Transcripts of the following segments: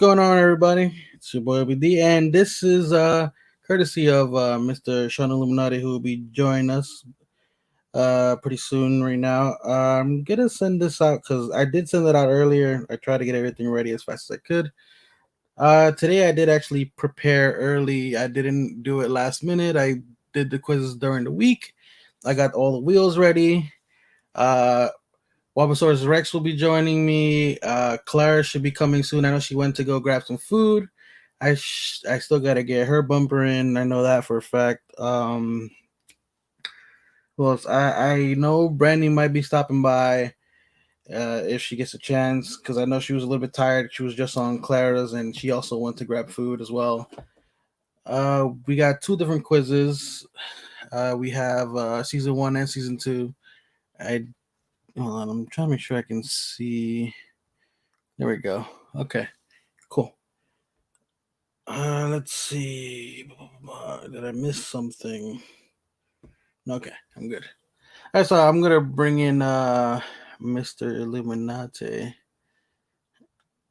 going on, everybody? It's your boy BD, and this is courtesy of Mr. Sean Illuminati, who will be joining us pretty soon. Right now, I'm gonna send this out because I did send it out earlier. I tried to get everything ready as fast as I could. Today I did actually prepare early. I didn't do it last minute. I did the quizzes during the week. I got all the wheels ready. Uh, Wabasaurus Rex will be joining me. Clara should be coming soon. I know she went to go grab some food. I still gotta get her bumper in. I know that for a fact. Who else? I know Brandy might be stopping by if she gets a chance because I know she was a little bit tired. She was just on Clara's and she also went to grab food as well. We got two different quizzes. We have season 1 and season 2. I Hold on, I'm trying to make sure I can see. There we go. Okay, cool. Let's see. Did I miss something? Okay, I'm good. All right, so I'm gonna bring in Mr. Illuminati.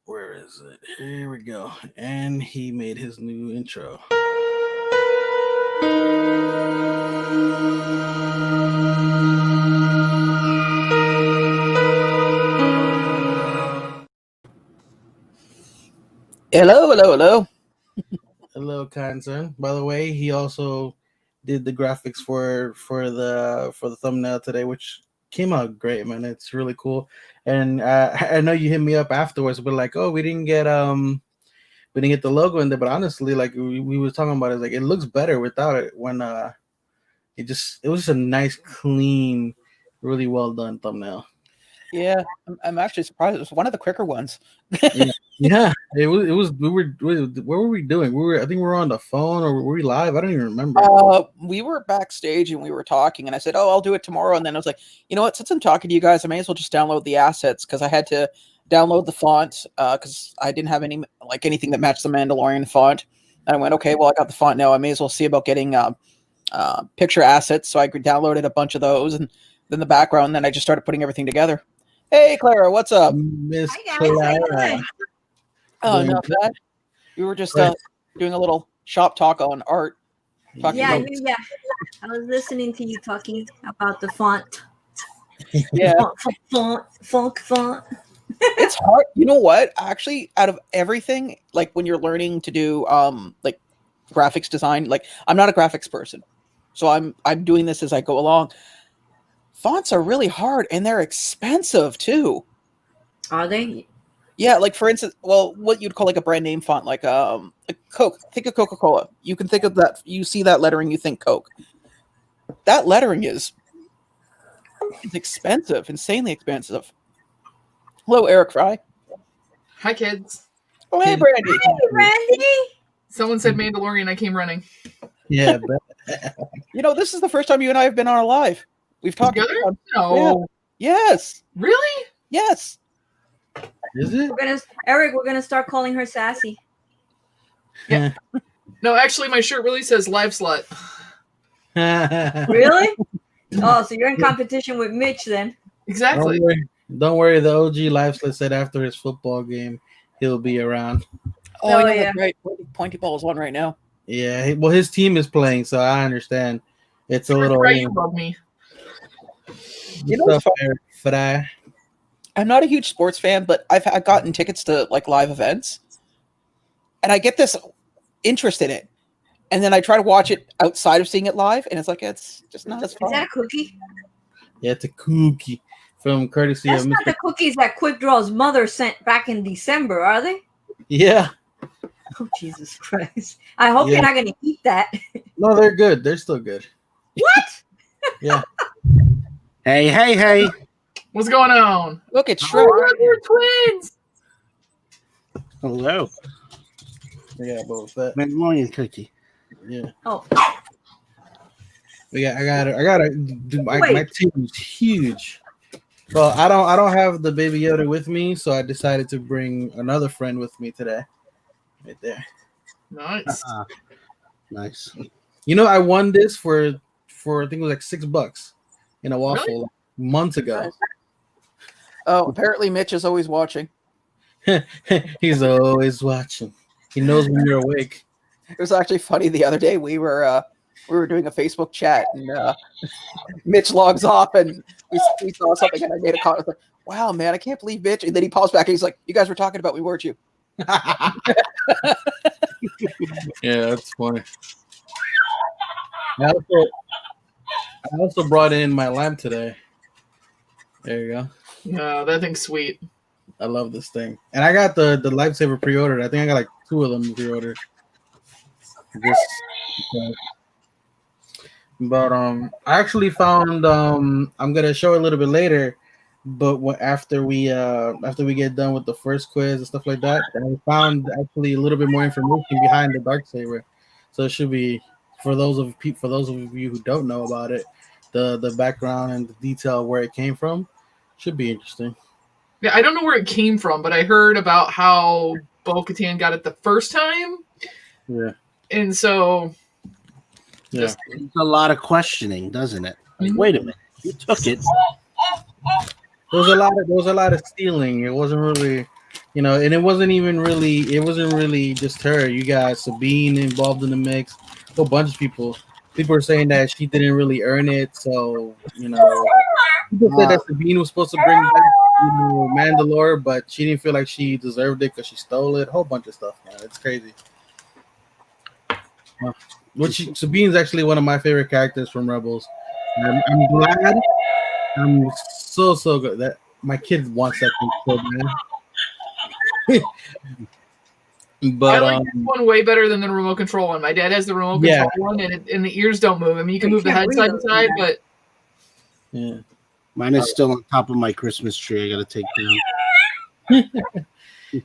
Where is it? Here we go. And he made his new intro. Hello. Hello, Kansan. By the way, he also did the graphics for the thumbnail today, which came out great, man. It's really cool. And I know you hit me up afterwards, but like, oh, we didn't get the logo in there. But honestly, like we was talking about it, like it looks better without it. When it was just a nice, clean, really well done thumbnail. Yeah, I'm actually surprised. It was one of the quicker ones. Yeah, it was. What were we doing? I think we were on the phone, or were we live? I don't even remember. We were backstage and we were talking, and I said, "Oh, I'll do it tomorrow." And then I was like, "You know what? Since I'm talking to you guys, I may as well just download the assets because I had to download the font because I didn't have anything that matched the Mandalorian font." And I went, "Okay, well, I got the font now. I may as well see about getting picture assets." So I downloaded a bunch of those, and then the background. And then I just started putting everything together. Hey, Clara, what's up? Miss Hi, guys. How you Clara. doing? Oh, not bad. We were just doing a little shop talk on art. Yeah. I was listening to you talking about the font. Yeah. Font. It's hard. You know what? Actually, out of everything, like when you're learning to do like graphics design, like I'm not a graphics person. So I'm doing this as I go along. Fonts are really hard and they're expensive too. Are they? Yeah, like for instance, well, what you'd call like a brand name font, like Coke. Think of Coca-Cola. You can think of that. You see that lettering, you think Coke. That lettering is expensive, insanely expensive. Hello, Eric Fry. Hi, kids. Oh, hey, Brandy. Hey, Randy. Someone said Mandalorian. I came running. Yeah, You know, this is the first time you and I have been on a live. We've talked Together? about No. Yeah. Yes. Really? Yes. is it? We're gonna start calling her Sassy. Yeah. No, actually, my shirt really says live slut. Really? Oh, so you're in competition with Mitch then? Exactly. Don't worry. The OG Liveslit said after his football game, he'll be around. Oh, yeah, yeah. that's right. Pointy Ball is on right now. Yeah, well, his team is playing, so I understand. It's a little. Right, you love me. You know, What's up, Eric Fry? I'm not a huge sports fan, but I've gotten tickets to like live events, and I get this interest in it, and then I try to watch it outside of seeing it live, and it's like it's just not as Is fun. that a cookie? Yeah, it's a cookie from courtesy That's of not Mr. the cookies that Quick Draw's mother sent back in December, are they? Yeah. Oh, Jesus Christ. I hope you're not going to eat that. No, they're good. They're still good. What? Yeah. Hey. What's going on? Look, it's Shrek. Oh, we're twins. Hello. Yeah, both that. Mandalorian cookie. Yeah. Oh, I gotta do my team is huge. Well, I don't have the Baby Yoda with me, so I decided to bring another friend with me today. Right there. Nice. Nice. You know, I won this for I think it was like $6 in a waffle months ago. Oh, apparently Mitch is always watching. He's always watching. He knows when you're awake. It was actually funny the other day. We were doing a Facebook chat, and Mitch logs off, and we saw something, and I made a comment. I was like, "Wow, man, I can't believe Mitch." And then he pops back, and he's like, "You guys were talking about me, weren't you?" Yeah, that's funny. I also brought in my lamp today. There you go. No, that thing's sweet. I love this thing, and I got the lightsaber pre-ordered. I think I got like 2 of them pre-ordered. But I actually found I'm gonna show a little bit later, but after we get done with the first quiz and stuff like that, I found actually a little bit more information behind the darksaber. So it should be for those of you who don't know about it, the background and the detail where it came from should be interesting. Yeah, I don't know where it came from, but I heard about how Bo-Katan got it the first time. Yeah. And so... Yeah. It's a lot of questioning, doesn't it? Like, wait a minute, you took it. There was a lot of stealing. It wasn't really, and it wasn't really just her. You got Sabine involved in the mix. A whole bunch of people. People are saying that she didn't really earn it. So, people said that Sabine was supposed to bring back, Mandalore, but she didn't feel like she deserved it because she stole it. A whole bunch of stuff, man. It's crazy. Sabine's actually one of my favorite characters from Rebels. I'm glad. I'm so good that my kid wants that thing so bad. But I like this one way better than the remote control one. My dad has the remote control one, and the ears don't move. I mean, you can move the head side to side, but yeah, mine is still on top of my Christmas tree. I gotta take down.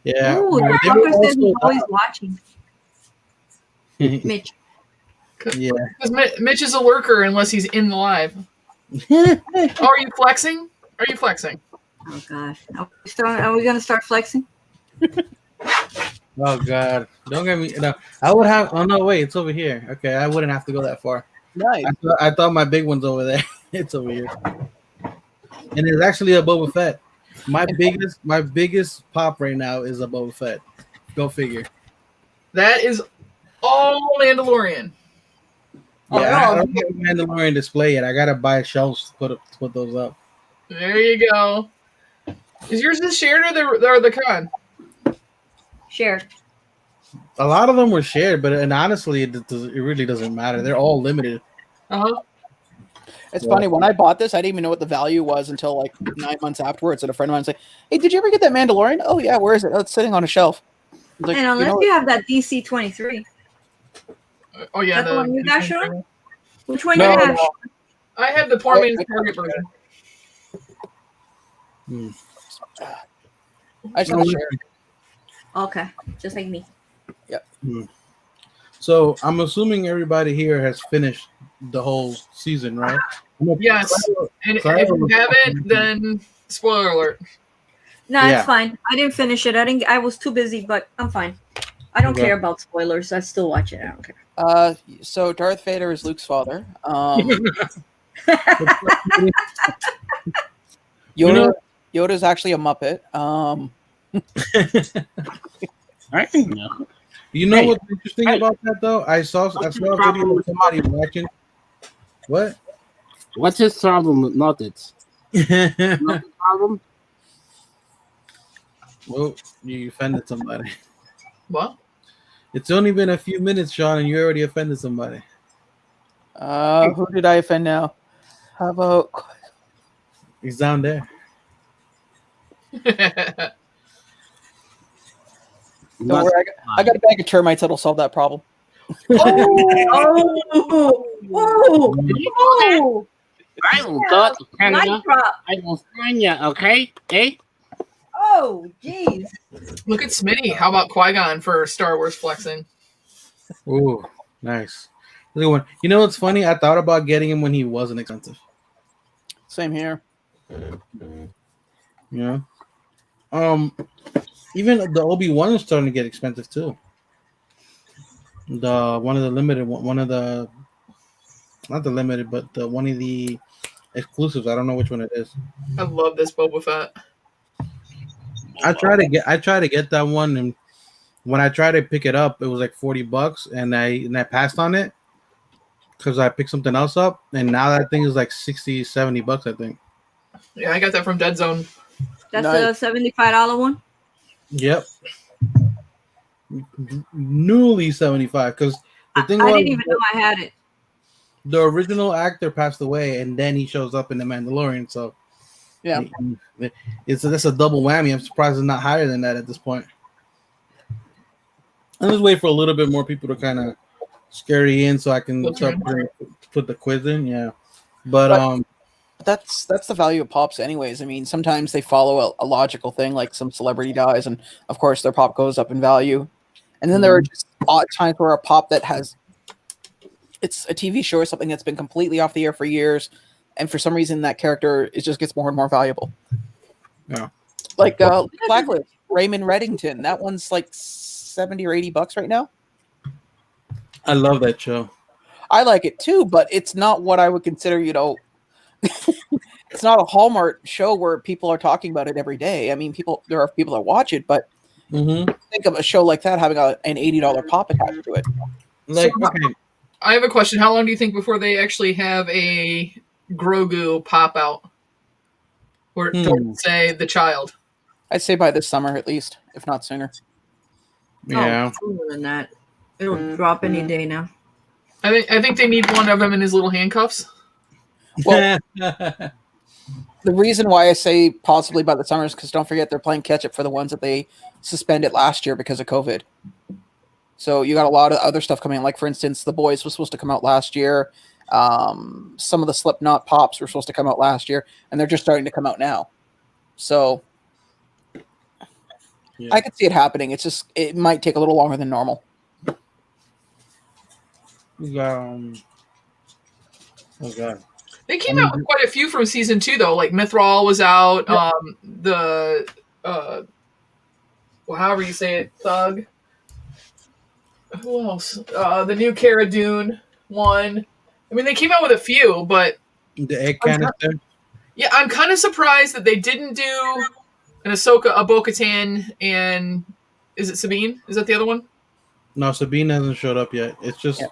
Yeah. Ooh, the fucker says he's always watching. Mitch. Yeah. Because Mitch is a lurker unless he's in the live. Oh, are you flexing? Are you flexing? Oh gosh. Are we gonna start flexing? Oh God! Don't get me. No, I would have. Oh no! Wait, it's over here. Okay, I wouldn't have to go that far. Nice. I thought my big one's over there. It's over here, and it's actually a Boba Fett. My biggest pop right now is a Boba Fett. Go figure. That is all Mandalorian. Yeah, I don't have a Mandalorian display yet. I gotta buy shelves to put those up. There you go. Is yours the shared or the con? Shared. A lot of them were shared, but honestly, it really doesn't matter. They're all limited. Uh-huh. It's funny, when I bought this, I didn't even know what the value was until like 9 months afterwards. And a friend of mine was like, "Hey, did you ever get that Mandalorian?" "Oh yeah, where is it?" "Oh, it's sitting on a shelf." Like, And unless you have that DC-23. Oh yeah, That's the one you got, Sean? Which one No, you have? no. I have the poor man's Target version. I just want to share. Okay, just like me. So I'm assuming everybody here has finished the whole season, right? Yes, and if you haven't, then spoiler alert. No, Yeah. it's fine. I didn't finish it. I was too busy, but I'm fine. I don't care about spoilers. I still watch it. I don't care. So Darth Vader is Luke's father. Yoda's actually a Muppet. I know. You know what's interesting about that though? I saw a video of somebody watching. What? What's his problem with Muppets? Not the problem? Well, you offended somebody. What? It's only been a few minutes, Sean, and you already offended somebody. Who did I offend now? How about He's down there. don't worry, I got a bag of termites that'll solve that problem. Oh! I will go to Canada. Mic drop. I will find you, okay? Eh? Oh, jeez. Look at Smitty. How about Qui-Gon for Star Wars flexing? Ooh, nice. Look at one. You know what's funny? I thought about getting him when he wasn't expensive. Same here. Yeah. Even the Obi-Wan is starting to get expensive too. One of the limited one of the not the limited, but one of the exclusives. I don't know which one it is. I love this Boba Fett. I try to get that one, and when I tried to pick it up, it was like $40, and I passed on it because I picked something else up, and now that thing is like $60-$70, I think. Yeah, I got that from Dead Zone. That's Nice. a $75 one. Yep, newly 75. Because the thing I was, didn't even know I had it. the original actor passed away, and then he shows up in the Mandalorian. So Yeah. that's a double whammy. I'm surprised it's not higher than that at this point. I'm just waiting for a little bit more people to kind of scare you in, so I can put the quiz in. Yeah, but that's the value of pops anyways. I mean, sometimes they follow a logical thing, like some celebrity dies and of course their pop goes up in value, and then there are just odd times where a pop that has it's a TV show or something that's been completely off the air for years, and for some reason that character just gets more and more valuable. Yeah, like Blacklist, Raymond Reddington, that one's like $70 or $80 right now. I love that show. I like it too, but it's not what I would consider, it's not a Hallmark show where people are talking about it every day. I mean, there are people that watch it, but think of a show like that having an $80 pop attached to it. Like, So, I have a question. How long do you think before they actually have a Grogu pop out? Or say the child? I'd say by this summer at least, if not sooner. Yeah. Oh, sooner than that. It'll drop any day now. I think they need one of them in his little handcuffs. Well, the reason why I say possibly by the summer is because don't forget they're playing catch up for the ones that they suspended last year because of COVID. So you got a lot of other stuff coming in. Like, for instance, The Boys was supposed to come out last year. Some of the Slipknot pops were supposed to come out last year, and they're just starting to come out now. So Yeah. I could see it happening. It's just it might take a little longer than normal. Oh god. They came out with quite a few from season 2 though. Like Mithril was out. However you say it, Thug. Who else? The new Cara Dune one. I mean, they came out with a few, but The egg canister. Yeah, I'm kind of surprised that they didn't do an Ahsoka, a Bo-Katan, and is it Sabine? Is that the other one? No, Sabine hasn't showed up yet. It's just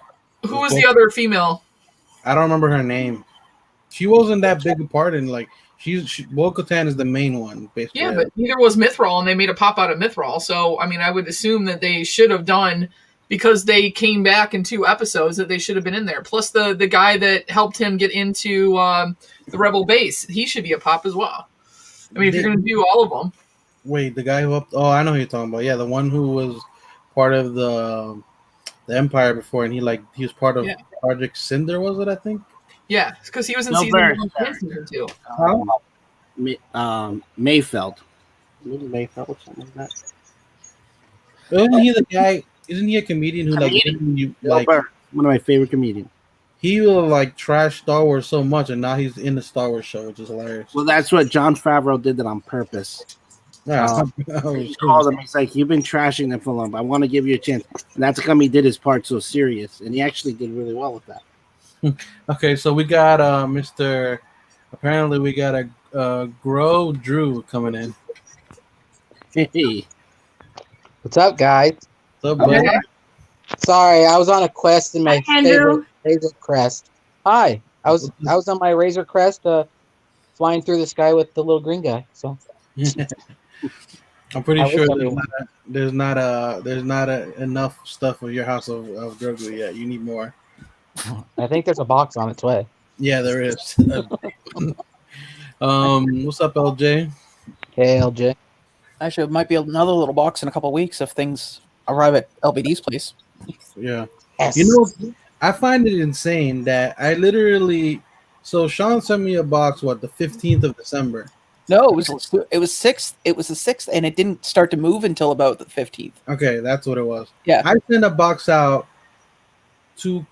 Who was the other female? I don't remember her name. She wasn't that big a part in Bo-Katan is the main one, basically. Yeah, but neither was Mithril, and they made a pop out of Mithril. So, I mean, I would assume that they should have done, because they came back in 2 episodes, that they should have been in there. Plus, the guy that helped him get into the Rebel base, he should be a pop as well. I mean, if you're going to do all of them. Wait, the guy who I know who you're talking about. Yeah, the one who was part of the Empire before, and he was part of Project Cinder, was it? I think. Yeah, because he was in No, season Bert. 1 and season 2. Mayfeld. Maybe Mayfeld or something like that. Isn't he the guy? Isn't he a comedian who Bert, one of my favorite comedians. He will trash Star Wars so much, and now he's in the Star Wars show, which is hilarious. Well, that's what Jon Favreau did that on purpose. Yeah, He called him. He's like, "You've been trashing them for long, but I want to give you a chance." And that's how come he did his part so serious, and he actually did really well with that. Okay, so we got Mr. Apparently, we got a Grow Drew coming in. Hey, What's up, guys? What's up, bud? Sorry, I was on a quest in my Hi, Andrew. favorite Razor Crest. Hi, I was on my Razor Crest, flying through the sky with the little green guy. So I'm pretty I sure wish there's not enough stuff for your house of Grogu yet. You need more. I think there's a box on its way. Yeah, there is. What's up, LJ? Hey, LJ. Actually, it might be another little box in a couple of weeks if things arrive at LBD's place. Yeah. Yes. I find it insane that I literally. So Sean sent me a box. What, the 15th of December? No, it was 6th. It was the 6th, and it didn't start to move until about the 15th. Okay, that's what it was. Yeah. I sent a box out to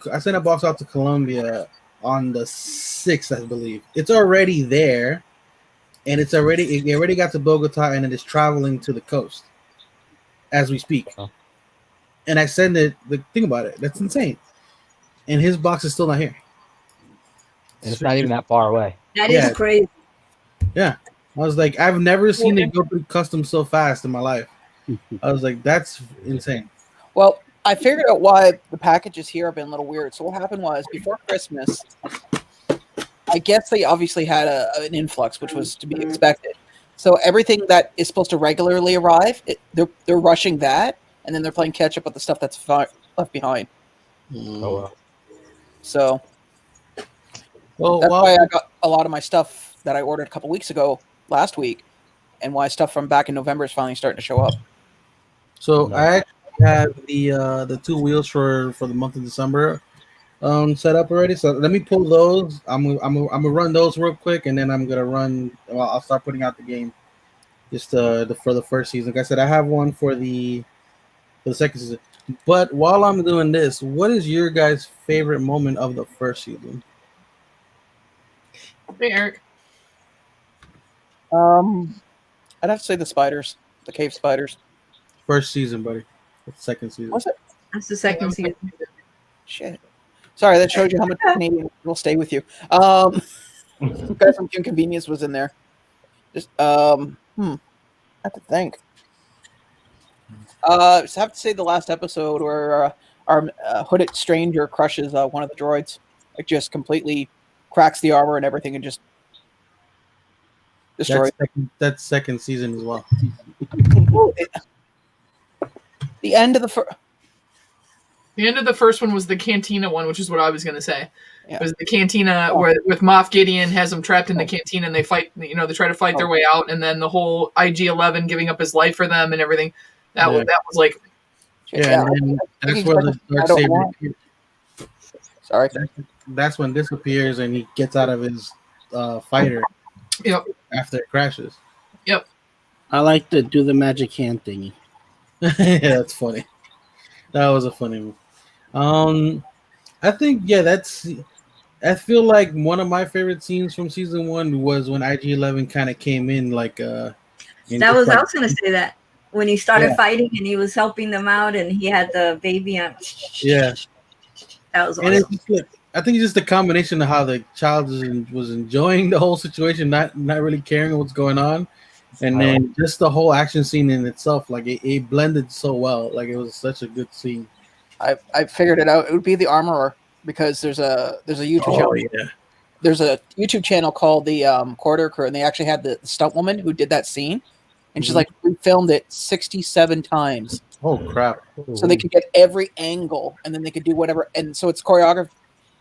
Colombia on the 6th, I believe. It's already there, and it already got to Bogota, and it is traveling to the coast as we speak. Oh. And I send it. Think about it. That's insane. And his box is still not here. And it's not even that far away. That is crazy. Yeah. I was like, I've never seen it go through custom so fast in my life. I was like, that's insane. Well, I figured out why the packages here have been a little weird. So what happened was before Christmas, I guess they obviously had an influx, which was to be expected. So everything that is supposed to regularly arrive, they're rushing that, and then they're playing catch up with the stuff that's left behind. Oh, well. So Well, that's why I got a lot of my stuff that I ordered a couple weeks ago last week, and why stuff from back in November is finally starting to show up. so No. I actually have the 2 wheels for the month of December set up already. So let me pull those. I'm gonna run those real quick, and then I'm gonna run. Well, I'll start putting out the game just for the first season. Like I said, I have one for the second season. But while I'm doing this, what is your guys' favorite moment of the first season? Hey, Eric. I'd have to say the spiders, the cave spiders. First season, buddy. It's second season. Was it? That's the second season. Shit. Sorry, that shows you how much Canadian will stay with you. Guy from Inconvenience was in there. Just I have to think. So I have to say the last episode where our hooded stranger crushes one of the droids, like just completely cracks the armor and everything, and just destroys. That's second season as well. The end of the first. The end of the first one was the cantina one, which is what I was going to say. Yeah. It was the cantina where with Moff Gideon has them trapped in the cantina, and they fight. They try to fight their way out, and then the whole IG-11 giving up his life for them and everything. That was like. Yeah, and that's where the dark saber appears. Sorry. That's when this appears, and he gets out of his fighter. Yep. After it crashes. Yep. I like to do the magic hand thingy. Yeah, that's funny. That was a funny one. I think I feel like one of my favorite scenes from season 1 was when IG-11 kind of came in like I was gonna say that when he started fighting and he was helping them out and he had the baby on. Yeah, that was and awesome. I think it's just a combination of how the child was enjoying the whole situation, not really caring what's going on, and then just the whole action scene in itself, like it blended so well. Like it was such a good scene. I figured it out. It would be the Armorer because there's a YouTube channel. Yeah. There's a YouTube channel called the Corridor Crew, and they actually had the stunt woman who did that scene, and she's like, we filmed it 67 times. Oh crap! So they could get every angle, and then they could do whatever, and so it's choreographed.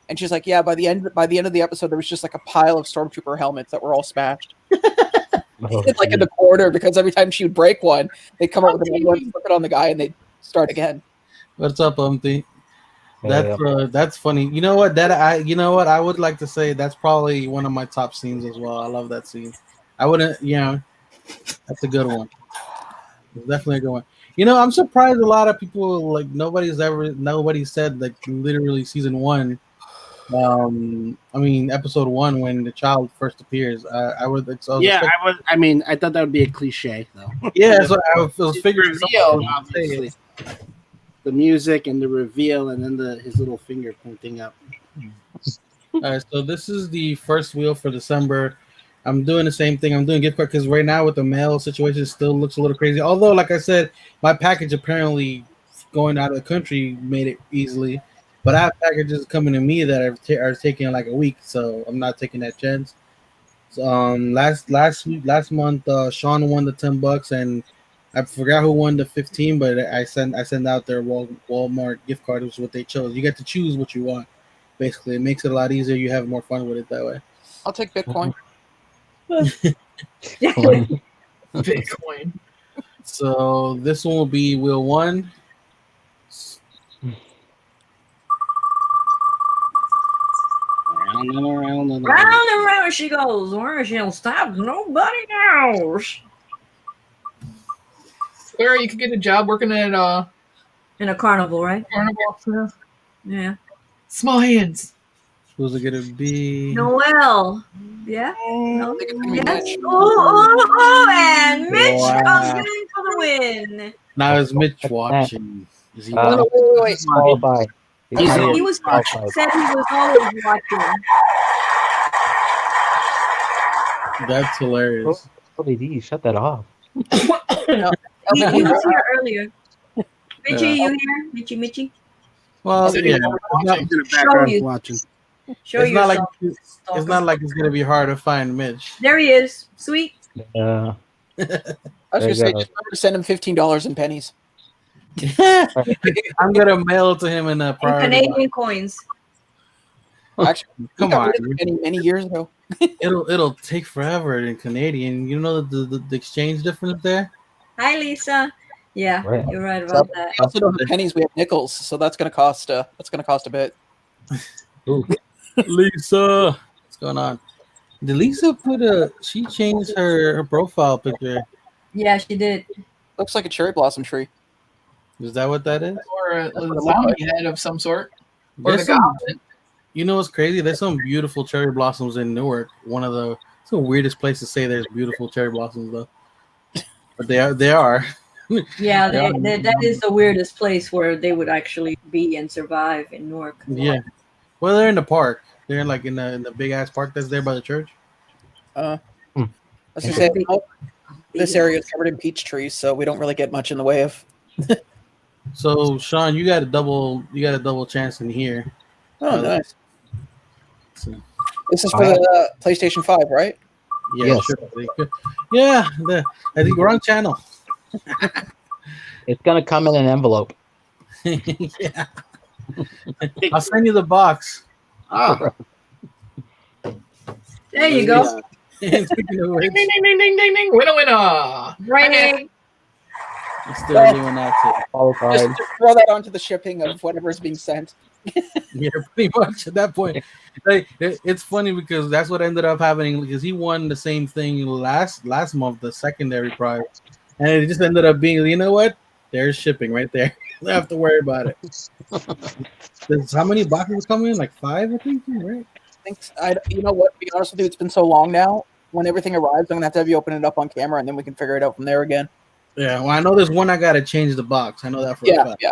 And she's like, yeah, by the end of the episode, there was just like a pile of stormtrooper helmets that were all smashed. It's like in the corner because every time she would break one, they'd come out with another one, flip it on the guy, and they'd start again. What's up, Umpty? That's funny. You know what? I would like to say that's probably one of my top scenes as well. I love that scene. I wouldn't, that's a good one. It's definitely a good one. I'm surprised a lot of people like nobody said like literally season 1. Episode 1 when the child first appears. I thought that would be a cliche though. Yeah, so I was figuring reveal, obviously. The music and the reveal, and then his little finger pointing up. All right, so this is the first wheel for December. I'm doing the same thing. I'm doing gift card because right now with the mail situation, it still looks a little crazy. Although, like I said, my package apparently going out of the country made it easily. But I have packages coming to me that are taking like a week, so I'm not taking that chance. So, last month, Sean won the $10, and I forgot who won the 15, but I send out their Walmart gift card, which is what they chose. You get to choose what you want. Basically, it makes it a lot easier. You have more fun with it that way. I'll take Bitcoin. Bitcoin. So this one will be wheel 1. Round and around she goes. Where she don't stop nobody knows. Clara, you could get a job working at in a carnival, right? Carnival. Yeah. Small hands. Who's it gonna be? Noel. Yeah. No, they can be Mitch. And Mitch comes in for the win. Now is Mitch watching? Is he? Wait. Qualify. He said he was always watching. That's hilarious. LBD, shut that off. He was here earlier. Mitchie, Yeah. you here? Mitchie? Well, yeah, She's in the background you. watching. Show it's not like yourself. it's not like it's gonna be hard to find Mitch. There he is. Sweet. Yeah. I was There gonna you say, go. just remember to send him $15 in pennies. I'm gonna mail it to him in a And priority. Canadian coins. Actually, he Come got on, rid of the penny many years ago. it'll take forever in Canadian. You know the exchange difference there. Hi, Lisa. Yeah, Right. you're right about that. We also don't have pennies; we have nickels, so that's gonna cost. That's gonna cost a bit. Ooh. Lisa, what's going on? Did Lisa she changed her profile picture? Yeah, she did. Looks like a cherry blossom tree. Is that what that is? Or a zombie head of some sort. Or There's the some, goblin. you know what's crazy? There's some beautiful cherry blossoms in Newark. It's the weirdest place to say there's beautiful cherry blossoms though. But they are. Yeah, Yeah. that is the weirdest place where they would actually be and survive in Newark. Yeah. Well, they're in the park. They're in the big ass park that's there by the church. I was gonna say, this area is covered in peach trees, so we don't really get much in the way of. So Sean, you got a double chance in here. Oh, nice. So, This is for the PlayStation 5, right? yeah, Yes. sure. Yeah, I think we're on channel. It's gonna come in an envelope. Yeah. I'll send you the box. Ah, There you go. Speaking of which, Ding, ding, ding, ding, ding, ding, ding. Winner, winner. Right in. it's still doing that too. Follow Just, card. just throw that onto the shipping of whatever is being sent. Yeah, pretty much at that point. Like, it's funny because that's what ended up happening because he won the same thing last month, the secondary prize, and it just ended up being, you know what? There's shipping right there. You don't have to worry about it. How many boxes come in? Like 5, I think. Right? You know what? To be honest with you, it's been so long now. When everything arrives, I'm gonna have you open it up on camera, and then we can figure it out from there again. Yeah. Well, I know there's one I gotta change the box. I know that for a Yeah, fact.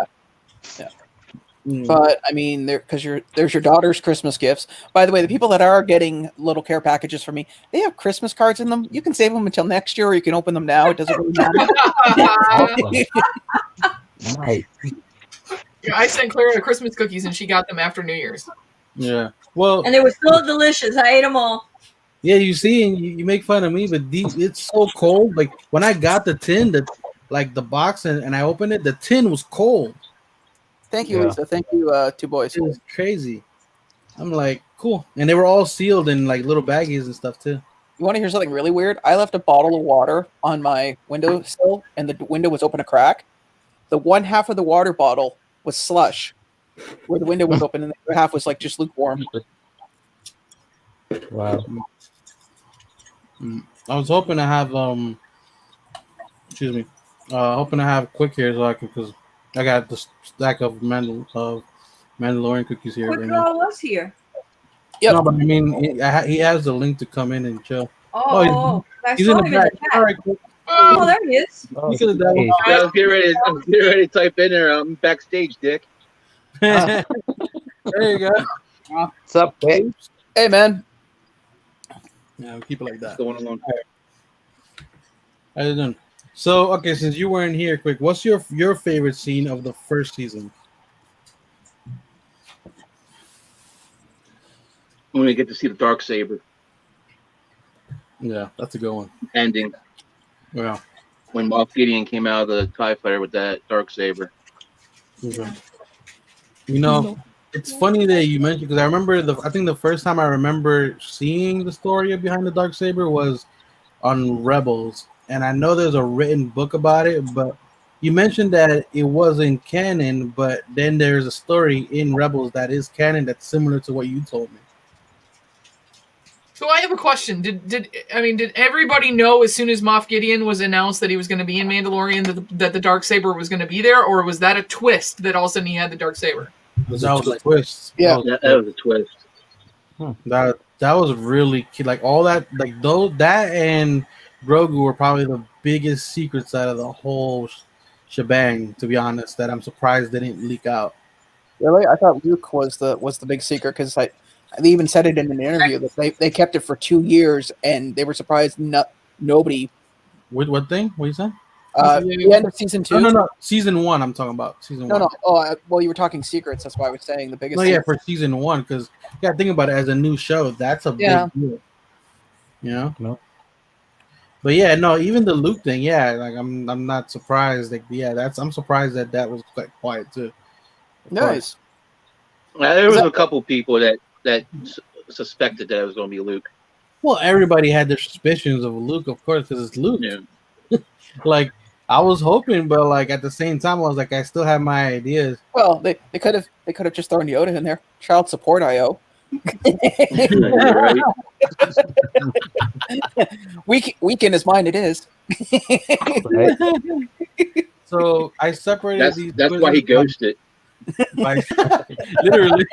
yeah. Mm. But I mean, there's your daughter's Christmas gifts. By the way, the people that are getting little care packages from me, they have Christmas cards in them. You can save them until next year, or you can open them now. It doesn't really matter. Nice. Yeah, I sent Clara Christmas cookies and she got them after New Year's. Yeah. Well, And they were so delicious. I ate them all. yeah, you see, and you make fun of me, but it's so cold. Like when I got the tin, the box, and I opened it, the tin was cold. Thank you, Yeah. Lisa. Thank you, two boys. It was crazy. I'm like, cool, and they were all sealed in like little baggies and stuff too. You want to hear something really weird? I left a bottle of water on my windowsill, and the window was open a crack. The one half of the water bottle was slush, where the window was open, and the other half was like just lukewarm. Wow. I was hoping to have hoping to have quick here so I can, because I got the stack of Mandalorian cookies here. Quick Right Draw now. was here. Yep. No, but I mean, he has the link to come in and chill. Oh, I He's in saw the him in back. the All chat. right, cool. Oh, there he is. Oh, You could have done hey. it. Yeah, I'm getting ready to type in there. I'm backstage, Dick. There you go. What's up, Vic? Hey, man. Yeah, we'll keep it like that. Going along. How you doing? So, okay, since you weren't here, quick, what's your favorite scene of the first season? When we get to see the dark saber Yeah, that's a good one. ending, Yeah. when Moff Gideon came out of the TIE fighter with that dark saber. Okay. You know, it's funny that you mentioned, because I remember I think the first time I remember seeing the story behind the Darksaber was on Rebels, and I know there's a written book about it, but you mentioned that it wasn't canon, but then there's a story in Rebels that is canon that's similar to what you told me. So I have a question. Did everybody know as soon as Moff Gideon was announced that he was going to be in Mandalorian that the Darksaber was going to be there, or was that a twist that all of a sudden he had the Darksaber? That was a twist. Yeah. That was a twist. That was really like all that, like those, that and Grogu were probably the biggest secrets out of the whole shebang, to be honest, that I'm surprised they didn't leak out. Really? I thought Luke was the big secret, because they even said it in an interview that they kept it for 2 years, and they were surprised nobody What thing? What you saying? The end of season 2. No. Season 1. I'm talking about season 1. No. Oh, well, you were talking secrets. That's why I was saying the biggest. No, yeah, for season 1, because think about it as a new show. That's a big deal. You know. No. But yeah, no, even the Luke thing, yeah, like I'm not surprised. Like, yeah, I'm surprised that was quite quiet too. Nice. There was a couple people that suspected that it was going to be Luke. Well, everybody had their suspicions of Luke, of course, because it's Luke. Yeah. Like, I was hoping, but like at the same time, I was like, I still have my ideas. Well, they could have just thrown Yoda in there. Child support IO. Right. Weak in his mind, it is. Right? So I separated these. That's why he ghosted. By, literally.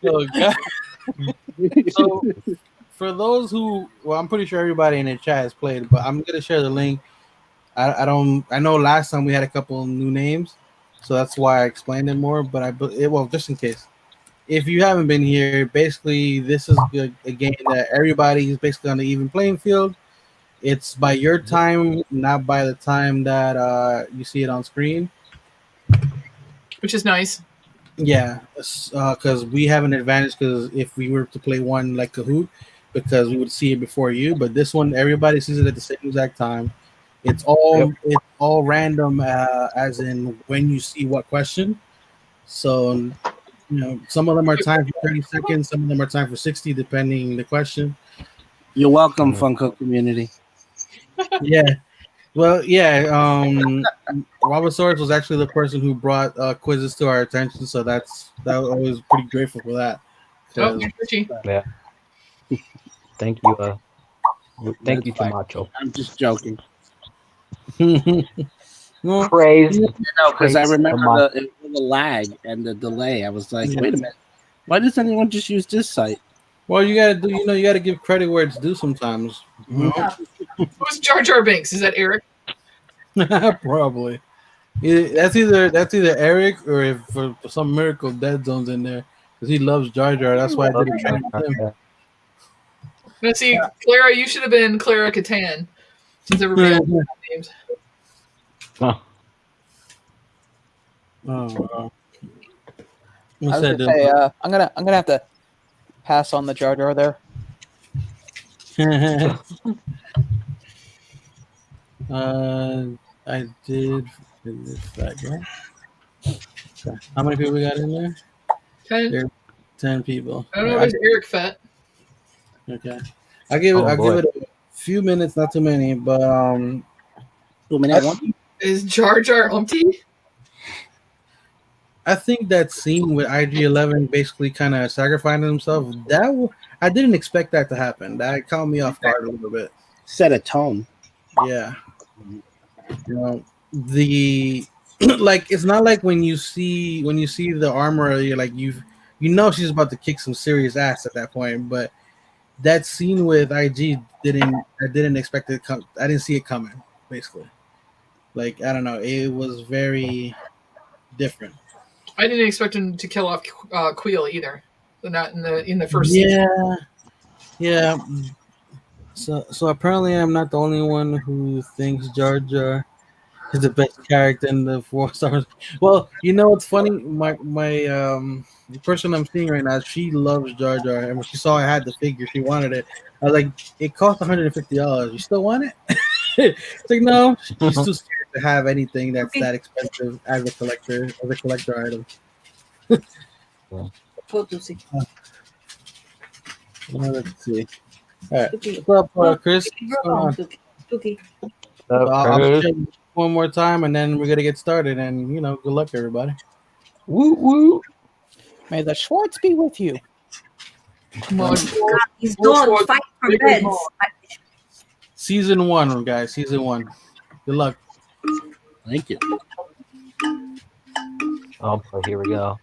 Oh, God. So for those who, well, I'm pretty sure everybody in the chat has played, but I'm gonna share the link. I know last time we had a couple new names, so that's why I explained it more. But well, just in case, if you haven't been here, basically this is a game that everybody is basically on the even playing field. It's by your time, not by the time that you see it on screen. Which is nice. Yeah, because we have an advantage because if we were to play one like Kahoot, because we would see it before you, but this one everybody sees it at the same exact time. It's all random, as in when you see what question. So some of them are timed for 30 seconds, some of them are timed for 60, depending the question. You're welcome, Funko community. Yeah. Well, yeah. Robert Swords was actually the person who brought quizzes to our attention, so I was pretty grateful for that. Oh, you're Richie. Yeah. Thank you. Thank you, Camacho. I'm just joking. Well, Praise. Because I remember the lag and the delay. I was like, wait a minute, why does anyone just use this site? Well, you gotta give credit where it's due sometimes. Who's Jar Jar Binks? Is that Eric? Probably. That's either Eric, or if for some miracle Dead Zone's in there because he loves Jar Jar. That's why I did it train with him. Now, see, Clara, you should have been Clara Catan, since everybody else has names. Oh. Oh, I was gonna say, I'm gonna have to pass on the Jar Jar there. I did finish that guy. Okay. How many people we got in there? 10. 10 people. I don't know if it's Eric Fett. Okay. I'll give it a few minutes, not too many, but 2 minutes. Is Jar Jar Umpty? I think that scene with IG-11 basically kind of sacrificing himself, I didn't expect that to happen. That caught me off guard a little bit. Set a tone. Yeah. The like, it's not like when you see the armor, you're like she's about to kick some serious ass at that point. But that scene with IG I didn't expect it. I didn't see it coming. Basically, like, I don't know, it was very different. I didn't expect him to kill off Queel either. Not in the first season. Yeah. So apparently I'm not the only one who thinks Jar Jar is the best character in the 4 stars. Well, what's funny? My the person I'm seeing right now, she loves Jar Jar, and when she saw I had the figure, she wanted it. I was like, it cost $150. You still want it? It's like, no, she's too scared to have anything that's that expensive as a collector item. Let's see. Let's see. All right. What's up, Chris? I'll check one more time, and then we're gonna get started. And good luck, everybody. Woo woo. May the Schwartz be with you. Come on. These dogs fight for beds. Season 1, guys. Season 1. Good luck. Thank you. Oh boy, here we go.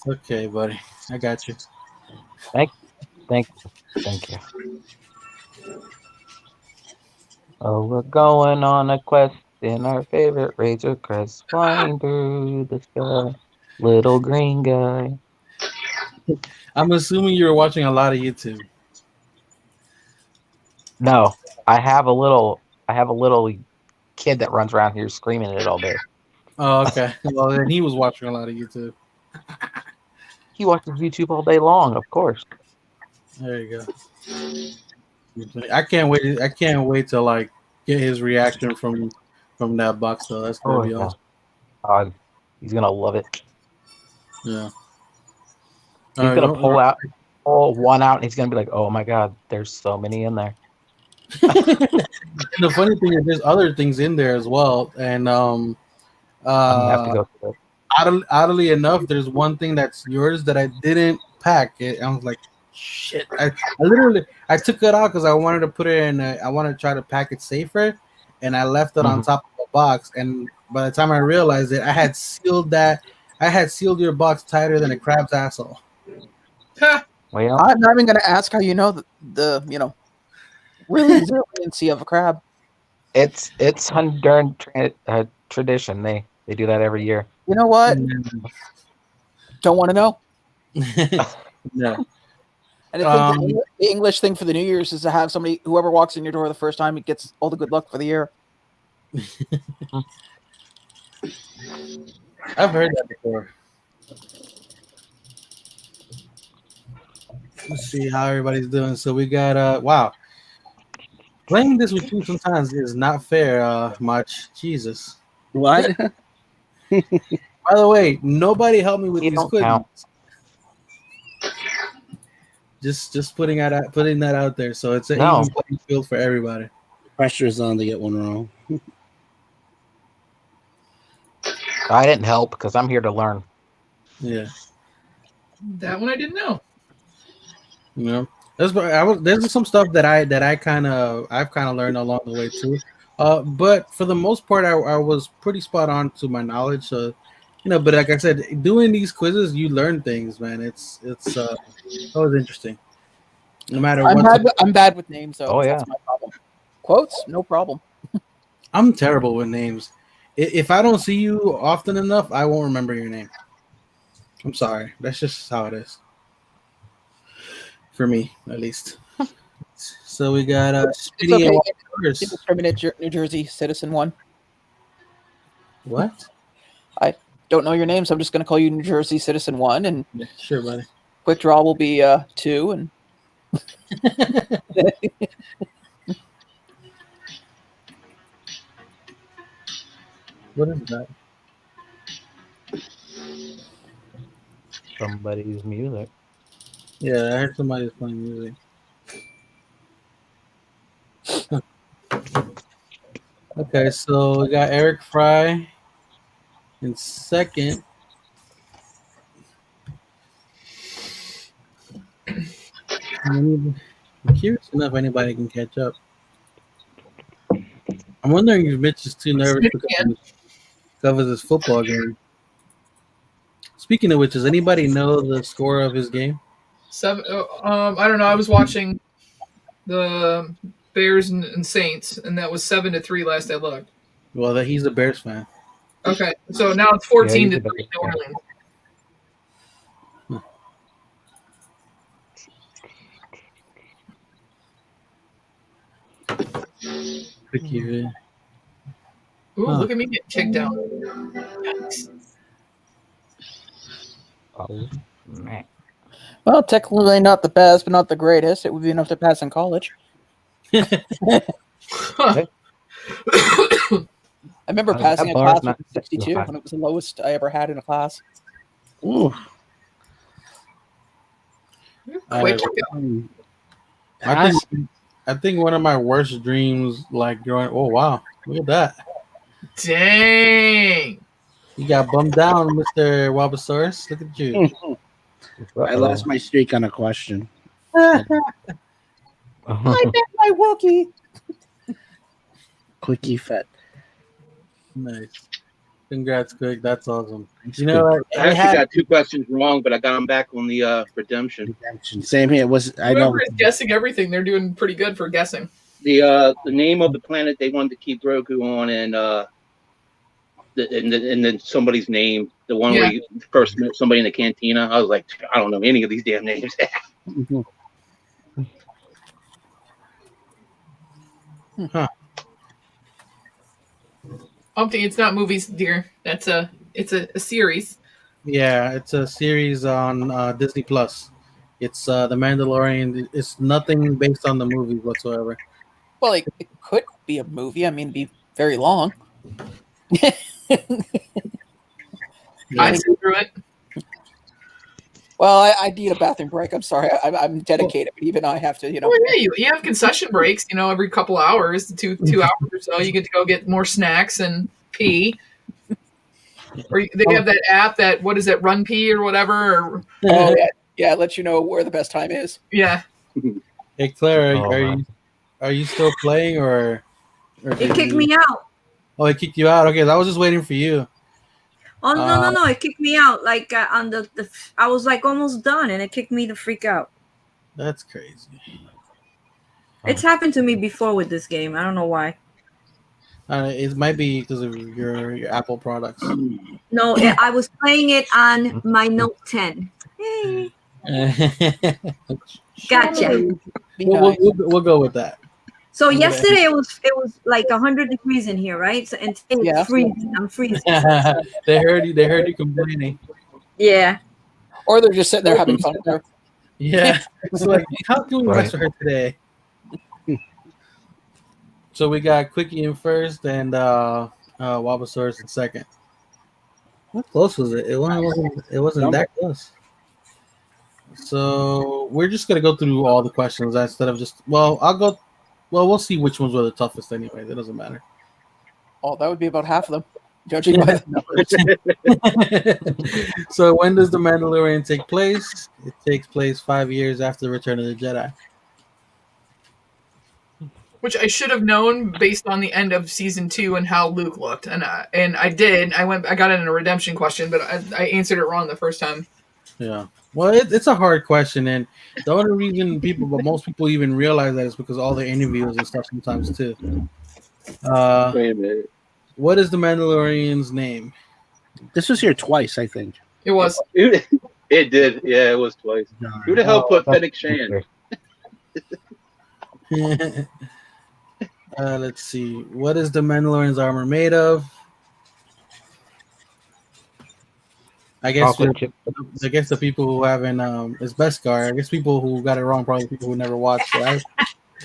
Okay, buddy. I got you. Thank you. Oh, we're going on a quest in our favorite Razor Crest, flying through the sky. Little green guy. I'm assuming you were watching a lot of YouTube. No, I have a little kid that runs around here screaming at it all day. Oh, okay. Well, then he was watching a lot of YouTube. He watches YouTube all day long, of course. There you go. I can't wait. I can't wait to like get his reaction from that box though. That's gonna be awesome. He's gonna love it. Yeah. He's gonna pull one out, and he's gonna be like, "Oh my god, there's so many in there." The funny thing is, there's other things in there as well, and I'm gonna have to go through it. oddly enough, there's one thing that's yours that I didn't pack. I was like, shit. I literally took it out because I wanted to put it in. I wanted to try to pack it safer, and I left it on top of the box. And by the time I realized it, I had sealed your box tighter than a crab's asshole. Well, I'm not even going to ask how you know the really resiliency of a crab. it's Honduran tradition. They do that every year. You know what? Don't want to know. No. And I think the English thing for the New Year's is to have whoever walks in your door the first time, it gets all the good luck for the year. I've heard that before. Let's see how everybody's doing. So we got wow. Playing this with you sometimes is not fair, much. Jesus. What? By the way, nobody helped me with these quizzes. Just putting that out there. So it's an even playing field for everybody. Pressure is on to get one wrong. I didn't help because I'm here to learn. Yeah. That one I didn't know. You know, there's some stuff that I've kind of learned along the way too. But for the most part, I was pretty spot on to my knowledge. So, but like I said, doing these quizzes, you learn things, man. It's always interesting. No matter what. I'm bad with names, though. Oh yeah. That's my problem. Quotes, no problem. I'm terrible with names. If I don't see you often enough, I won't remember your name. I'm sorry. That's just how it is. For me, at least. So we got Speedy and Indiscriminate New Jersey Citizen 1. What? I don't know your name, so I'm just going to call you New Jersey Citizen 1, and yeah, sure, buddy. Quick draw will be 2, and what is that? Somebody's music. Yeah, I heard somebody's playing music. Okay, so we got Eric Fry in second. I'm curious enough if anybody can catch up. I'm wondering if Mitch is too nervous to cover this football game. Speaking of which, does anybody know the score of his game? 7. I don't know. I was watching the Bears and Saints, and that was 7-3 last I looked. Well, he's a Bears fan. Okay, so now it's 14-3 New Orleans. Ooh, look at me get kicked out. Nice. Oh man. well, technically not the best, but not the greatest. It would be enough to pass in college. I remember passing a class with 62 when it was the lowest I ever had in a class. Ooh. Quick. I think one of my worst dreams, like growing. Oh wow, look at that! Dang. You got bummed down, Mr. Wabasaurus. Look at you. I lost my streak on a question. I bet my Wookiee. Quickie Fett. Nice. Congrats, Quick. That's awesome. You know, I actually got 2 questions wrong, but I got them back on the redemption. Same here. Whoever is guessing everything, they're doing pretty good for guessing. The name of the planet they wanted to keep Grogu on, and and then somebody's name, the one where you first met somebody in the cantina. I was like, I don't know any of these damn names. Huh. Umpty, it's not movies, dear. It's a series. Yeah, it's a series on Disney Plus. It's The Mandalorian. It's nothing based on the movie whatsoever. Well, it could be a movie. I mean, it'd be very long. I'd sit through it. Well, I need a bathroom break. I'm sorry. I'm dedicated, but even I have to, Well, yeah, you have concession breaks, every couple hours, two hours or so. You get to go get more snacks and pee. Or they have that app that, what is it, Run Pee or whatever? Or, Oh, yeah, it lets you know where the best time is. yeah. Hey Claire, are you still playing or It kicked me out. Oh, it kicked you out. Okay, I was just waiting for you. Oh no! It kicked me out. Like on the I was like almost done, and it kicked me the freak out. That's crazy. It's happened to me before with this game. I don't know why. It might be because of your Apple products. No, I was playing it on my Note 10. Hey. Gotcha. We'll go with that. So yesterday it was like 100 degrees in here, right? So, and today it's freezing. I'm freezing. They heard you complaining. Yeah. Or they're just sitting there having fun. Yeah. It's like, how can we rest her today? So we got Quickie in first and Wabasaurus in second. How close was it? It wasn't that close. So we're just gonna go through all the questions instead of just we'll see which ones were the toughest anyway. That doesn't matter. Oh, that would be about half of them, judging by the numbers. So when does The Mandalorian take place? It takes place 5 years after the Return of the Jedi. Which I should have known based on the end of season 2 and how Luke looked, and I did. I got it in a redemption question, but I answered it wrong the first time. Yeah, well, it's a hard question, and the only reason most people even realize that is because all the interviews and stuff sometimes too. Wait a minute. What is the Mandalorian's name? This was here twice, I think. It was. It did. Yeah, it was twice. Who the hell put Fennec Shan? Let's see. What is the Mandalorian's armor made of? I guess the people who haven't it's Beskar. I guess people who got it wrong probably people who never watched. Right?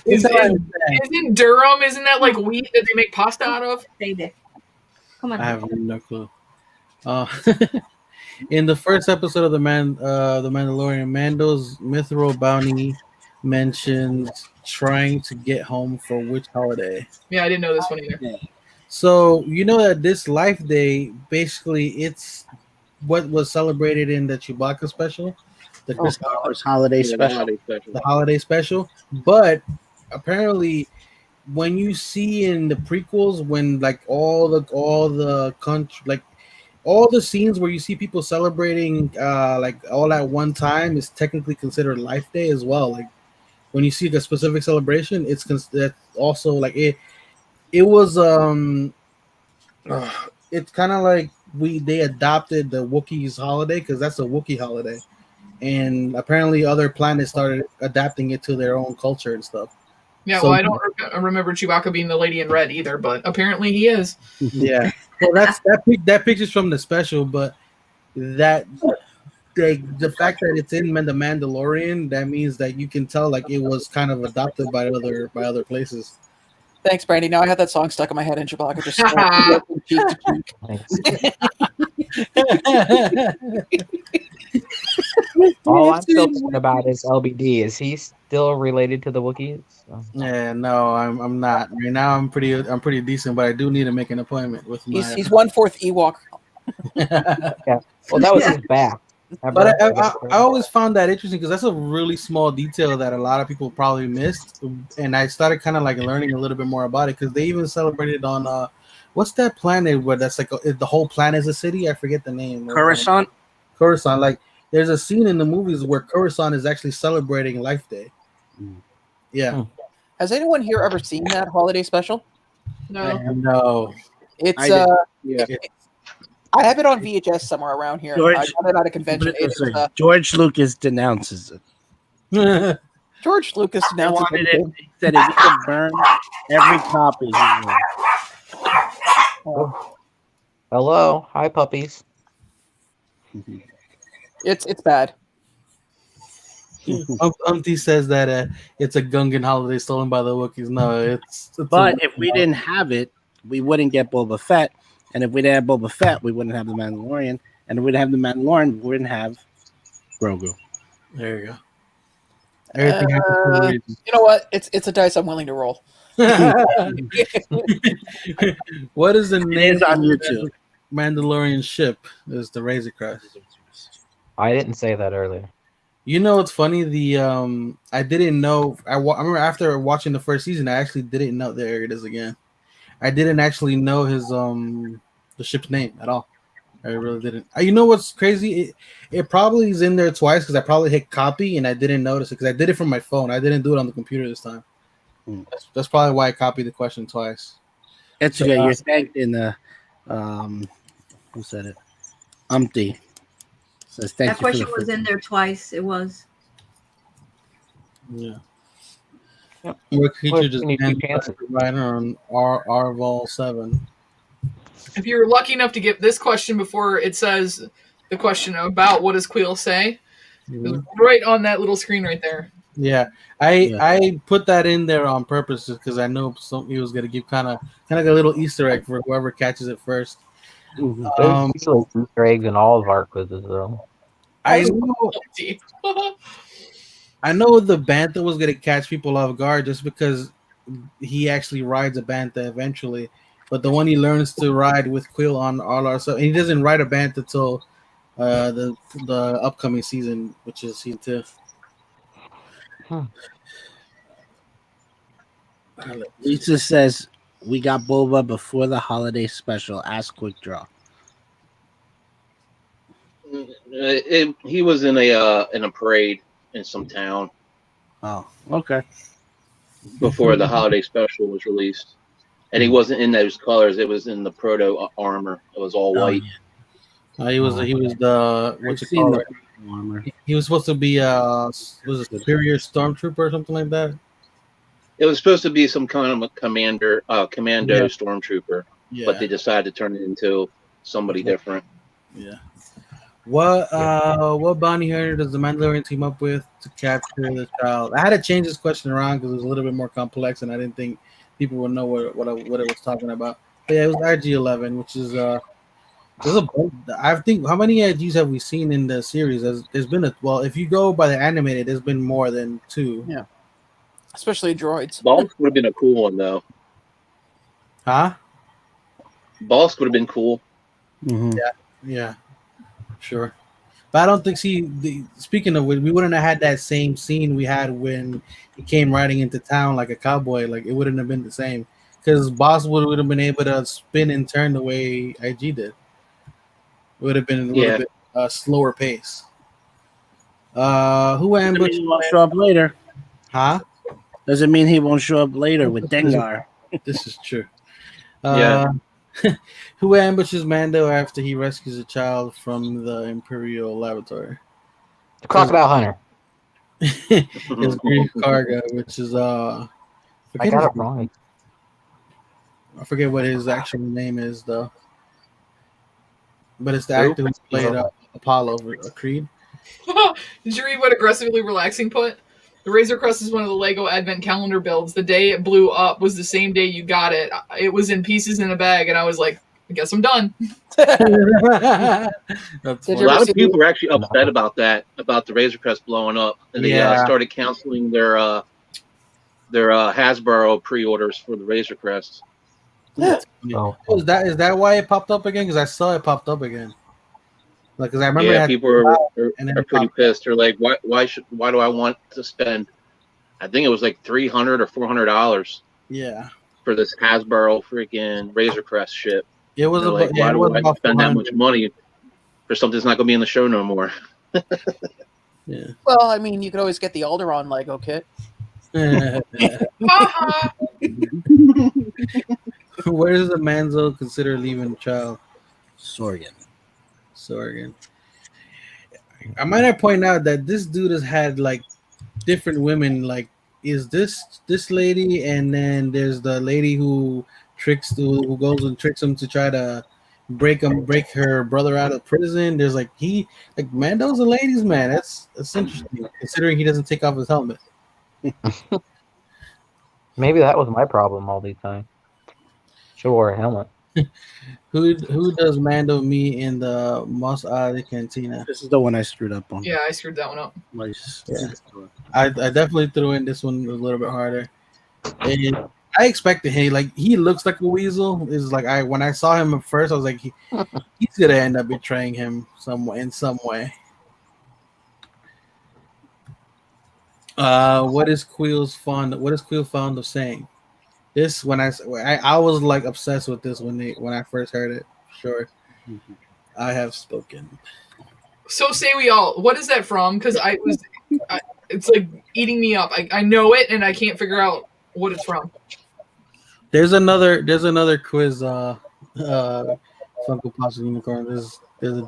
Isn't Durham? Isn't that like wheat that they make pasta out of? Stay there. Come on. I have no clue. In the first episode of the Mandalorian, Mando's mithril bounty mentions trying to get home for which holiday? Yeah, I didn't know this one either. So you know that this Life Day, basically, it's what was celebrated in the Chewbacca special, the Christmas holiday special. The holiday special. But apparently, when you see in the prequels, when like all the country, like all the scenes where you see people celebrating like all at one time is technically considered Life Day as well. Like when you see a specific celebration, it's also like it was it's kind of like they adopted the Wookiees holiday because that's a Wookiee holiday, and apparently other planets started adapting it to their own culture and stuff. Yeah, well, I don't remember Chewbacca being the lady in red either, but apparently he is. Yeah, well, that picture's from the special, but the fact that it's in the Mandalorian, that means that you can tell like it was kind of adopted by other places. Thanks, Brandy. Now I have that song stuck in my head, and Chewbacca just All I'm still thinking about is LBD. Is he still related to the Wookiees? Yeah, no, I'm not. Right now, I'm pretty decent, but I do need to make an appointment with my. He's 1/4 Ewok. Yeah. Well, that was his back. But I always found that interesting because that's a really small detail that a lot of people probably missed, and I started kind of like learning a little bit more about it because they even celebrated on what's that planet where that's like the whole planet is a city? I forget the name. Coruscant. Coruscant. Like there's a scene in the movies where Coruscant is actually celebrating Life Day. Yeah. Has anyone here ever seen that holiday special? No. No. It's I have it on VHS somewhere around here. George- I got it at a convention. George Lucas denounces it. George Lucas He announced wanted it. He said if he could burn every copy, he would. Hello, hi puppies. It's bad. Umpty says that it's a Gungan holiday stolen by the Wookiees. No, it's But if we didn't have it, we wouldn't get Boba Fett. And if we didn't have Boba Fett, we wouldn't have the Mandalorian. And if we didn't have the Mandalorian, we wouldn't have Grogu. There you go. Everything happens for a reason. You know what? It's a dice I'm willing to roll. What is the name is on of YouTube. the Mandalorian ship? Is the Razor Crest. I didn't say that earlier. You know, it's funny. I didn't know. I remember after watching the first season, I actually didn't know. There it is again. I didn't actually know his the ship's name at all. I really didn't. You know what's crazy? It probably is in there twice because I probably hit copy and I didn't notice it because I did it from my phone. I didn't do it on the computer this time. That's probably why I copied the question twice. It's okay. You're thanked in the who said it? Umpty says thank That you. question was in there twice. It was. Yeah. Yep. What creature does You need two chances. Rider on Arval 7? If you're lucky enough to get this question before it says the question about what does Queel say, it's right on that little screen right there. Yeah, I put that in there on purpose just because I know he was gonna give kind of like a little Easter egg for whoever catches it first. There's usually Easter eggs in all of our quizzes, though. I know the Bantha was gonna catch people off guard just because he actually rides a Bantha eventually, but the one he learns to ride with Quill on RLR, so and he doesn't ride a Bantha until the upcoming season, which is season 2. Lisa says we got Boba before the holiday special. Ask Quick Draw. He was in a parade in some town Oh, okay. before the holiday special was released, and he wasn't in those colors. It was in the proto armor. It was all white. He was the what's it I've seen called? the armor. He was supposed to be was a superior stormtrooper or something like that. It was supposed to be some kind of a commando Yeah. stormtrooper, Yeah, but they decided to turn it into somebody different. yeah. What bounty hunter does the Mandalorian team up with to capture the child? I had to change this question around because it was a little bit more complex, and I didn't think people would know what it was talking about. But yeah, it was IG-11, which is there's a. I think how many IGs have we seen in the series? There's been if you go by the animated, there's been more than 2. Yeah. Especially droids. Bosk would have been a cool one though. Huh? Bosk would have been cool. Mm-hmm. Yeah, sure. But I don't think speaking of which, we wouldn't have had that same scene we had when he came riding into town like a cowboy. Like it wouldn't have been the same because Boss would have been able to spin and turn the way IG did. It would have been a little bit slower pace. Who ambushed? He won't show up later. Huh? Doesn't mean he won't show up later with Dengar. This is true. Yeah. Who ambushes Mando after he rescues a child from the Imperial laboratory? The Crocodile Hunter. His Grief Karga, which is I got it wrong. I forget what his actual name is though. But it's the actor who played Apollo Creed. Did you read what Aggressively Relaxing put? The Razor Crest is one of the Lego Advent calendar builds. The day it blew up was the same day you got it. It was in pieces in a bag, and I was like, I guess I'm done. That's Did A you lot ever of see people were actually upset about that, about the Razor Crest blowing up, and they started canceling their Hasbro pre-orders for the Razor Crest. Oh. Is that why it popped up again? Because I saw it popped up again. Like, because I remember Yeah, people are pretty popped pissed. They're like, why do I want to spend? I think it was like $300 or $400 Yeah, for this Hasbro freaking Razor Crest shit. it was They're about, like, why it do was I about spend that 400. much money for something that's not going to be in the show no more? Yeah. Well, I mean, you could always get the Alderaan Lego kit. Where does the Manzo consider leaving the child? Sorgan. I might have point out that this dude has had like different women. Like, is this lady, and then there's the lady who who goes and tricks him to try to break her brother out of prison. There's like Mando's a ladies' man. That's interesting considering he doesn't take off his helmet. Maybe that was my problem all the time. Should have wore a helmet. Who does Mando meet in the Mos Eisley Cantina? This is the one I screwed up on. Yeah, I screwed that one up. Yeah. I definitely threw in this one a little bit harder. And I expected he looks like a weasel. Is like when I saw him at first, I was like he's gonna end up betraying him in some way. What is Quill fond of saying? This when I was like obsessed with this when I first heard it. Sure, I have spoken. So say we all. What is that from? Because it's like eating me up. I know it and I can't figure out what it's from. There's another quiz. Funko Pops and Unicorn. There's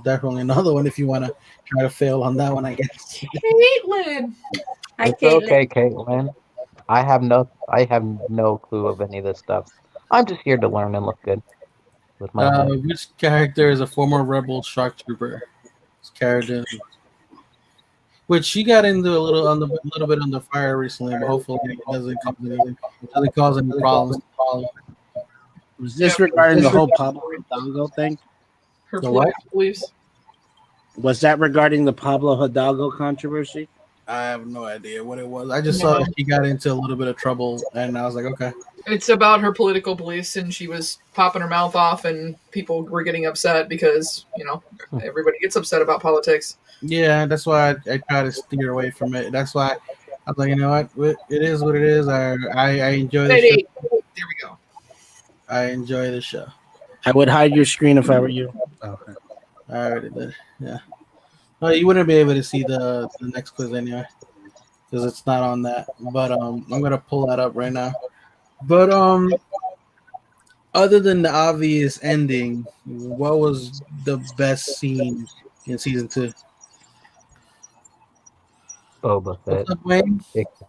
definitely another one if you want to try to fail on that one. I guess. Caitlin. It's okay, Caitlin. I have no clue of any of this stuff. I'm just here to learn and look good with my head. Which character is a former rebel shark trooper? This character, which she got into a little bit under fire recently, but hopefully it doesn't cause any problems. Was this regarding the whole Pablo Hidalgo thing? Her The what? political beliefs. Was that regarding the Pablo Hidalgo controversy? I have no idea what it was. I just saw that she got into a little bit of trouble, and I was like, okay. It's about her political beliefs, and she was popping her mouth off, and people were getting upset because everybody gets upset about politics. Yeah, that's why I try to steer away from it. That's why I was like, you know what, it is what it is. I enjoy the show. There we go. I enjoy the show. I would hide your screen if I were you. Okay. I already did. Yeah. No, you wouldn't be able to see the next quiz anyway, because it's not on that. But I'm gonna pull that up right now. But other than the obvious ending, what was the best scene in season 2? Boba Fett. What's up, Wayne?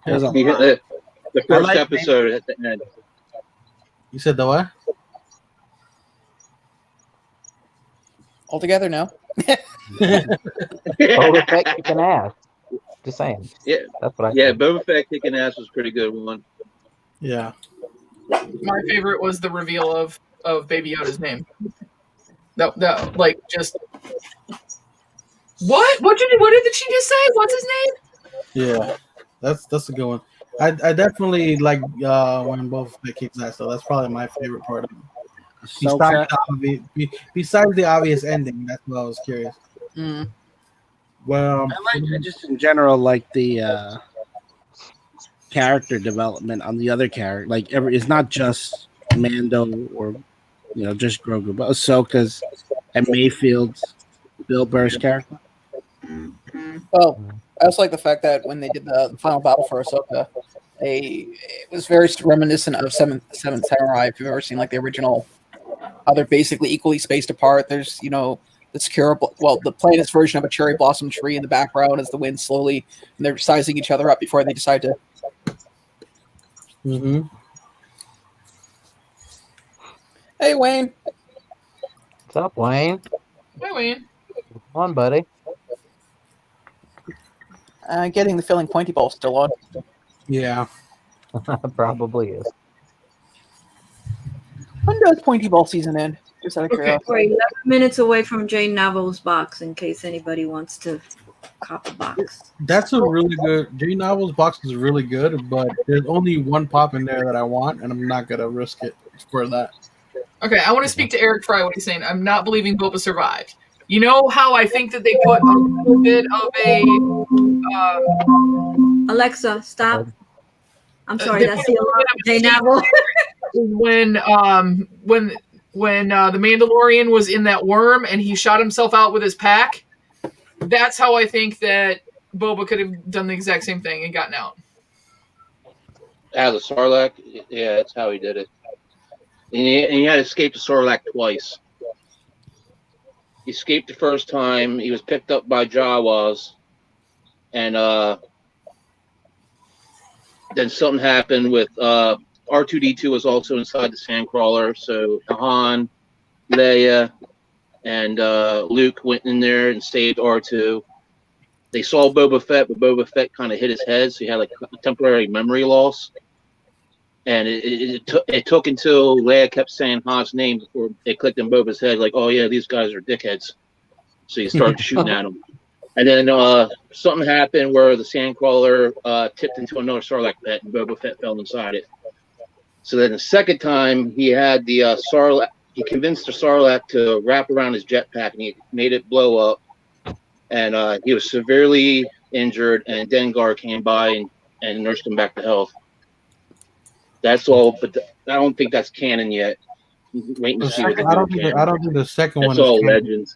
There's a You lot. hit the first like episode at the end. You said the what? All together now. Boba Fett kicking ass. Just saying. Yeah, That's what I yeah. think. Boba Fett kicking ass was a pretty good one. Yeah. My favorite was the reveal of Baby Yoda's name. That like just what? What did she just say? What's his name? Yeah. That's a good one. I definitely like when Boba Fett kicks ass, so that's probably my favorite part of it. Besides the obvious ending, that's what I was curious. Mm. Well, I just in general like the character development on the other character. Like it's not just Mando or just Grogu, but Ahsoka's and Mayfield's Bill Burr's character. Well, I also like the fact that when they did the final battle for Ahsoka, it was very reminiscent of Seventh Samurai. If you've ever seen like the original, how they're basically equally spaced apart. There's the planet's version of a cherry blossom tree in the background as the wind slowly, and they're sizing each other up before they decide to. Mm-hmm. Hey, Wayne. What's up, Wayne? Hi, Wayne. Come on, buddy. Getting the filling pointy ball still on. Yeah. Probably is. When does pointy ball season end? Just out of curiosity. We're 11 minutes away from Jane Navo's box in case anybody wants to cop a box. That's a really good. J Novel's box is really good, but there's only one pop in there that I want, and I'm not gonna risk it for that. Okay, I want to speak to Eric Fry. What he's saying. I'm not believing Boba survived. You know how I think that they put a little bit of a. Alexa, stop. I'm sorry, that's the alarm. Jane Navo. When the Mandalorian was in that worm and he shot himself out with his pack, that's how I think that Boba could have done the exact same thing and gotten out. Out of the Sarlacc, yeah, that's how he did it. And he had escaped the Sarlacc twice. escaped the first time. He was picked up by Jawas, and then something happened with R2D2 was also inside the Sandcrawler. So Han, Leia, and Luke went in there and saved R2. They saw Boba Fett, but Boba Fett kind of hit his head, so he had like a temporary memory loss. And it took until Leia kept saying Han's name before it clicked in Boba's head, like, oh yeah, these guys are dickheads. So he started shooting at them. And then something happened where the Sandcrawler tipped into another Sarlacc pit, and Boba Fett fell inside it. So then the second time, he had the Sarlacc. He convinced the Sarlacc to wrap around his jetpack, and he made it blow up. And he was severely injured, and Dengar came by and nursed him back to health. That's all, but I don't think that's canon yet. Waiting to see what they do. I don't think the second That's one all is canon. legends.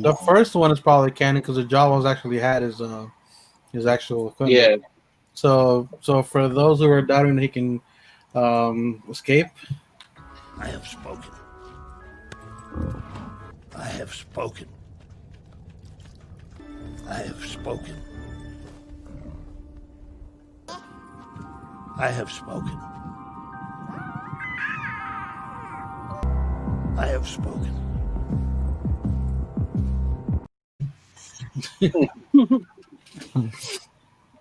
The first one is probably canon because the Jawas actually had his actual equipment. Yeah. So for those who are doubting that he can escape, I have spoken. I have spoken. I have spoken. I have spoken. I have spoken.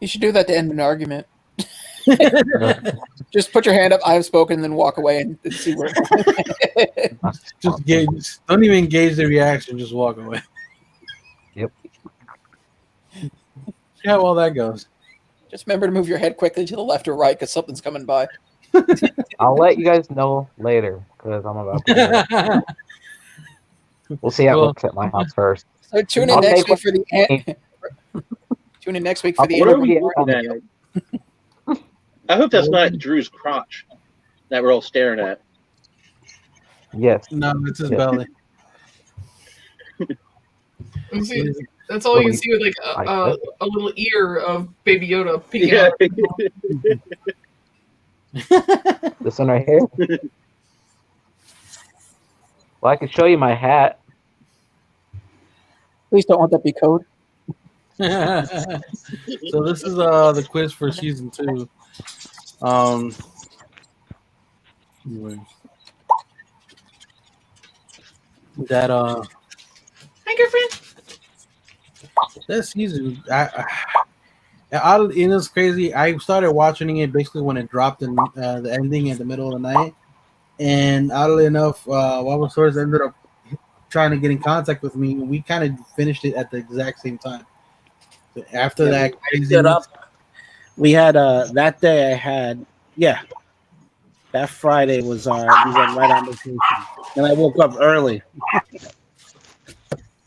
You should do that to end an argument. Just put your hand up, I have spoken, and then walk away and see where. don't even gauge the reaction. Just walk away. Yep. See how well that goes. Just remember to move your head quickly to the left or right because something's coming by. I'll let you guys know later because I'm about to. We'll see how it looks at my house first. So tune in next week for the. Tune in next week for the. What are we looking at? I hope that's not Drew's crotch that we're all staring at. Yes. No, it's his belly. See, that's all you can see with like a little ear of Baby Yoda peeking out. This one right here. Well, I can show you my hat. Please don't want that to be code. So this is the quiz for season 2. That Hi, girlfriend. that season, it's crazy. I started watching it basically when it dropped in the ending in the middle of the night, and oddly enough, Wobble Source ended up trying to get in contact with me. We kind of finished it at the exact same time. So after that, crazy we had that day. I had that Friday was we went right on vacation, and I woke up early,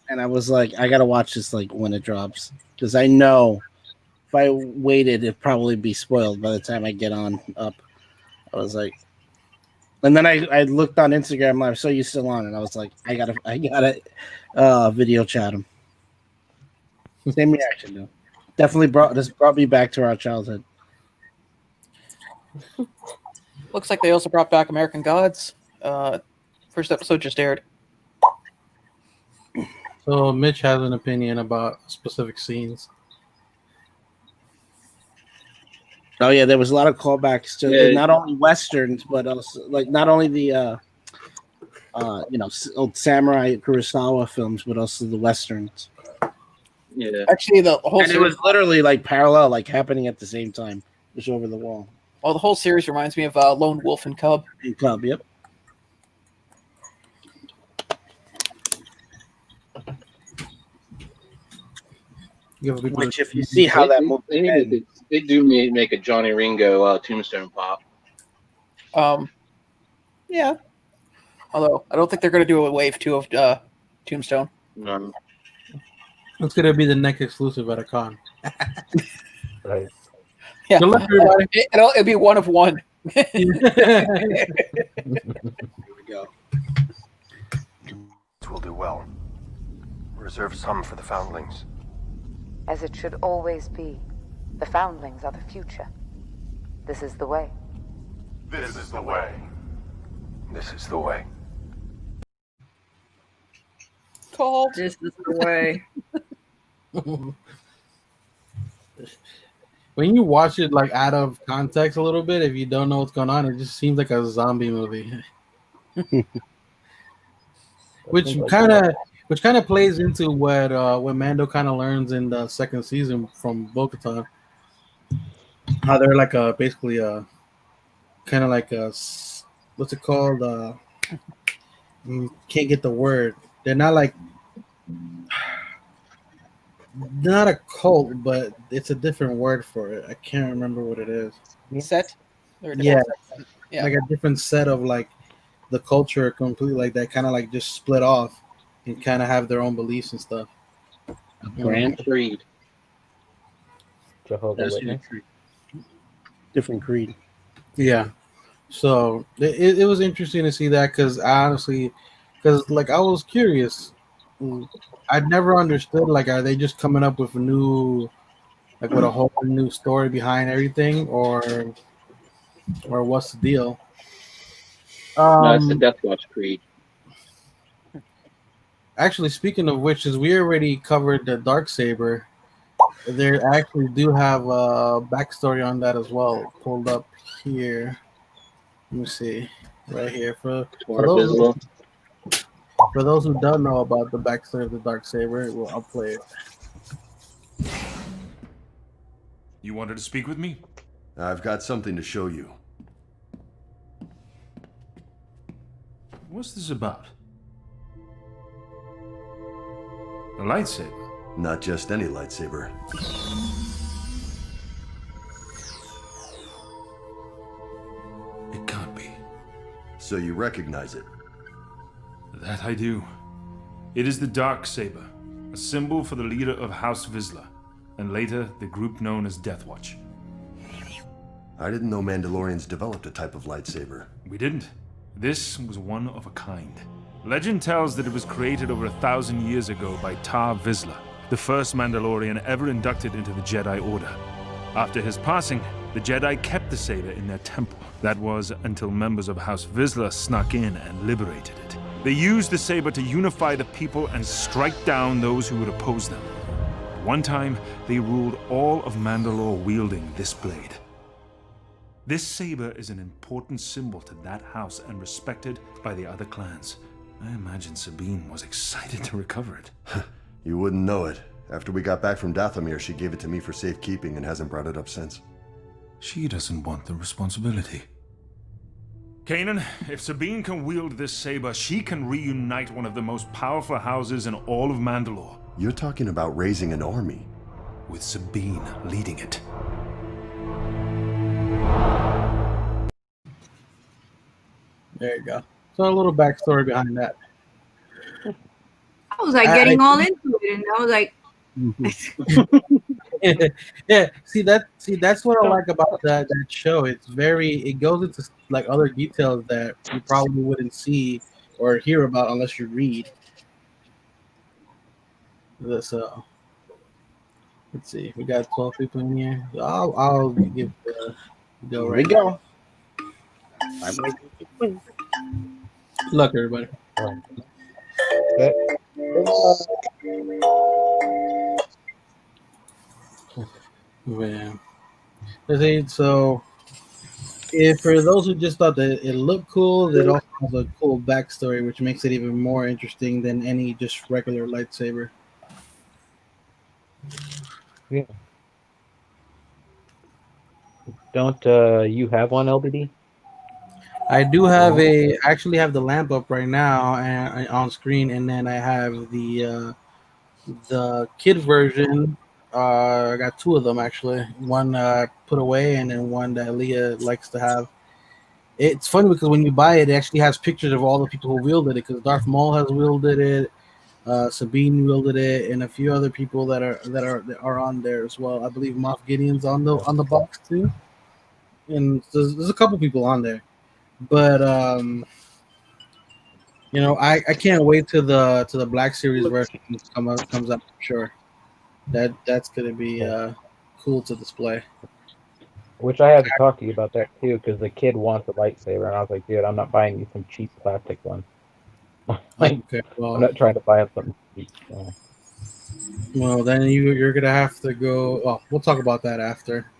and I was like, I gotta watch this like when it drops because I know if I waited, it'd probably be spoiled by the time I get on up. I was like, and then I looked on Instagram. I saw you still on, and I was like, I gotta video chat him. Same reaction though. Definitely brought me back to our childhood. Looks like they also brought back American Gods. First episode just aired. So Mitch has an opinion about specific scenes. Oh yeah, there was a lot of callbacks to not only westerns, but also like not only the old samurai Kurosawa films, but also the westerns. Yeah, Actually, the whole And it was literally like parallel, like happening at the same time, just over the wall. well, the whole series reminds me of Lone Wolf and Cub. Club, yep. Which, if you see how that movie ends, they do make a Johnny Ringo Tombstone pop. Yeah. Although I don't think they're going to do a wave 2 of Tombstone. No. It's gonna be the next exclusive at a con. Right. Yeah. Good luck, everybody. It'll be one of one. here we go. Will do well. Reserve some for the foundlings. As it should always be. The foundlings are the future. This is the way. This is the way. This is the way. called. This is the way. When you watch it like out of context a little bit, if you don't know what's going on, it just seems like a zombie movie. which kind of plays into what Mando kind of learns in the second season from Bo-Katan. How they're like basically kind of like what's it called? Can't get the word. They're not like not a cult, but it's a different word for it. I can't remember what it is. Set. They're a Yeah, different set. like a different set of like the culture completely like that kind of like just split off and kind of have their own beliefs and stuff. Branch, Creed. Jehovah That's Witness. different creed. Yeah. So it was interesting to see that because like I was curious. I'd never understood like are they just coming up with a new like with a whole new story behind everything or what's the deal? No, that's the Death Watch Creed. Actually, speaking of which, is we already covered the Darksaber. They actually do have a backstory on that as well. Pulled up here. Let me see, right here Vizsla. for those who don't know about the backstory of the Darksaber, well, I'll play it. You wanted to speak with me? I've got something to show you. What's this about? A lightsaber? Not just any lightsaber. It can't be. So you recognize it? That I do. It is the Darksaber, a symbol for the leader of House Vizsla, and later the group known as Death Watch. I didn't know Mandalorians developed a type of lightsaber. We didn't. This was one of a kind. Legend tells that it was created over 1,000 years ago by Tar Vizsla, the first Mandalorian ever inducted into the Jedi Order. After his passing, the Jedi kept the saber in their temple. That was until members of House Vizsla snuck in and liberated it. They used the saber to unify the people and strike down those who would oppose them. One time, they ruled all of Mandalore wielding this blade. This saber is an important symbol to that house and respected by the other clans. I imagine Sabine was excited to recover it. You wouldn't know it. After we got back from Dathomir, she gave it to me for safekeeping and hasn't brought it up since. She doesn't want the responsibility. Kanan, if Sabine can wield this saber, she can reunite one of the most powerful houses in all of Mandalore. You're talking about raising an army. With Sabine leading it. There you go. So a little backstory behind that. I was like getting all into it, and I was like, yeah. See that's what I like about that show. It goes into like other details that you probably wouldn't see or hear about unless you read. So let's see. We got 12 people in here. I'll give go Here right we go. Luck, everybody. Man. So, if for those who just thought that it looked cool, it also has a cool backstory, which makes it even more interesting than any just regular lightsaber. Yeah. Don't you have one, LBD? I do have I actually have the lamp up right now and on screen, and then I have the kid version. I got two of them actually. One put away, and then one that Leah likes to have. It's funny because when you buy it, it actually has pictures of all the people who wielded it. Because Darth Maul has wielded it, Sabine wielded it, and a few other people that are on there as well. I believe Moff Gideon's on the box too, and there's a couple people on there. But I can't wait to the Black Series version comes out for sure. That's gonna be cool to display. Which I had to talk to you about that too, because the kid wants a lightsaber, and I was like, dude, I'm not buying you some cheap plastic one. Okay, I'm well, not trying to buy up something cheap. So. well, then you're gonna have to go. Well, we'll talk about that after.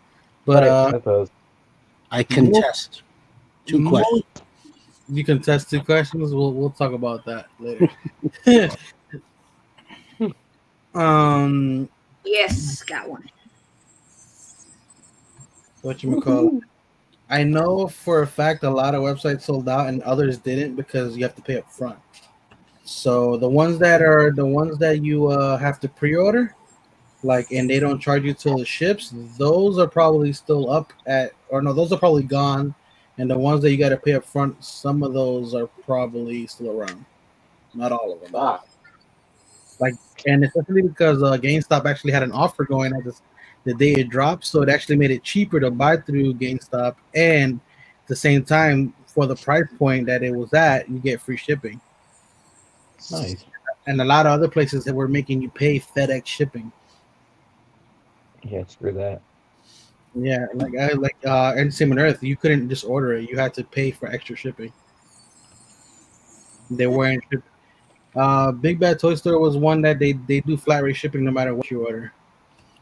But Right, I suppose. I mo- contest 2 questions. you can test 2 questions. We'll talk about that later. um, Yes, got one. what you call? I know for a fact a lot of websites sold out and others didn't because you have to pay up front. So the ones that you have to pre-order, like, and they don't charge you till it ships, those are probably still up at, or no, those are probably gone. And the ones that you got to pay up front, some of those are probably still around. Not all of them. Ah, Like, and especially because GameStop actually had an offer going at the day it dropped, so it actually made it cheaper to buy through GameStop, and at the same time, for the price point that it was at, you get free shipping. Nice. And a lot of other places that were making you pay FedEx shipping. Yeah, screw that. Yeah, and same on Earth, you couldn't just order it; you had to pay for extra shipping. They weren't. Big Bad Toy Store was one that they do flat rate shipping no matter what you order.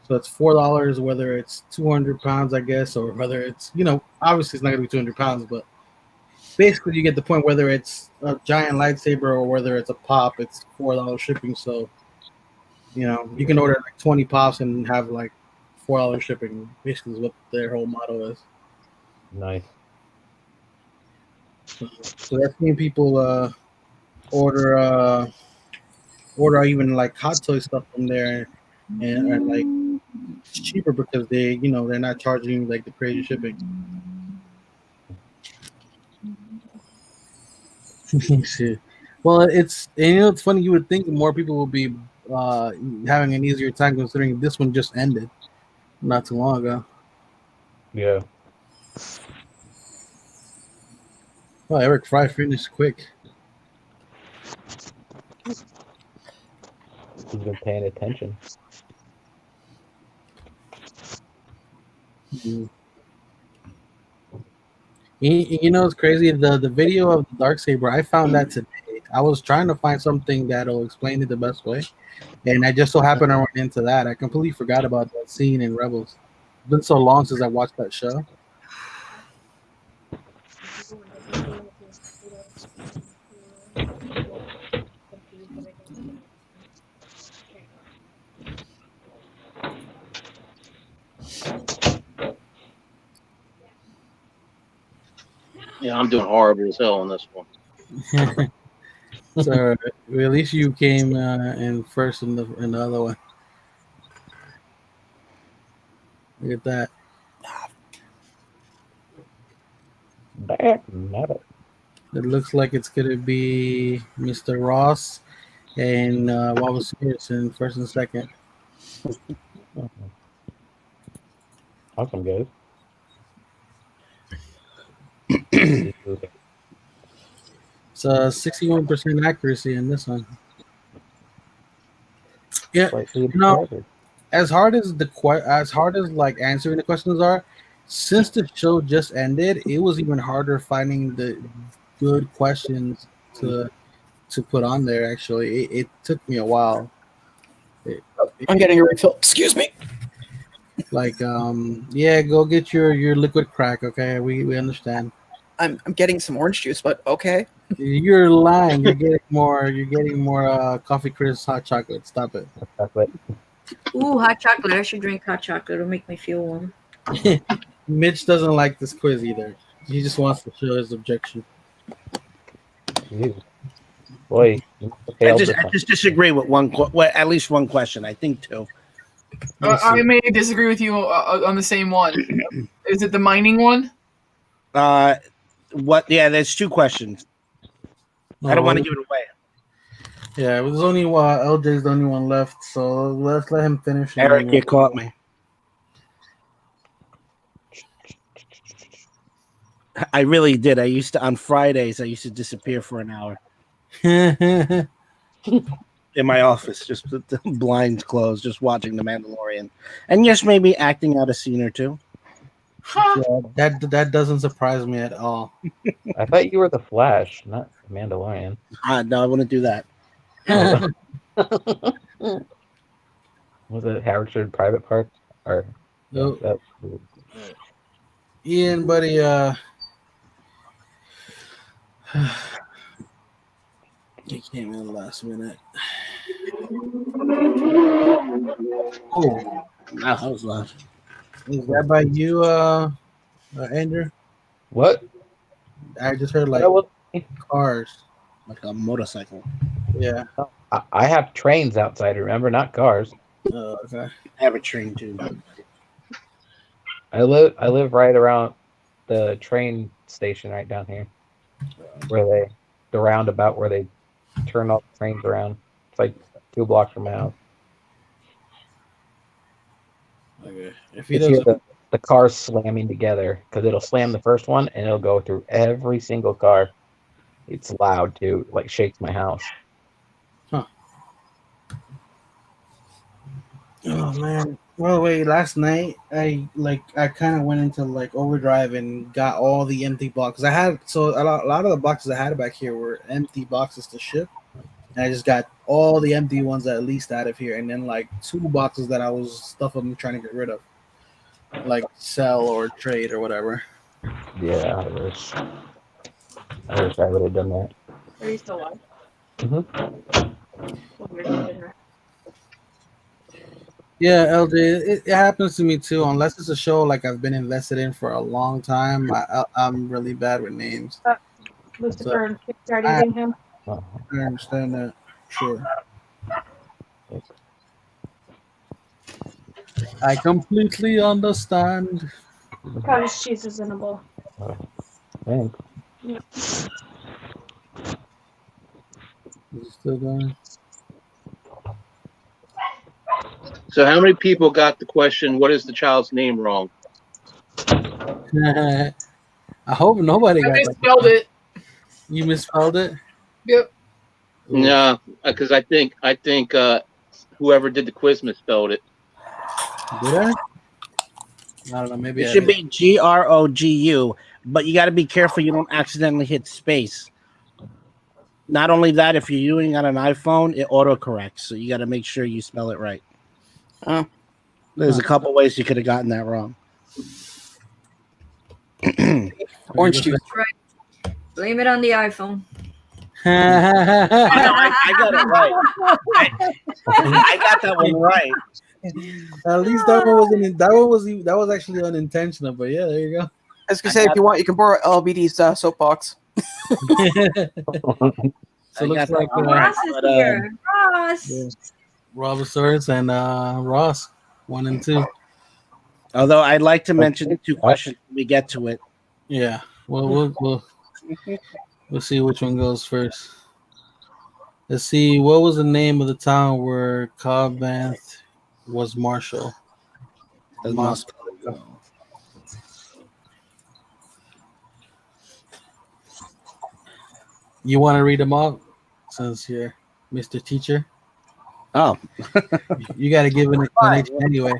So it's $4, whether it's 200 pounds, I guess, or whether it's, obviously it's not gonna be 200 pounds, but basically you get the point. Whether it's a giant lightsaber or whether it's a pop, it's $4 shipping. So you can order like 20 pops and have like $4 shipping. Basically, is what their whole motto is. Nice. So that's seeing people order even like hot toy stuff from there, and like it's cheaper because they're not charging like the crazy shipping. Shit. Well, it's funny. You would think more people would be having an easier time considering this one just ended not too long ago. Yeah. Oh, Eric Fry finished quick. He's been paying attention. Mm. It's crazy. The video of the Darksaber, I found that today. I was trying to find something that'll explain it the best way, and I just so happened to run into that. I completely forgot about that scene in Rebels. It's been so long since I watched that show. yeah, I'm doing horrible as hell on this one. So at least you came in first in the other one. Look at that. It looks like it's gonna be Mr. Ross and Wallace in first and second. Awesome, guys. It's 61% accuracy in this one. Yeah, as hard as like answering the questions are, since the show just ended, it was even harder finding the good questions to put on there. Actually, it took me a while. I'm getting a refill. Excuse me. Like, yeah, go get your liquid crack. Okay, we understand. I'm getting some orange juice, but okay. You're lying. You're getting more. You're getting more coffee crisp hot chocolate. Stop it. Ooh, hot chocolate. I should drink hot chocolate. It'll make me feel warm. Mitch doesn't like this quiz either. He just wants to show his objection. Boy, I just disagree with at least one question. I think two. I may disagree with you on the same one. Is it the mining one? What? Yeah, there's two questions. I don't want to give it away. Yeah, it was only LJ's the only one left, so let's let him finish. Eric, you caught me. I really did. On Fridays, I used to disappear for an hour in my office, just with the blinds closed, just watching The Mandalorian, and yes, maybe acting out a scene or two. Huh. Yeah, that doesn't surprise me at all. I thought you were the Flash, not the Mandalorian. No, I wouldn't do that. Was it Harrison Private Park? Or No. that, Ian, buddy, he came in the last minute. Oh, That was loud. is that by you, Andrew? what? I just heard like That was- cars. Like a motorcycle. Yeah. I have trains outside, remember? Not cars. Okay. I have a train too. I live right around the train station right down here. Where the roundabout where they turn all the trains around. It's like 2 blocks from my house. Okay. If he You hear doesn't, the cars slamming together because it'll slam the first one and it'll go through every single car. It's loud too, like shakes my house. oh man. Well, wait. Last night, I kind of went into like overdrive and got all the empty boxes. I had a lot of the boxes I had back here were empty boxes to ship. And I just got all the empty ones at least out of here, and then like 2 boxes that I was stuff I'm trying to get rid of, like sell or trade or whatever. Yeah, I wish I would have done that. Are you still alive? Mm-hmm. Yeah, LJ, it happens to me too. Unless it's a show like I've been invested in for a long time, I'm really bad with names. Lucifer and Kickstarter I him. understand that. Sure. I completely understand. Cottage cheese is in a bowl. Thanks. Yeah. Is it still going? So, how many people got the question, what is the child's name wrong? I hope nobody I got that. misspelled it. You misspelled it? Yep. No, because I think whoever did the quiz misspelled it. Did I? I don't know. Maybe It I should did. be GROGU, but you got to be careful you don't accidentally hit space. Not only that, if you're doing it on an iPhone, it autocorrects, so you got to make sure you spell it right. There's a couple ways you could have gotten that wrong. Orange juice. Right. Blame it on the iPhone. I got it right. I got that one right. At least that one wasn't. That was actually unintentional. But yeah, there you go. I was gonna say, if you want, you can borrow LBD's soapbox. So it looks like Ross is here. Ross. Yeah. Robosaurus and Ross, 1 and 2. Although I'd like to mention the 2 questions when we get to it. Yeah. Well, we'll see which one goes first. Let's see. What was the name of the town where Cobb Vanth was marshal? Moscow. You want to read them all, since you're Mr. Teacher? Oh, you got to give an explanation anyway.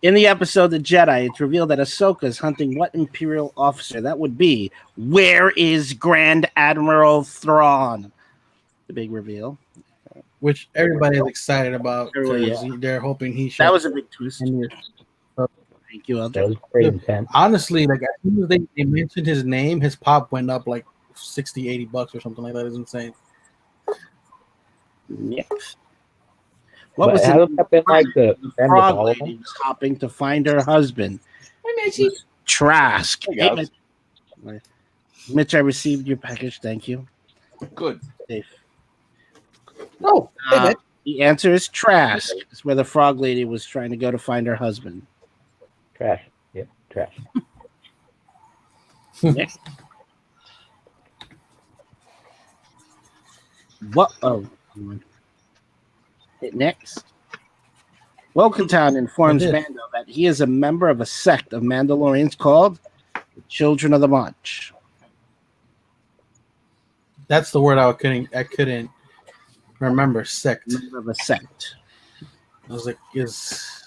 In the episode The Jedi, it's revealed that Ahsoka is hunting what Imperial officer that would be. Where is Grand Admiral Thrawn? The big reveal. Which everybody is excited about because Yeah. they're hoping he should. That was a big twist. Thank you, That was pretty intense. Honestly, like as soon as they mentioned his name, his pop went up like $60-$80 or something like that. It's insane. Yeah. What What was hasn't that been like the the friend of frog all of lady them? was hopping to find her husband? Hi, Mitchie. Trask. Hey, Hey, guys. Mitch, I received your package. Thank you. Good. Safe. Oh, hey, Mitch. The answer is Trask. It's where the frog lady was trying to go to find her husband. Trash. Yep, trash. Next. What? Oh. Hit next. Wokentown informs Mando that he is a member of a sect of Mandalorians called the Children of the March. That's the word I couldn't remember. Sect. Member of a sect. I was like, is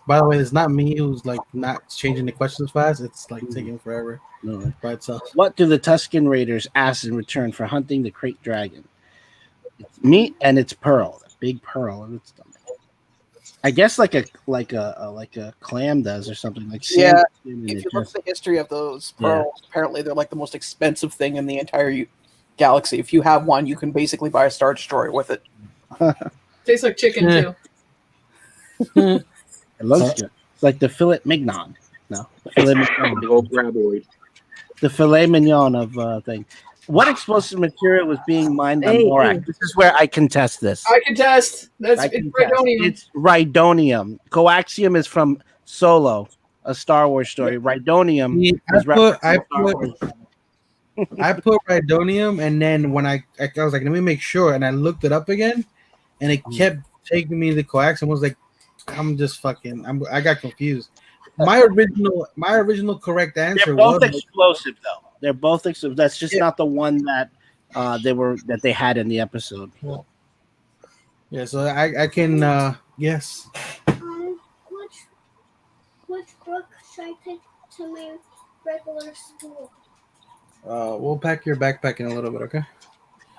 By the way, it's not me who's like not changing the questions fast. It's like taking forever No. by itself. What do the Tusken Raiders ask in return for hunting the Krayt Dragon? It's meat and it's pearl, a big pearl in its stomach. I guess like a clam does or something like Yeah, sand in if it you look just- at the history of those Yeah. pearls, apparently they're like the most expensive thing in the entire galaxy. If you have one, you can basically buy a Star Destroyer with it. Tastes like chicken too. It looks good. It's like the filet mignon. No, filet mignon. Big old graboid. The filet mignon of thing. What explosive material was being mined on Hey, Morak? hey. This is where I contest this. I can test. It's It's Rhydonium. It's Rhydonium. Coaxium is from Solo, a Star Wars story. Rhydonium See, is referenced I in Star put Wars. I put Rhydonium, and then when I was like, let me make sure, and I looked it up again, and it kept taking me to coaxium. I was like, I'm just fucking. I got confused. My original correct answer They're both was explosive, though. They're both explosive. That's just not the one that they had in the episode. yeah. So I can yes. Which book should I take to my regular school? We'll pack your backpack in a little bit, okay?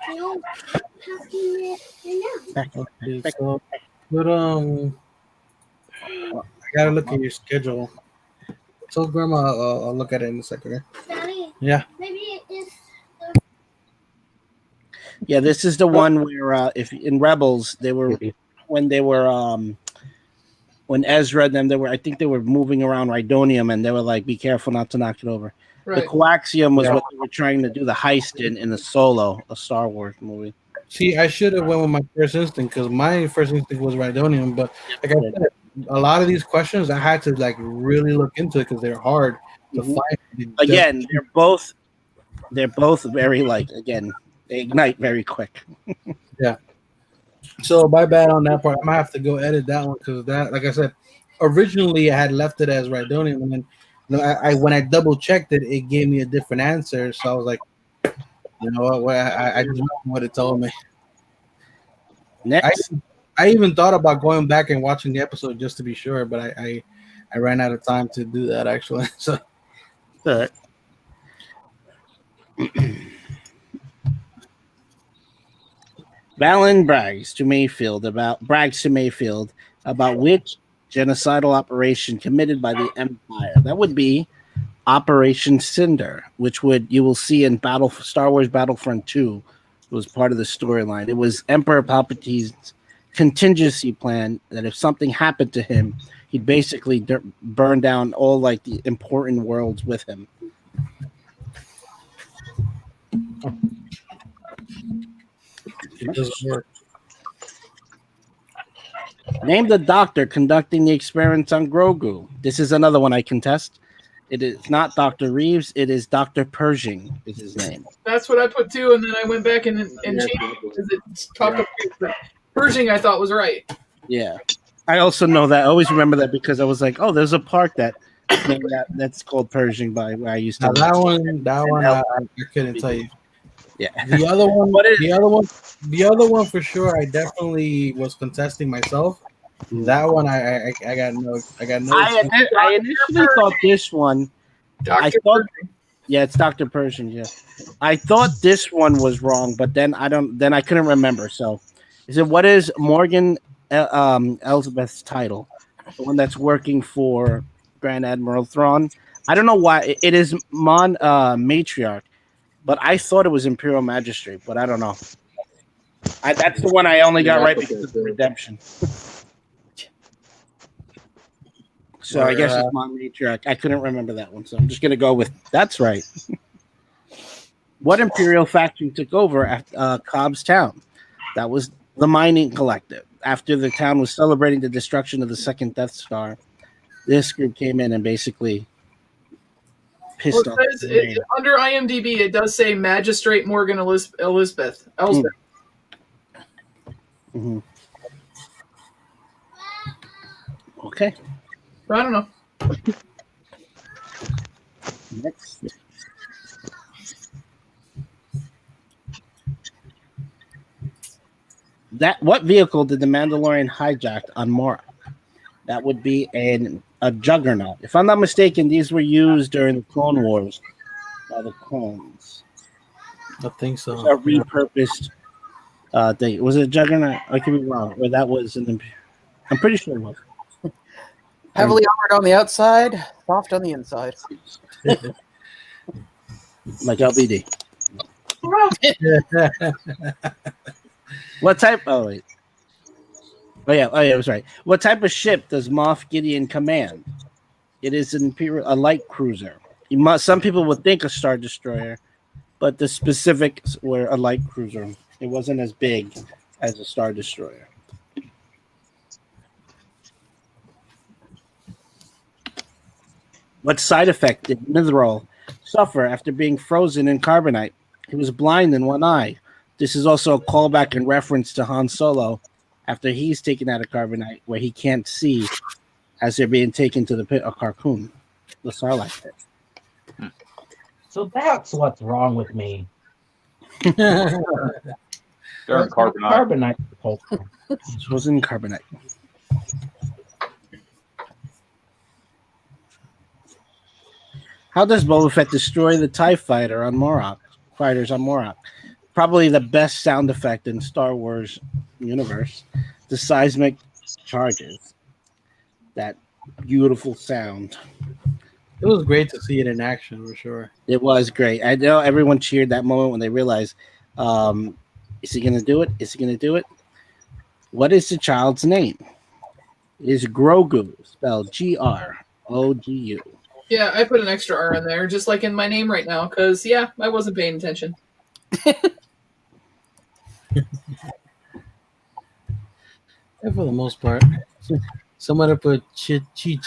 No, packing it right now. Okay, so, but I gotta look at your schedule. So Grandma, I'll look at it in a second. Okay? Daddy, Yeah. maybe it is Yeah, this is the one where if in Rebels they were when Ezra and them I think they were moving around Rhydonium and they were like, be careful not to knock it over. Right. The coaxium was what they were trying to do the heist in the Solo, a Star Wars movie. See, I should have went with my first instinct because my first instinct was Rhydonium, but like I said, a lot of these questions I had to like really look into it because they're hard to find. Again, they're both very again, they ignite very quick. Yeah. So my bad on that part. I might have to go edit that one because that, like I said, originally I had left it as Rhydonium, and then when I double checked it, it gave me a different answer. So I was like, you know what? I just went with what it told me. Next, I even thought about going back and watching the episode just to be sure, but I ran out of time to do that actually. So. All right. Valen brags to Mayfield about which genocidal operation committed by the Empire. That would be Operation Cinder, which you will see in Star Wars Battlefront 2. It was part of the storyline. It was Emperor Palpatine's contingency plan that if something happened to him, he'd basically burn down all the important worlds with him. It doesn't work. Name the doctor conducting the experiments on Grogu. This is another one I contest. It is not Dr. Reeves. It is Dr. Pershing is his name. That's what I put too, and then I went back and changed it because it's talked about Pershing. I thought was right. Yeah, I also know that. I always remember that because I was like, "Oh, there's a park that's called Pershing by where I used to." Now, that one, I couldn't tell you. Yeah, the other one for sure. I definitely was contesting myself. That one, I got no. I initially thought this one. Yeah, it's Dr. Pershing. Yeah, I thought this one was wrong, but then I couldn't remember. So, what is Morgan Elsbeth's title? The one that's working for Grand Admiral Thrawn. I don't know why it is Matriarch, but I thought it was Imperial Magistrate, but I don't know. That's the one I only got right because of the redemption. So I guess it's Mon Matriarch. I couldn't remember that one, so I'm just gonna go with that's right. What Imperial faction took over at Cobb's Town? That was the Mining Collective. After the town was celebrating the destruction of the second Death Star, this group came in and basically pissed off. Under IMDb, it does say Magistrate Morgan Elsbeth. Mm-hmm. Okay. I don't know. Next. What vehicle did the Mandalorian hijack on Morak? That would be a juggernaut. If I'm not mistaken, these were used during the Clone Wars by the clones. I think so. It's a repurposed thing. Was it a juggernaut? I could be wrong. Or that was I'm pretty sure it was. Heavily armored on the outside, soft on the inside. Like LBD. What type? Oh wait. Oh yeah, I was right. What type of ship does Moff Gideon command? It is a light cruiser. Some people would think a star destroyer, but the specifics were a light cruiser. It wasn't as big as a star destroyer. What side effect did Mithril suffer after being frozen in carbonite? He was blind in one eye. This is also a callback in reference to Han Solo after he's taken out of carbonite, where he can't see as they're being taken to the pit of Carcoon, the Sarlacc pit. So that's what's wrong with me. During carbonite. It was in carbonite. How does Boba Fett destroy the TIE fighter on Morok? Fighters on Morok? Probably the best sound effect in Star Wars universe. The seismic charges. That beautiful sound. It was great to see it in action for sure. It was great. I know everyone cheered that moment when they realized, is he going to do it? Is he going to do it? What is the child's name? It is Grogu, spelled Grogu. Yeah, I put an extra R in there, just like in my name right now, because, yeah, I wasn't paying attention. Yeah, for the most part. Somebody put Cheech.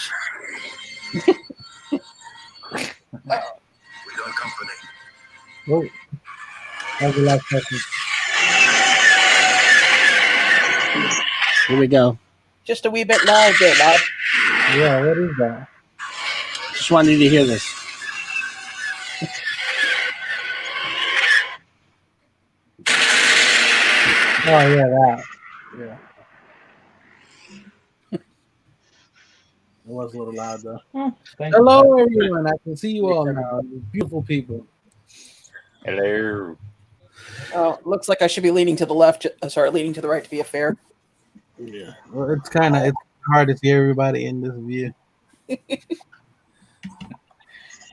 We got company. Oh, that's the last question. Here we go. Just a wee bit loud there, lad. Yeah, what is that? Just wanted you to hear this. Oh, yeah, that. Yeah. It was a little loud, though. Hello, everyone. I can see you all now. Beautiful people. Hello. Oh, looks like I should be leaning to the left. Leaning to the right to be a fair. Yeah. Well, it's hard to see everybody in this view.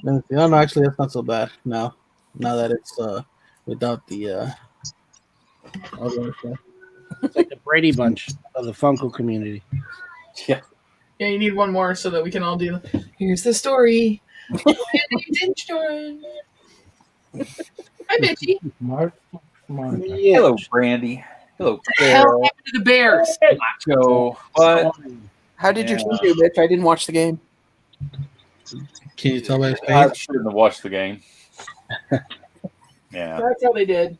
Let me see. Oh, no, actually, that's not so bad now. Now that it's without the other stuff. It's like the Brady Bunch of the Funko community. Yeah. Yeah, you need one more so that we can all do. Here's the story. Hi, Mitchie. Mark. Hello, Brandy. Hello, What the hell happened to the Bears? Macho. What? How did your team do, Mitch? I didn't watch the game. Can you tell by his I face? shouldn't have watched the game. Yeah. That's how they did.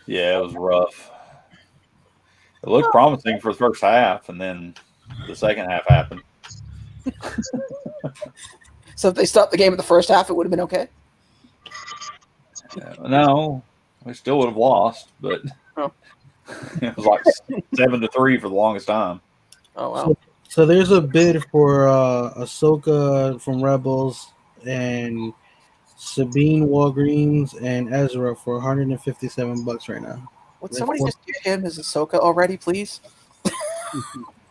Yeah, it was rough. It looked promising for the first half, and then the second half happened. So if they stopped the game in the first half, it would have been okay. No, we still would have lost, but it was like 7-3 for the longest time. Oh wow! So there's a bid for Ahsoka from Rebels and Sabine Walgreens and Ezra for $157 right now. Would somebody just get him as Ahsoka already, please?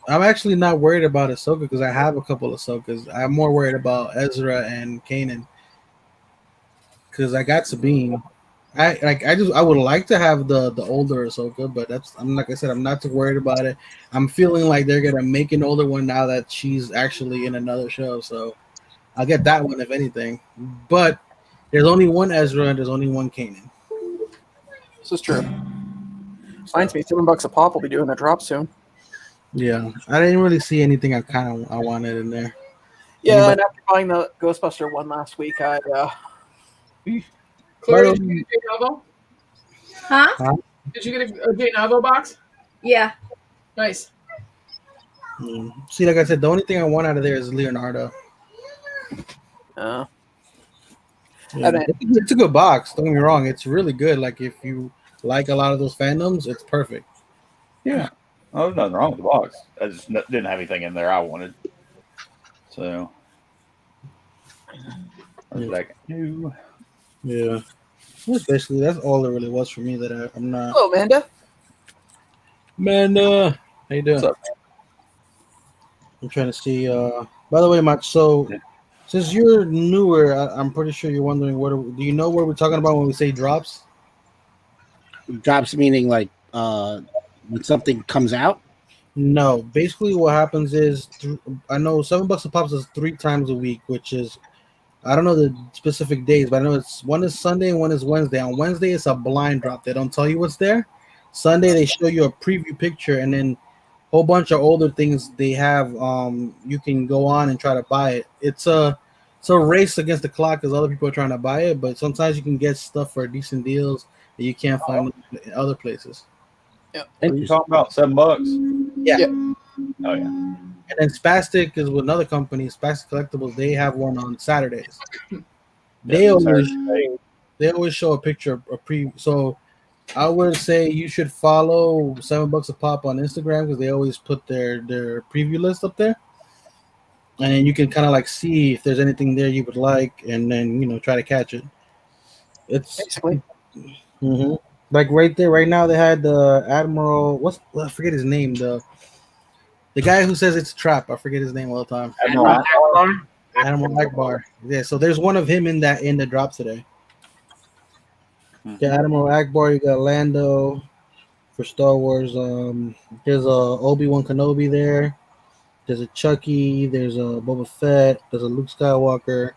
I'm actually not worried about Ahsoka because I have a couple of Ahsokas. I'm more worried about Ezra and Kanan because I got Sabine. I would like to have the older Ahsoka, but I'm like I said, I'm not too worried about it. I'm feeling like they're gonna make an older one now that she's actually in another show, so I'll get that one if anything. But there's only one Ezra and there's only one Kanan. This is true. Reminds me, $7 a pop will be doing a drop soon. Yeah, I didn't really see anything I wanted in there. Yeah, and after buying the Ghostbuster one last week, I Claire, did you get a J Novo? Huh? Did you get a J Novo box? Yeah. Nice. See, like I said, the only thing I want out of there is Leonardo. Oh. Yeah, it's a good box. Don't get me wrong. It's really good. Like if you like a lot of those fandoms, it's perfect. Yeah. Oh, there's nothing wrong with the box. I just didn't have anything in there I wanted. So, like, no. Yeah. That's all it really was for me. That I'm not. Hello, Amanda. Amanda, how you doing? What's up? I'm trying to see. By the way, Mike. So, since you're newer, I'm pretty sure you're wondering do you know what we're talking about when we say drops? Drops meaning like when something comes out. No, basically what happens is I know $7 a pop is 3 times a week, which is I don't know the specific days, but I know it's one is Sunday and one is Wednesday. On Wednesday, it's a blind drop. They don't tell you what's there. Sunday, they show you a preview picture, and then a whole bunch of older things they have. You can go on and try to buy it. It's a race against the clock because other people are trying to buy it, but sometimes you can get stuff for decent deals that you can't find in other places. Yeah. What are you talking about? $7? Yeah. Oh yeah. And then Spastic is with another company, Spastic Collectibles. They have one on Saturdays. They always show a picture of So I would say you should follow $7 a pop on Instagram because they always put their preview list up there, and then you can kind of like see if there's anything there you would like, and then try to catch it. It's basically. Mm-hmm. Like right there, right now they had the Admiral. I forget his name. The guy who says it's a trap. I forget his name all the time. Admiral Akbar. Yeah, so there's one of him in the drop today. Yeah, Admiral Akbar. You got Lando for Star Wars. There's a Obi-Wan Kenobi there. There's a Chucky. There's a Boba Fett. There's a Luke Skywalker.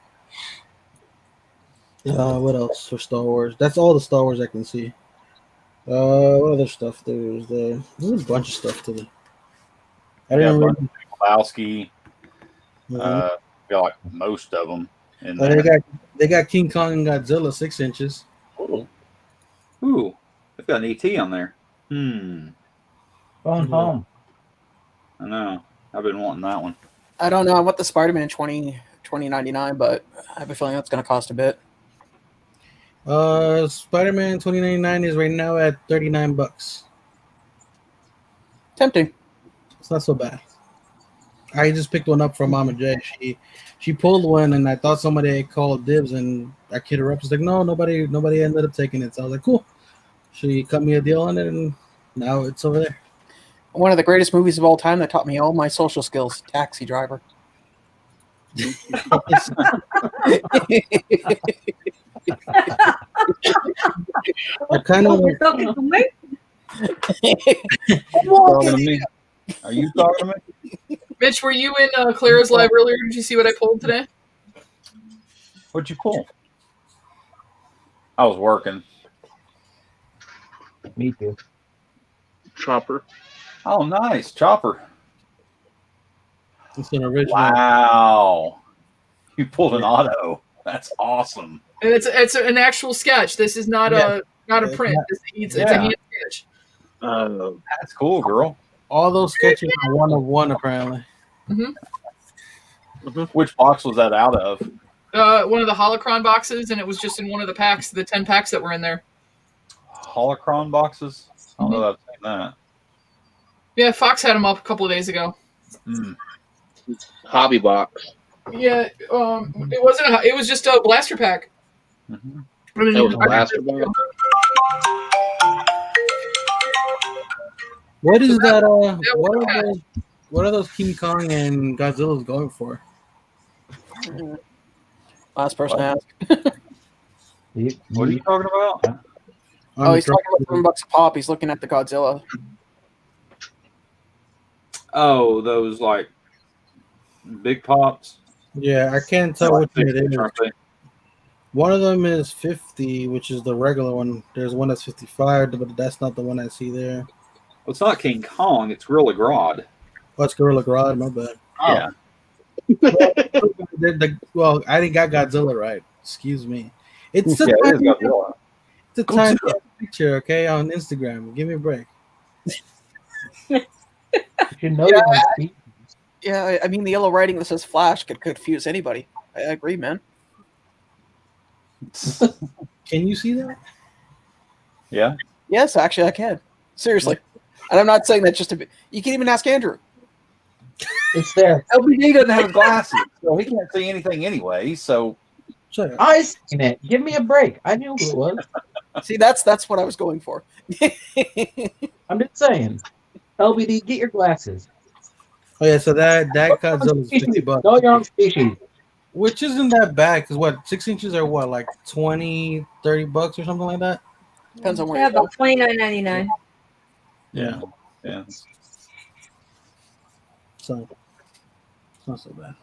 What else for Star Wars? That's all the Star Wars I can see. What other stuff there's there? There's a bunch of stuff to the. I don't know. Lebowski. Got like most of them in there. They got King Kong and Godzilla 6 inches. Ooh, they've got an ET on there. Phone home. I know. I've been wanting that one. I don't know. I want the Spider-Man 2099, but I have a feeling that's going to cost a bit. Spider-Man 2099 is right now at $39. Tempting. It's not so bad. I just picked one up from Mama J. She pulled one, and I thought somebody had called dibs, and I kid her up. She's like, no, nobody ended up taking it. So I was like, cool. She cut me a deal on it, and now it's over there. One of the greatest movies of all time that taught me all my social skills, Taxi Driver. I kind of. Talking to me? Are you talking to me? Mitch, were you in Clara's live earlier? Did you see what I pulled today? What'd you pull? I was working. Me too. Chopper. Oh, nice. Chopper. It's an original. Wow. You pulled an auto. That's awesome. And it's an actual sketch. This is not a print. It's a hand sketch. That's cool, girl. All those sketches are one of one, apparently. Mm-hmm. Which box was that out of? One of the Holocron boxes, and it was just in one of the packs, the 10 packs that were in there. Holocron boxes? I don't know if I've seen that. Yeah, Fox had them up a couple of days ago. Hobby box. Yeah, it wasn't. It was just a blaster pack. Mm-hmm. I mean, That was a blaster box. What is that? What are those King Kong and Godzilla's going for? Last person to ask. What are you talking about? Oh, he's talking about $7 a pop. He's looking at the Godzilla. Oh, those like big pops. Yeah, I can't tell which one it is. Aren't they? One of them is 50, which is the regular one. There's one that's 55, but that's not the one I see there. Well, it's not King Kong. It's Gorilla Grodd. Oh, it's Gorilla Grodd. My bad. Yeah. Well, I didn't got Godzilla right. Excuse me. It's a Yeah, it is tiny, Godzilla. it's a tiny picture, okay, on Instagram. Give me a break. You know Yeah, I mean, the yellow writing that says Flash could confuse anybody. I agree, man. Can you see that? Yeah. Yes, actually, I can. Seriously. And I'm not saying that just to be. You can even ask Andrew. It's there. LBD doesn't have glasses, so he can't see anything anyway. So I seen it. Give me a break. I knew who it was. See, that's what I was going for. I'm just saying. LBD, get your glasses. Oh yeah, so that Godzilla is $50. Know your own species. Which isn't that bad, because what, 6 inches are what, like $20, $30 or something like that? Depends on where Yeah, you go. about $29.99. Yeah. Yeah. So it's not so bad.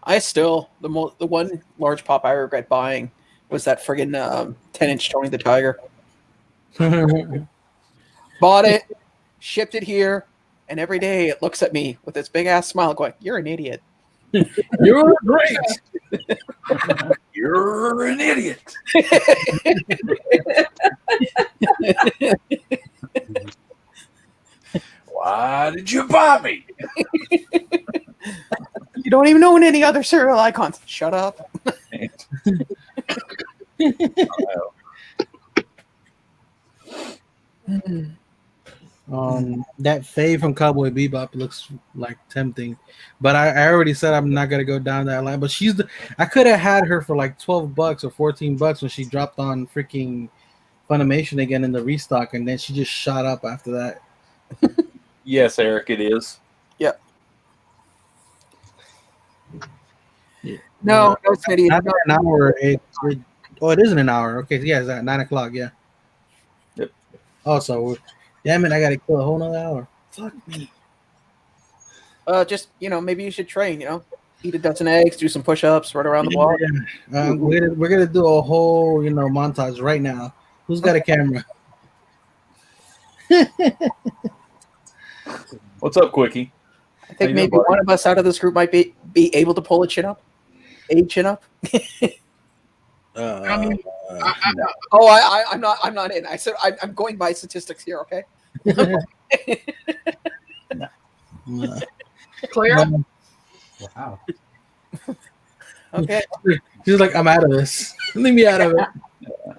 I still the one large pop I regret buying was that friggin' 10-inch Tony the Tiger. Bought it, shipped it here, and every day it looks at me with its big ass smile, going, "You're an idiot." You're great. You're an idiot. Why did you buy me? You don't even know any other serial icons. Shut up. That Faye from Cowboy Bebop looks like tempting, but I already said I'm not gonna go down that line. But I could have had her for like $12 or $14 when she dropped on freaking Funimation again in the restock, and then she just shot up after that. Yes, Eric, it is. Yep. No, no, Smitty. Not an hour. It isn't an hour. Okay, yeah, it's at 9 o'clock. Yeah. Yep. Also, damn it, I gotta kill a whole nother hour. Fuck me. Just maybe you should train. Eat a dozen eggs, do some push-ups, run around the block. Yeah. We're gonna do a whole montage right now. Who's got a camera? What's up, Quickie? I think maybe one of us out of this group might be able to pull a chin up. A chin up. I mean, I'm not in. I said I'm going by statistics here. Okay. Claire. Wow. Okay. She's like, I'm out of this. Leave me out of it.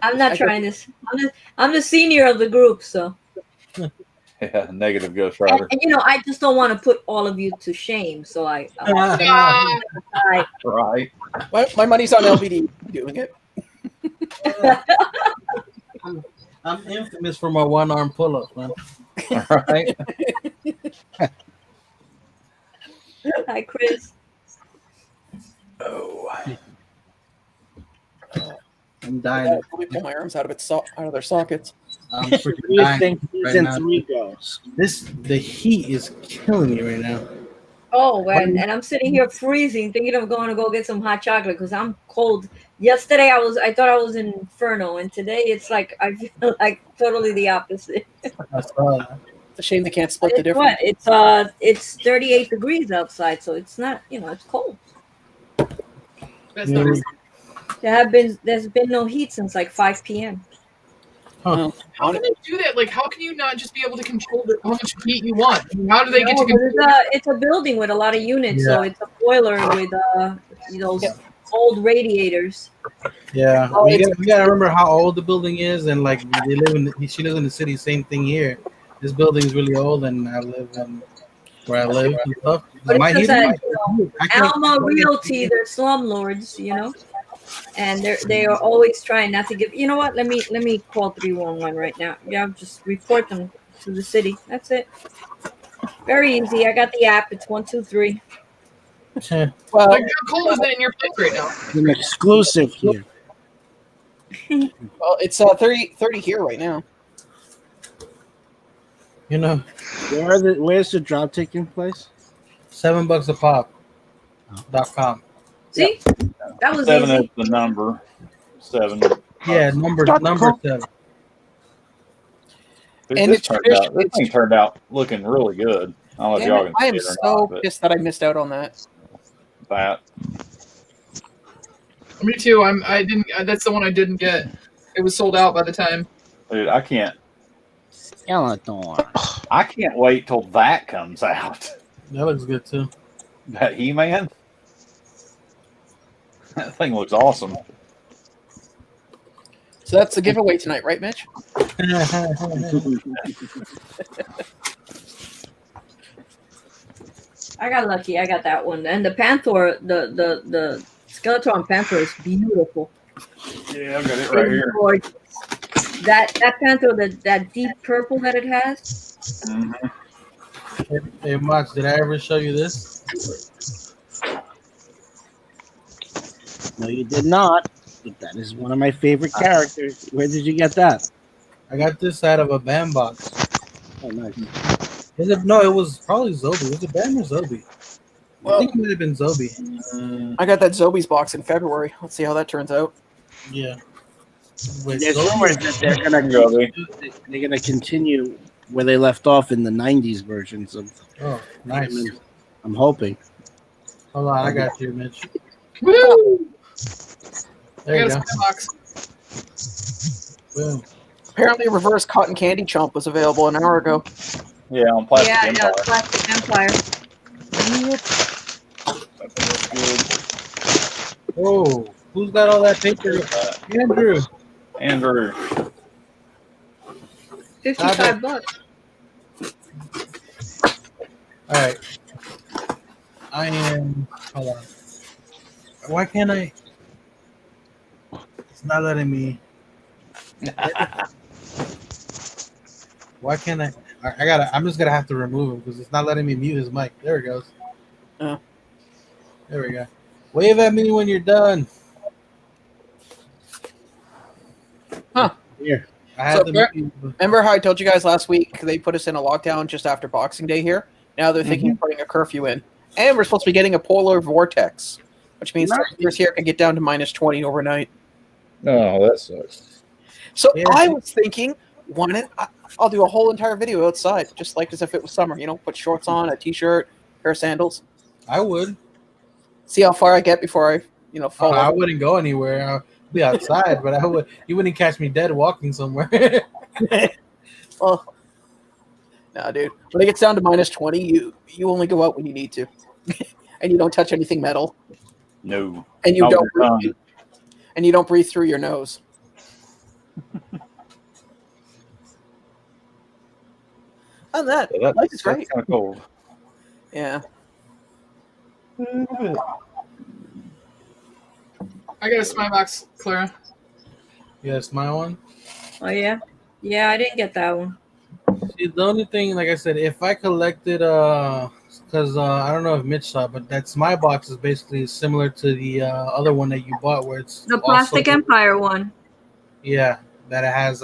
I'm not trying this. I'm the senior of the group, so. Yeah, negative Ghost Rider. And I just don't want to put all of you to shame, so I. Right. My money's on LBD doing it. I'm infamous for my one-arm pull-up, man. Right. Hi, Chris. Oh. I'm dying. Let me pull my arms out of their sockets. I'm freaking dying right now. goes? The heat is killing me right now. Oh, and I'm sitting here freezing, thinking of going to go get some hot chocolate because I'm cold. Yesterday I thought I was in Inferno, and today it's like I feel like totally the opposite. I saw that. It's a shame they can't split the difference. It's 38 degrees outside, so it's not it's cold. That's not There's been no heat since like 5 p.m. Huh. How can they do that? Like, how can you not just be able to control how much heat you want? I mean, how do they get to control? It's a building with a lot of units, so it's a boiler with those old radiators. Yeah, we gotta remember how old the building is, and like she lives in the city. Same thing here. This building is really old, and I live where I live and stuff. But My it's heating, Alma Realty, they're slumlords, and they are always trying not to give. You know what? Let me call 311 right now. Yeah, just report them to the city. That's it. Very easy. I got the app. It's 123. Well, like, how cold is that in your place right now? An exclusive here. Well, it's 30 here right now. Where's the drop taking place? $7 a pop.com. See, that was 7 easy. is the number. 7. Yeah, number 7. And This thing turned out looking really good. I don't know if y'all can I am see it or so not, but pissed that I missed out on that. Me too. I didn't. That's the one I didn't get. It was sold out by the time. Dude, I can't. Skeletor. I can't wait till that comes out. That looks good too. That He-Man. That thing looks awesome. So that's the giveaway tonight, right, Mitch? I got lucky. I got that one. And the Panther, the Skeleton Panther is beautiful. Yeah, I've got it right here. Gorgeous. That Panther, that deep purple that it has. Hey, Max, did I ever show you this? No, you did not. But that is one of my favorite characters. Where did you get that? I got this out of a band box. Oh, nice. Is it? No, it was probably Zobi. Was it band or Zobi? I think it might have been Zobi. I got that Zobi's box in February. Let's see how that turns out. Yeah. Wait, There's Zobi? rumors that they're gonna continue where they left off in the '90s versions of. Oh, nice. I'm hoping. Hold on, I got you, Mitch. Woo! There you I go. got a box. Boom. Apparently, reverse cotton candy chomp was available an hour ago. Yeah, on Plastic Yeah, Empire. Plastic Empire. Oh, who's got all that paper? Andrew. Andrew. 55 bucks. All right. I am. Hold on. Why can't I? It's not letting me. Why can't I? I gotta. I'm just gonna have to remove him because it's not letting me mute his mic. There it goes. Oh. There we go. Wave at me when you're done. Huh. Here. I So, had to. remember how I told you guys last week they put us in a lockdown just after Boxing Day here? Now they're thinking of putting a curfew in. And we're supposed to be getting a polar vortex, which means temperatures here can get down to minus 20 overnight. No, that sucks. So I was thinking, I'll do a whole entire video outside, just like as if it was summer. You know, put shorts on, a t-shirt, pair of sandals. I would. See how far I get before I, fall. I over. wouldn't go anywhere. I'll be outside, but I would. You wouldn't catch me dead walking somewhere. Well, no, dude. When it gets down to minus 20, you only go out when you need to, and you don't touch anything metal, No. and you Not don't with your tongue. breathe through your nose. On that, Yeah, life is great. That's kind of cold. Yeah. I got a spy box, Clara. Yes, my one. Oh, yeah? Yeah, I didn't get that one. See, the only thing, like I said, if I collected, because I don't know if Mitch saw, but that's my box is basically similar to the other one that you bought, where it's The Plastic Empire one. Yeah, that it has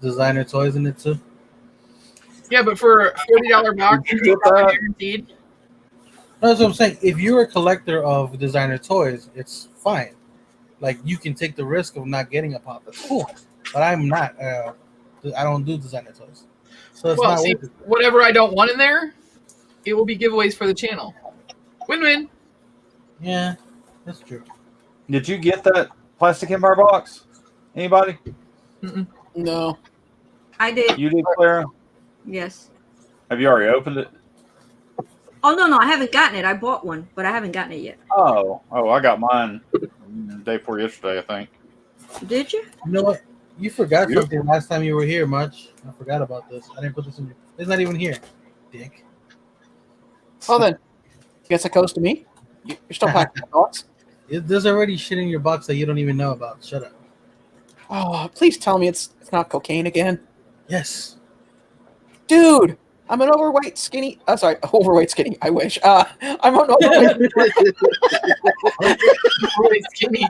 designer toys in it too. Yeah, but for a $40 box, Did you it's get that? guaranteed. That's what I'm saying. If you're a collector of designer toys, it's fine. Like you can take the risk of not getting a pop. That's cool. But I'm not. I don't do designer toys, so it's Well, not see, worth it. whatever I don't want in there, it will be giveaways for the channel. Win-win. Yeah, that's true. Did you get that Plastic Empire box? Anybody? No. I did. You did, Clara? Yes. Have you already opened it? Oh, no, I haven't gotten it. I bought one, but I haven't gotten it yet. Oh, I got mine the day before yesterday, I think. Did you? You know what? You forgot Yep. something last time you were here, Much. I forgot about this. I didn't put this in. It's not even here, dick. Well then, guess it goes to me. You're still packing the box. There's already shit in your box that you don't even know about. Shut up. Oh, please tell me it's not cocaine again. Yes. Dude, I'm an overweight skinny. Overweight skinny. I wish. I'm an overweight. Really skinny.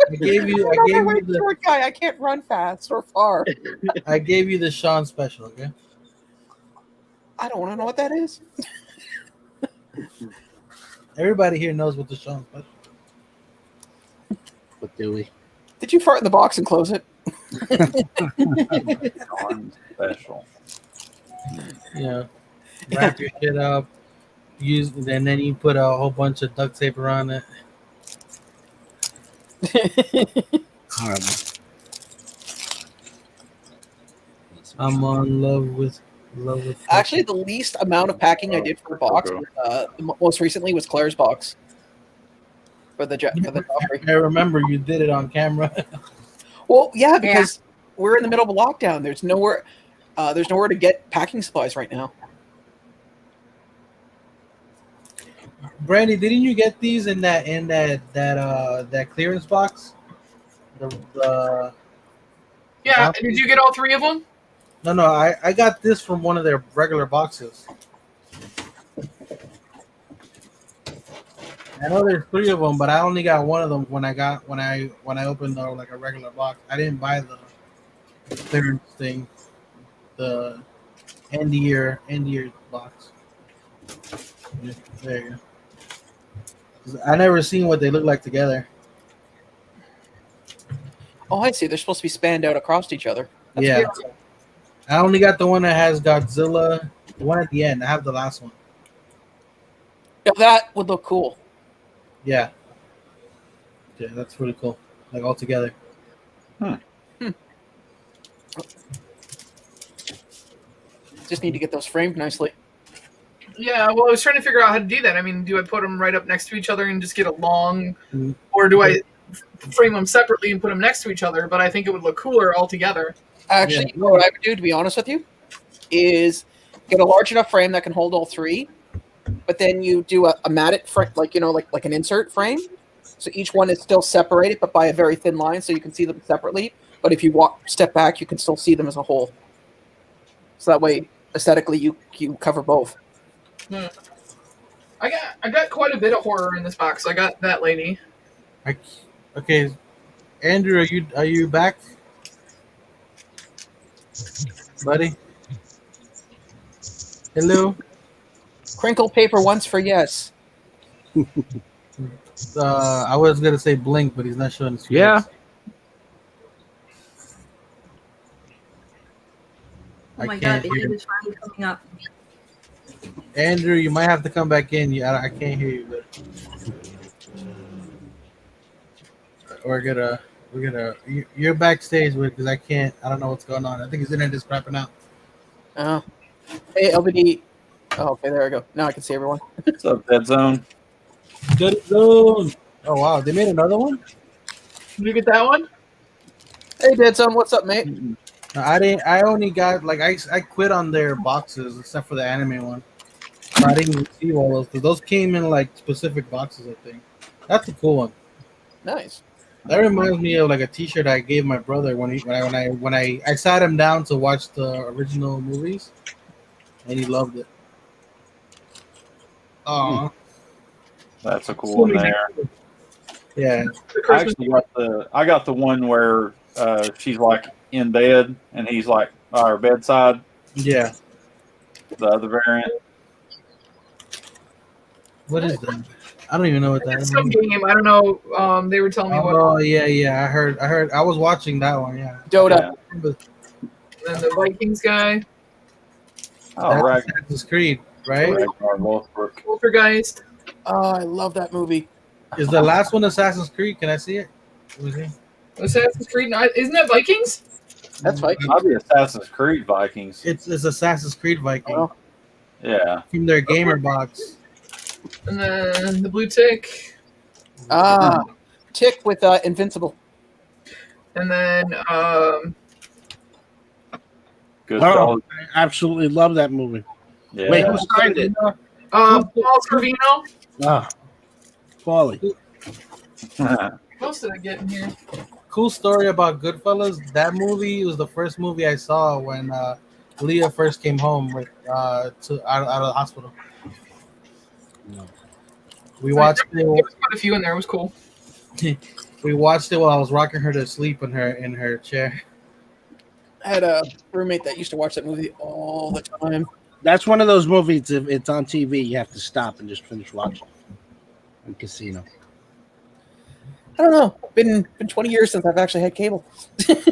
I gave you overweight the short guy. I can't run fast or far. I gave you the Sean special, okay? I don't want to know what that is. Everybody here knows what the Sean special. What do we? Did you fart in the box and close it? Special. Yeah. Wrap your shit up. And then you put a whole bunch of duct tape around it. Horrible. I'm on love with Actually, the least amount of packing I did for a box, most recently was Claire's box. for the Joffrey. I remember you did it on camera. Well, yeah, because we're in the middle of a lockdown. There's nowhere to get packing supplies right now. Brandy, didn't you get these in that clearance box? The Yeah, did you get all 3 of them? No, I got this from one of their regular boxes. I know there's 3 of them, but I only got one of them when I opened a regular box. I didn't buy the clearance thing, the end year box. Yeah, there you go. 'Cause I never seen what they look like together. Oh, I see. They're supposed to be spanned out across each other. That's Yeah. weird. I only got the one that has Godzilla. The one at the end. I have the last one. Yeah, that would look cool. Yeah. Yeah, that's really cool. Like all together. Just need to get those framed nicely. Yeah, well, I was trying to figure out how to do that. I mean, do I put them right up next to each other and just get a long, or do I frame them separately and put them next to each other? But I think it would look cooler all together. Actually, you know what I would do, to be honest with you, is get a large enough frame that can hold all 3, but then you do a matted frame, like an insert frame. So each one is still separated, but by a very thin line, so you can see them separately. But if you step back, you can still see them as a whole. So that way, aesthetically, you cover both. I got quite a bit of horror in this box. I got that lady. Okay, Andrew, are you back, buddy? Hello. Crinkle paper once for yes. I was gonna say blink, but he's not showing his face. Yeah. Oh my god, the heat is finally coming up. Andrew, you might have to come back in. I can't hear you, but you're backstage because I don't know what's going on. I think his internet is crapping out. Oh. Hey, LBD. Oh, okay, there we go. Now I can see everyone. What's up, Dead Zone? Dead Zone. Oh wow, they made another one. Did you get that one? Hey, Dead Zone, what's up, mate? No, I didn't. I only got I quit on their boxes except for the anime one. I didn't receive all those because those came in specific boxes. I think that's a cool one. Nice. That reminds me of a T-shirt I gave my brother when I sat him down to watch the original movies, and he loved it. Oh, that's a cool one there. Yeah, I actually got the one where she's in bed and he's by her bedside. Yeah, the other variant. What is that? I don't even know what that is. Some game. I don't know. They were telling me what. Oh yeah. I heard. I was watching that one. Yeah. Dota. And then the Vikings guy. Oh, right. Assassin's Creed, right? Poltergeist. Oh, I love that movie. Is the last one Assassin's Creed? Can I see it? Assassin's Creed. Isn't that Vikings? That's Vikings. Might be Assassin's Creed Vikings. It's Assassin's Creed Viking. Oh. Yeah. From their gamer box. And then the blue tick. Tick with Invincible. And then Good. Oh, I absolutely love that movie. Yeah. Wait, who signed it? Paul Sorvino. Ah, Paulie. What else did I get in here? Cool story about Goodfellas. That movie was the first movie I saw when Leah first came home out of the hospital. We watched it. There was quite a few in there. It was cool. We watched it while I was rocking her to sleep in her chair. I had a roommate that used to watch that movie all the time. That's one of those movies. If it's on TV, you have to stop and just finish watching. In Casino. I don't know. Been 20 years since I've actually had cable. This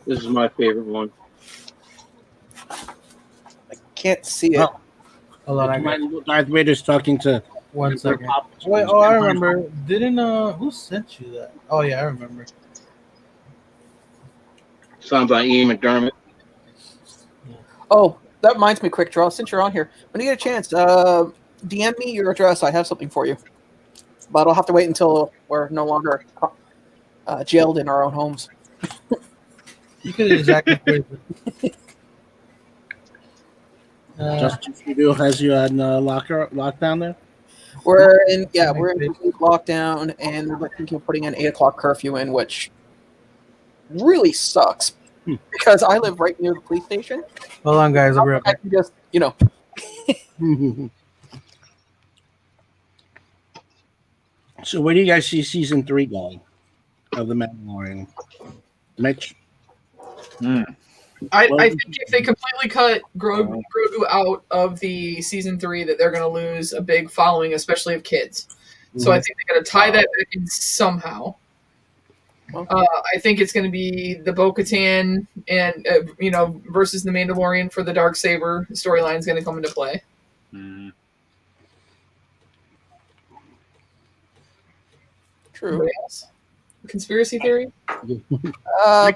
is my favorite one. I can't see it. Oh. Hold on, Darth Vader's talking to. 1 second. Wait, I remember. Didn't who sent you that? Oh yeah, I remember. Sounds like Ian McDermott. Oh, that reminds me, Quick Draw. Since you're on here, when you get a chance, DM me your address. I have something for you, but I'll have to wait until we're no longer jailed in our own homes. You could exactly. Just Studio has you on lockdown there. We're in complete lockdown, and we're thinking of putting an 8:00 curfew in, which really sucks because I live right near the police station. Hold on, guys. I'll be right I back. can just, So where do you guys see season 3 going of the Mandalorian? Mitch? I think if they completely cut Grogu out of the season 3, that they're going to lose a big following, especially of kids. So I think they're going to tie that back in somehow. I think it's going to be the Bo-Katan and versus the Mandalorian for the Darksaber storyline is going to come into play. True. Anybody else? Conspiracy theory? No, I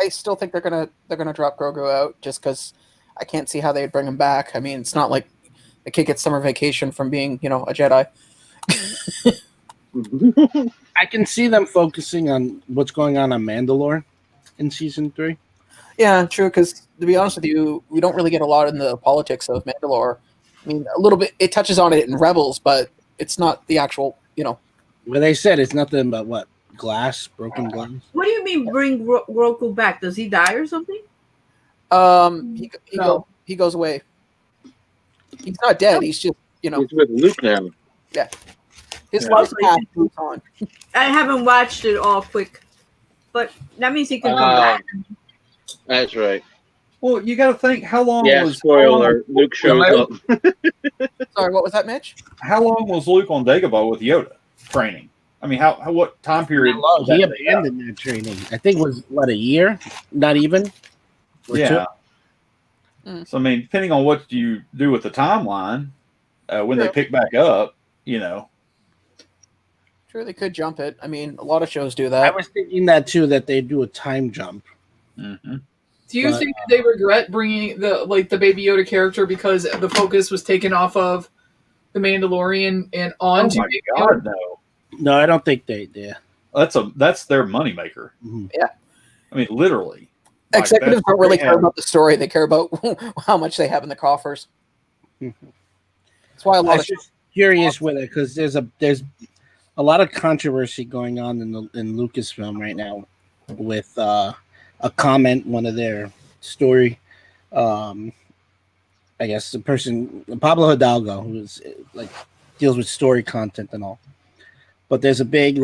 still think they're gonna drop Grogu out just because I can't see how they'd bring him back. I mean, it's not like the kid gets summer vacation from being, a Jedi. I can see them focusing on what's going on Mandalore in season 3. Yeah, true. Because to be honest with you, we don't really get a lot in the politics of Mandalore. I mean, a little bit. It touches on it in Rebels, but it's not the actual. Well, they said it's nothing but what broken glass. What do you mean bring Roku back? Does he die or something? He goes away. He's not dead. He's just He's with Luke now. Yeah. His life path moves on. I haven't watched it all quick, but that means he can come back. That's right. Well, you got to think how long was spoiler. Luke shows up. Sorry, what was that, Mitch? How long was Luke on Dagobah with Yoda training? I mean, what time period? He abandoned that training. I think it was a year, not even. Yeah. So I mean, depending on what you do with the timeline, when they pick back up, Sure, they could jump it. I mean, a lot of shows do that. I was thinking that too, that they do a time jump. Mm-hmm. Do you think that they regret bringing the Baby Yoda character because the focus was taken off of the Mandalorian and on to Baby Yoda? No. No, I don't think they did. That's their moneymaker. Mm-hmm. Yeah. I mean, literally. Executives don't really care about the story. They care about how much they have in the coffers. That's why a lot of curious with it because there's a lot of controversy going on in Lucasfilm right now with a comment, one of their story. I guess the person Pablo Hidalgo, who's deals with story content and all. But there's a big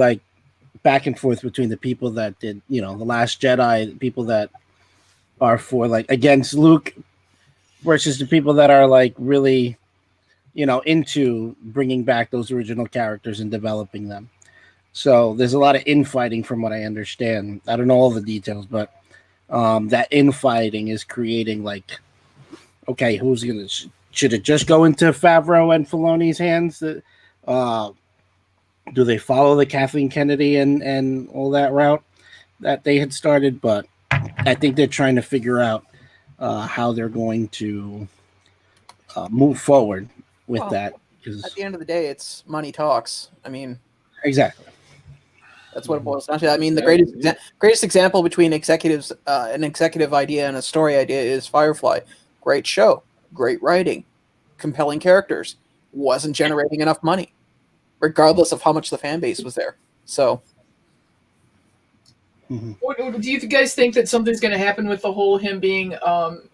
back and forth between the people that did, The Last Jedi, the people that are for against Luke versus the people that are really, into bringing back those original characters and developing them. So there's a lot of infighting from what I understand. I don't know all the details, but that infighting is creating okay, who's going to, should it just go into Favreau and Filoni's hands? Do they follow the Kathleen Kennedy and all that route that they had started? But I think they're trying to figure out how they're going to move forward with that. Because at the end of the day, it's money talks. I mean, exactly. That's what it boils down to. I mean, the greatest example between executives, an executive idea and a story idea is Firefly. Great show, great writing, compelling characters. Wasn't generating enough money, regardless of how much the fan base was there. So, do you guys think that something's going to happen with the whole him being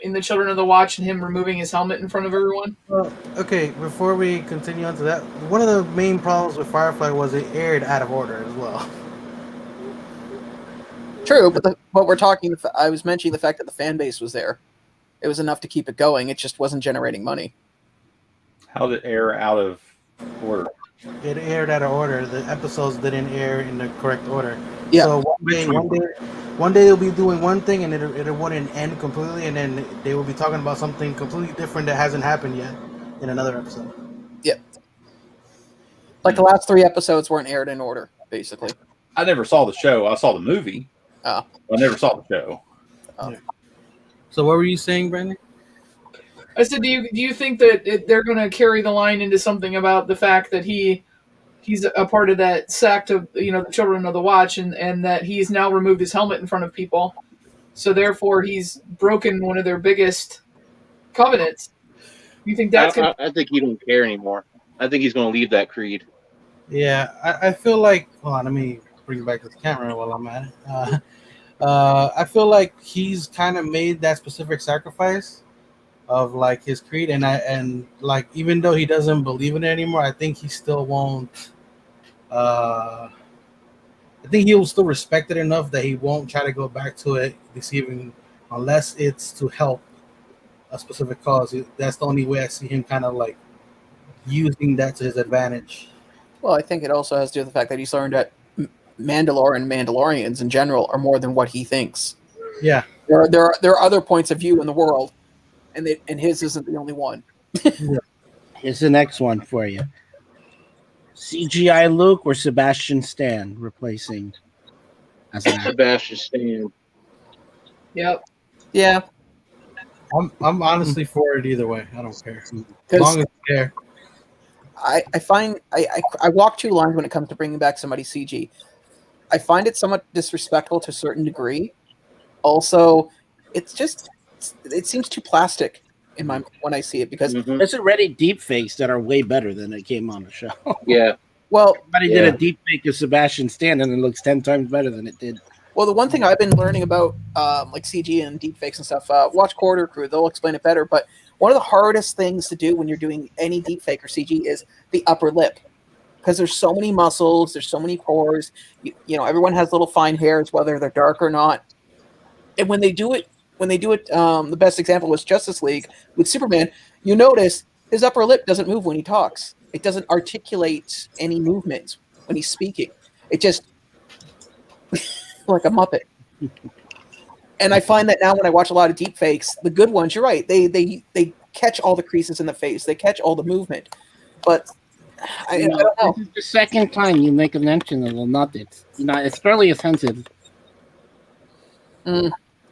in the Children of the Watch and him removing his helmet in front of everyone? Well, okay, before we continue on to that, one of the main problems with Firefly was it aired out of order as well. True, but what we're talking, I was mentioning the fact that the fan base was there. It was enough to keep it going. It just wasn't generating money. How did it air out of order? It aired out of order. The episodes didn't air in the correct order. Yeah. So one day they'll be doing one thing and it wouldn't end completely, and then they will be talking about something completely different that hasn't happened yet in another episode. Yeah. Like the last 3 episodes weren't aired in order, basically. I never saw the show. I saw the movie. Oh. I never saw the show. Oh. So what were you saying, Brandon? I said, do you think that they're going to carry the line into something about the fact that he's a part of that sect of the Children of the Watch, and that he's now removed his helmet in front of people, so therefore he's broken one of their biggest covenants? You think that's going? I think he don't care anymore. I think he's going to leave that creed. Yeah, I feel like. Hold on, let me bring back this camera while I'm at it. I feel like he's kind of made that specific sacrifice of like his creed, and like even though he doesn't believe in it anymore, I think he still won't. I think he will still respect it enough that he won't try to go back to it deceiving, unless it's to help a specific cause. That's the only way I see him kind of like using that to his advantage. Well, I think it also has to do with the fact that he's learned that Mandalorians in general are more than what he thinks. Yeah. There are other points of view in the world, and his isn't the only one. Here's the next one for you. CGI Luke or Sebastian Stan replacing as an actor? Sebastian Stan. Yep. Yeah. I'm honestly for it either way. I don't care. As long as I care. I find I walk two lines when it comes to bringing back somebody CG. I find it somewhat disrespectful to a certain degree. Also, it seems too plastic when I see it, because there's already deep fakes that are way better than it came on the show. Yeah. Well, somebody did a deep fake of Sebastian Stan and it looks 10 times better than it did. Well, the one thing I've been learning about like CG and deepfakes and stuff, watch Quarter Crew, they'll explain it better. But one of the hardest things to do when you're doing any deepfake or CG is the upper lip, because there's so many muscles, there's so many pores. You know, everyone has little fine hairs, whether they're dark or not. And when they do it, the best example was Justice League with Superman. You notice his upper lip doesn't move when he talks. It doesn't articulate any movement when he's speaking. It just like a Muppet. And I find that now when I watch a lot of deep fakes, the good ones, you're right, they catch all the creases in the face, they catch all the movement. But I don't know. This is the second time you make a mention of it. Not it. It's fairly offensive.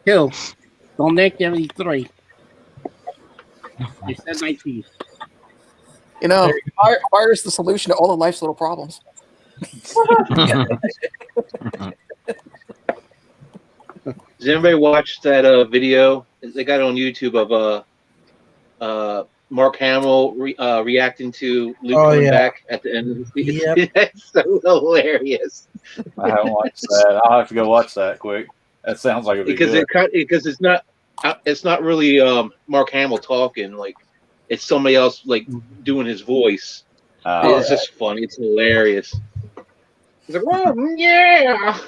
Kill. Don't make every three. I said my piece. You know, fire is the solution to all of life's little problems. Does anybody watch that video? They got it on YouTube of Mark Hamill reacting to Luke coming back at the end of the season. Yep. That's so hilarious. I haven't watched that. I'll have to go watch that quick. That sounds like it'd be good. Because it's not really Mark Hamill talking, like it's somebody else like doing his voice. It's just funny. It's hilarious. He's like, "Oh yeah."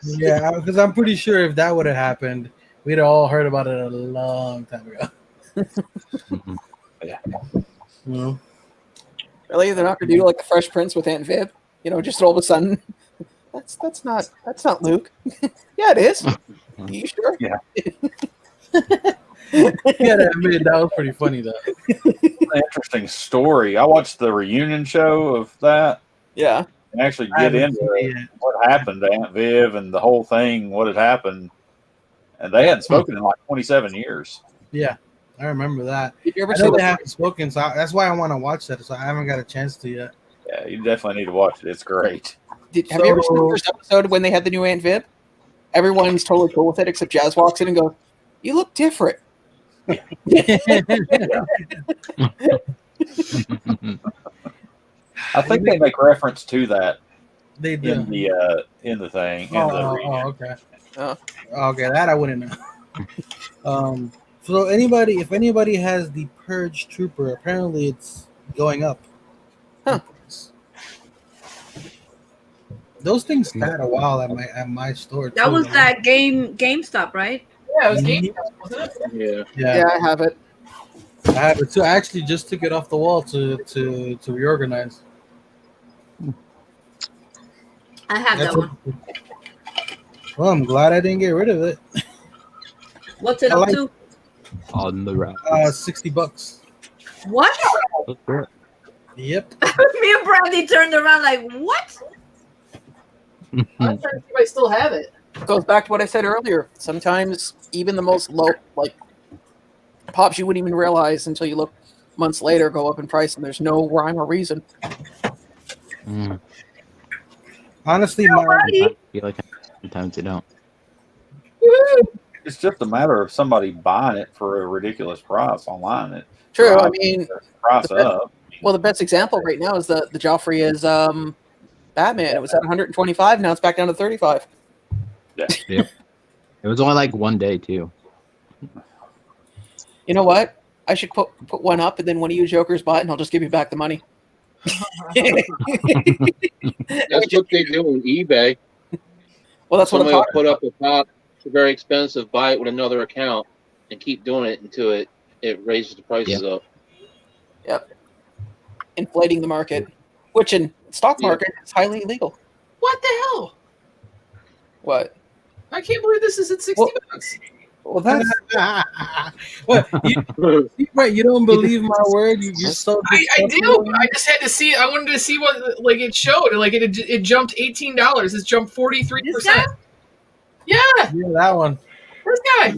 Yeah, because I'm pretty sure if that would have happened, we'd have all heard about it a long time ago. Yeah. Well, Really, they're not going to do like the Fresh Prince with Aunt Viv? You know, just all of a sudden, that's not Luke. Yeah, it is. Are you sure? Yeah. yeah, that was pretty funny though. Interesting story. I watched the reunion show of that. Yeah. And actually get into what happened to Aunt Viv and the whole thing, what had happened. And they hadn't spoken in like 27 years. Yeah, I remember that. Did you ever I see know the- they haven't spoken, so that's why I want to watch that. So I haven't got a chance to yet. Yeah, you definitely need to watch it. It's great. Have you ever seen the first episode when they had the new Aunt Viv? Everyone's totally cool with it, except Jazz walks in and goes, "You look different." I think they make reference to that. They do in the thing. Okay. Okay, that I wouldn't know. So if anybody has the Purge Trooper, apparently it's going up. Huh. Those things sat a while at my store. That too, was man. that GameStop, right? Yeah, it was GameStop, wasn't it? Yeah. Yeah, I have it. I have it too. I actually just took it off the wall to reorganize. I have that one. Well, I'm glad I didn't get rid of it. What's it I up like- to? On the route. $60. What? Yep. Me and Brandy turned around like, what? I'm trying to see if I still have it. Goes back to what I said earlier. Sometimes even the most low, like pops you wouldn't even realize until you look months later go up in price, and there's no rhyme or reason. Honestly, I feel like sometimes they don't. It's just a matter of somebody buying it for a ridiculous price online. It True. I drives mean, the price up. well, the best example right now is the Joffrey is Batman. It was at 125. Now it's back down to 35. Yeah. Yep. It was only like one day too. You know what? I should put one up, and then one of you jokers buy it, and I'll just give you back the money. That's what they do on eBay. Well, that's what I'm Somebody will talking put up a pop, very expensive, buy it with another account, and keep doing it until it raises the prices up. Yep. Inflating the market, which in stock market is highly illegal. What the hell? What? I can't believe this is at $60. Well, that's what? You don't believe my word? You're so. I do. I just had to see. I wanted to see what like it showed. Like it jumped $18. It's jumped 43%. Yeah. Yeah, that one. First guy.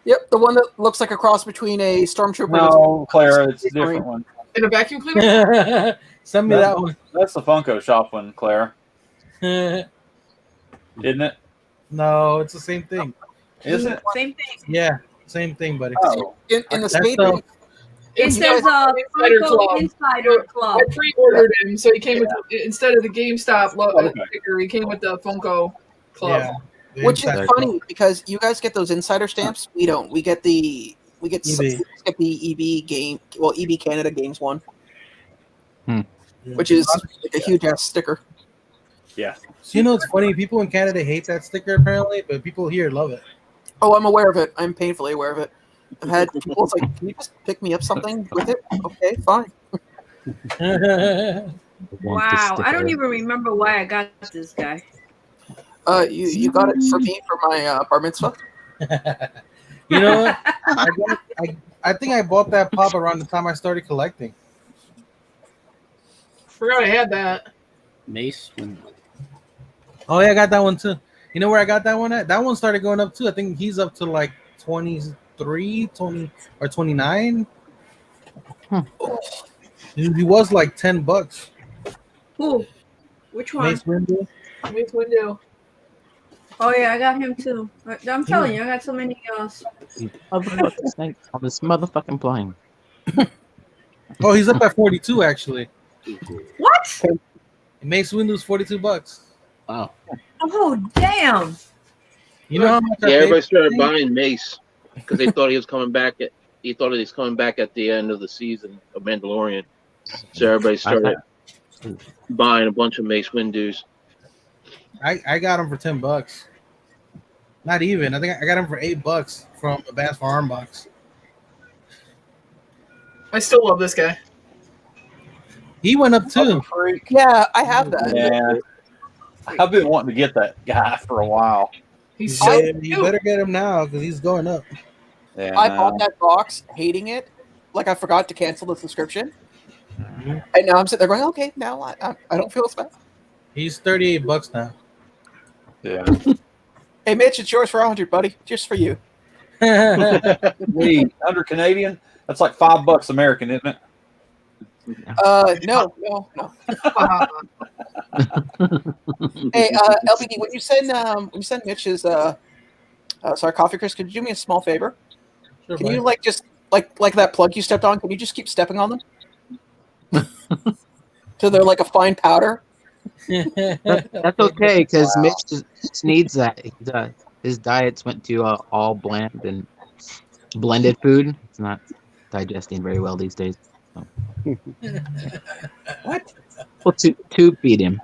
Yep, the one that looks like a cross between a stormtrooper. No, Clara, it's a different one. In a vacuum cleaner. Send me that one. That's the Funko Shop one, Clara. Isn't it? No, it's the same thing. Is it? Same thing. Yeah, same thing, buddy. Oh. In the That's state, It says Insider Funko Club. Insider Club. I pre-ordered him, so he came with instead of the GameStop sticker, he came with the Funko Club. Yeah, which is funny because you guys get those insider stamps. We don't. We get the EB. EB game. Well, EB Canada Games one, Yeah. which is like a huge ass sticker. Yeah. So, you know, it's funny. People in Canada hate that sticker apparently, but people here love it. Oh, I'm aware of it. I'm painfully aware of it. I've had people. It's like, can you just pick me up something with it? Okay, fine. Wow, I don't even remember why I got this guy. You got it for me for my bar mitzvah. You know what? I think I bought that pop around the time I started collecting. Forgot I had that. Mace. Oh yeah, I got that one too. You know where I got that one at? That one started going up too. I think he's up to like 23, 20 or 29. He was like $10. Who? Which one? Mace Windu. Mace Windu. Oh yeah, I got him too. I'm telling you, I got so many. On this motherfucking plane. Oh, he's up at 42 actually. What? Mace Windu's $42. Wow. Oh damn! You know how much I Everybody paid started for buying Mace because they thought he was coming back. He thought he was coming back at the end of the season of Mandalorian. So everybody started buying a bunch of Mace Windus. I got him for $10. Not even. I think I got him for $8 from a Bass for Arm box. I still love this guy. He went up too. Yeah, I have that. Yeah. I've been wanting to get that guy for a while. He's Yeah, so you cute. better get him now because he's going up. Yeah. I bought that box, hating it. Like I forgot to cancel the subscription, and now I'm sitting there going, "Okay, now I don't feel as bad." He's $38 now. Yeah. Hey, Mitch, it's yours for 100, buddy. Just for you. Wait, under Canadian? That's like $5 American, isn't it? No. Hey, LBD, when you send Mitch's coffee, Chris, could you do me a small favor? Sure, Can bud. you just like that plug you stepped on? Can you just keep stepping on them? So they're like a fine powder. That's okay because Mitch just needs that. His diets went to all bland and blended food. It's not digesting very well these days. So. What? Well, to feed him.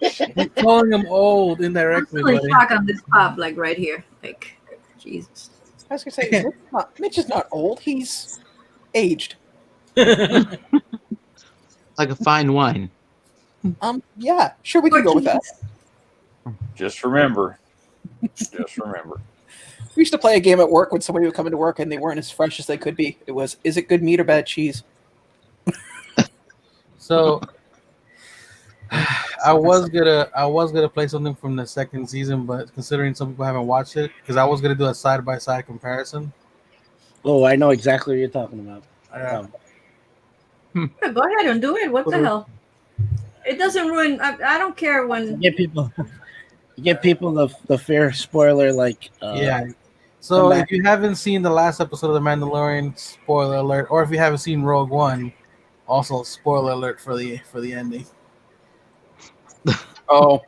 You're calling him old I'm indirectly, really buddy. shocked on this pop, like right here. Like, Jesus. I was gonna say Mitch is not old. He's aged. Like a fine wine. Yeah, sure, we can go with that. Just remember. Just remember. We used to play a game at work when somebody would come into work and they weren't as fresh as they could be. It was, is it good meat or bad cheese? So I was gonna play something from the second season, but considering some people haven't watched it, because I was gonna do a side by side comparison. Oh, I know exactly what you're talking about. Yeah, go ahead and do it. What the hell? It doesn't ruin. I don't care when. You give people the fair spoiler, like Yeah. So if you haven't seen the last episode of The Mandalorian, spoiler alert. Or if you haven't seen Rogue One, also spoiler alert for the ending. Oh.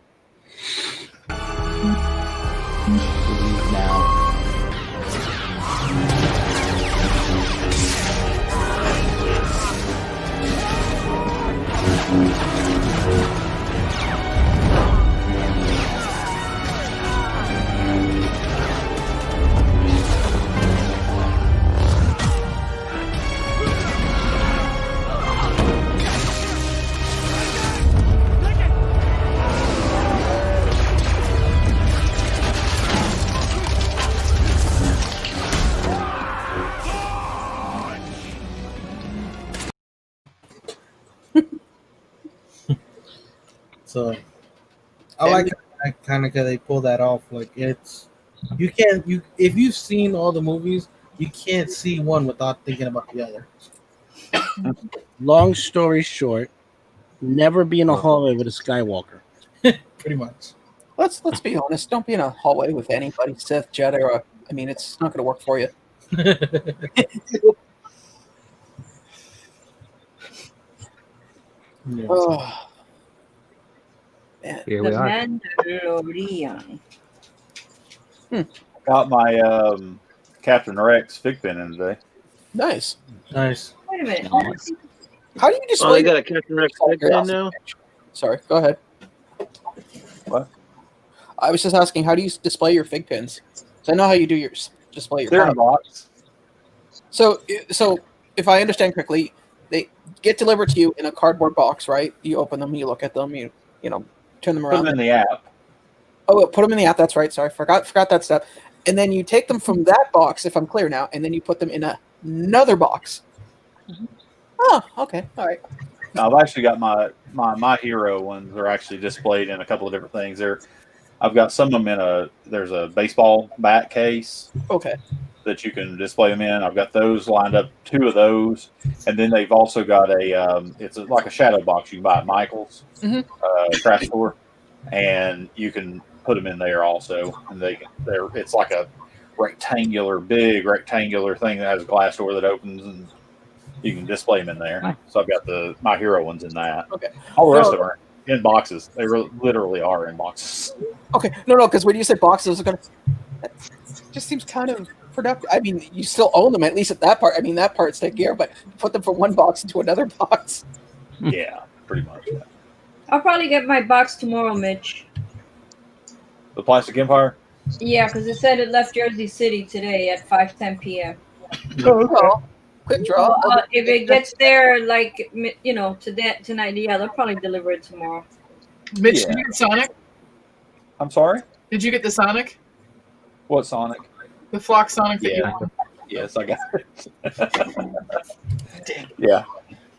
Now. So I like that kind of they pull that off. Like it's if you've seen all the movies, you can't see one without thinking about the other. Long story short, never be in a hallway with a Skywalker. Pretty much. Let's be honest. Don't be in a hallway with anybody, Sith, Jedi, or I mean, it's not going to work for you. Yeah. Oh. Here The we are. Mandalorian. Got my Captain Rex fig pin in today. Nice. Nice. Wait a minute. How do you Oh, display? they got a Captain Rex fig pin now. Sorry, go ahead. What? I was just asking, how do you display your fig pins? So I know how you do yours. Display your. They're in a box. So if I understand correctly, they get delivered to you in a cardboard box, right? You open them, you look at them, you turn them Put around. them in the app. Oh, put them in the app. That's right. Sorry, forgot that step. And then you take them from that box, if I'm clear now, and then you put them in another box. Oh, okay, all right. Now, I've actually got my hero ones are actually displayed in a couple of different things. I've got some of them there's a baseball bat case. Okay. That you can display them in. I've got those lined up, 2 of those, and then they've also got it's like a shadow box you can buy at Michael's craft store, and you can put them in there also. And it's like a big rectangular thing that has a glass door that opens, and you can display them in there. So I've got my hero ones in that. Okay. All the rest of them are in boxes. They literally are in boxes. Okay. No, because when you said boxes, that just seems kind of productive. I mean, you still own them, at least at that part. I mean, that part's taken care of, but put them from one box into another box. Yeah, pretty much. Yeah. I'll probably get my box tomorrow, Mitch. The Plastic Empire? Yeah, because it said it left Jersey City today at 5:10 p.m. Oh, quick draw. If it gets there, tonight, yeah, they'll probably deliver it tomorrow. Mitch, did you get Sonic? I'm sorry? Did you get the Sonic? What Sonic? The Flock Sonic that you Yeah. won? Yes, I got it. Yeah.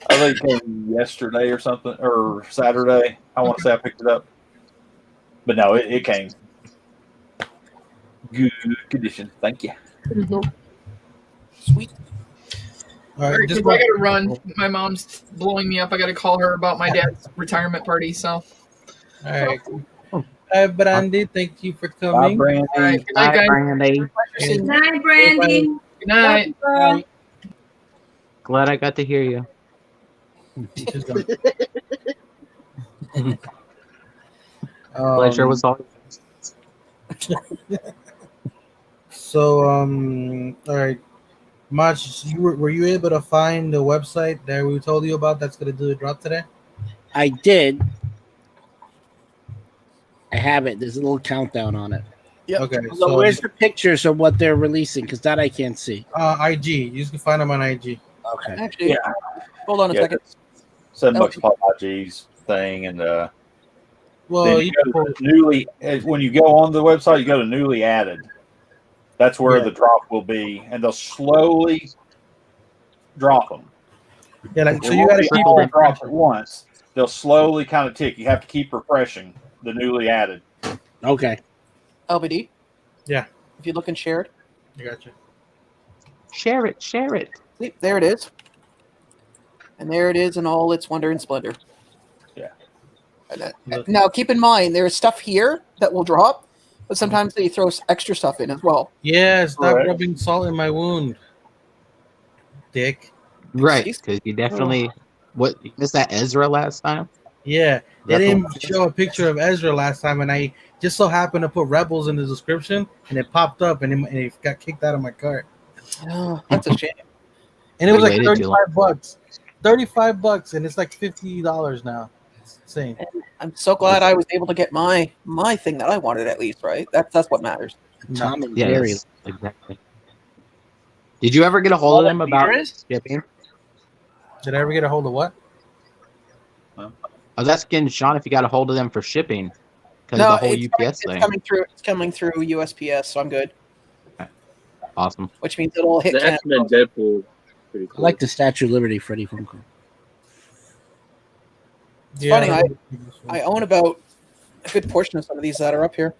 I think it came yesterday or something, or Saturday. I want to say I picked it up. But no, it came. Good condition. Thank you. Sweet. All right, I gotta run. My mom's blowing me up. I gotta call her about my dad's retirement party. So. All right. Hi, Brandy. Thank you for Bye, coming. Brandy. All right. Good night, guys. Brandy. Good night, Brandy. Good night. Girl. Glad I got to hear you. Pleasure was all. So, all right, Mach, were you able to find the website that we told you about that's going to do the drop today? I did. I have it. There's a little countdown on it. Yep. Okay. So where's the pictures of what they're releasing? Because that I can't see. IG. You can find them on IG. Okay. Actually, hold on a second. $7 pop IG's thing, and Well, then you go to newly. When you go on the website, you go to newly added. That's where the drop will be, and they'll slowly drop them. Yeah, like so you got to keep all drop at once. They'll slowly kind of tick. You have to keep refreshing the newly added. Okay. LBD. Yeah. If you look in shared. I got you. Share it. Share it. See, there it is. And there it is in all its wonder and splendor. Yeah. Now, keep in mind, there's stuff here that will drop, but sometimes they throw extra stuff in as well. Yeah, stop Correct. rubbing salt in my wound, dick. Right, because you definitely what you missed that Ezra last time. Yeah, they That's the didn't one? show a picture of Ezra last time, and I just so happened to put Rebels in the description, and it popped up, and it got kicked out of my cart. Oh, that's a shame. And it was You like waited too long. $35. $35, and it's like $50 now. It's insane. I'm so glad I was able to get my thing that I wanted at least, right? That's what matters. Tom and Yeah, Jerry. yes, exactly. Did you ever get a hold of them about shipping? Did I ever get a hold of what? I was asking Sean if you got a hold of them for shipping because No, of the whole UPS it's thing. coming through. It's coming through USPS, so I'm good. Awesome. Which means it'll hit The Canada. X-Men Deadpool. Pretty I cool. like the Statue of Liberty Freddy Funko. It's funny. I own about a good portion of some of these that are up here.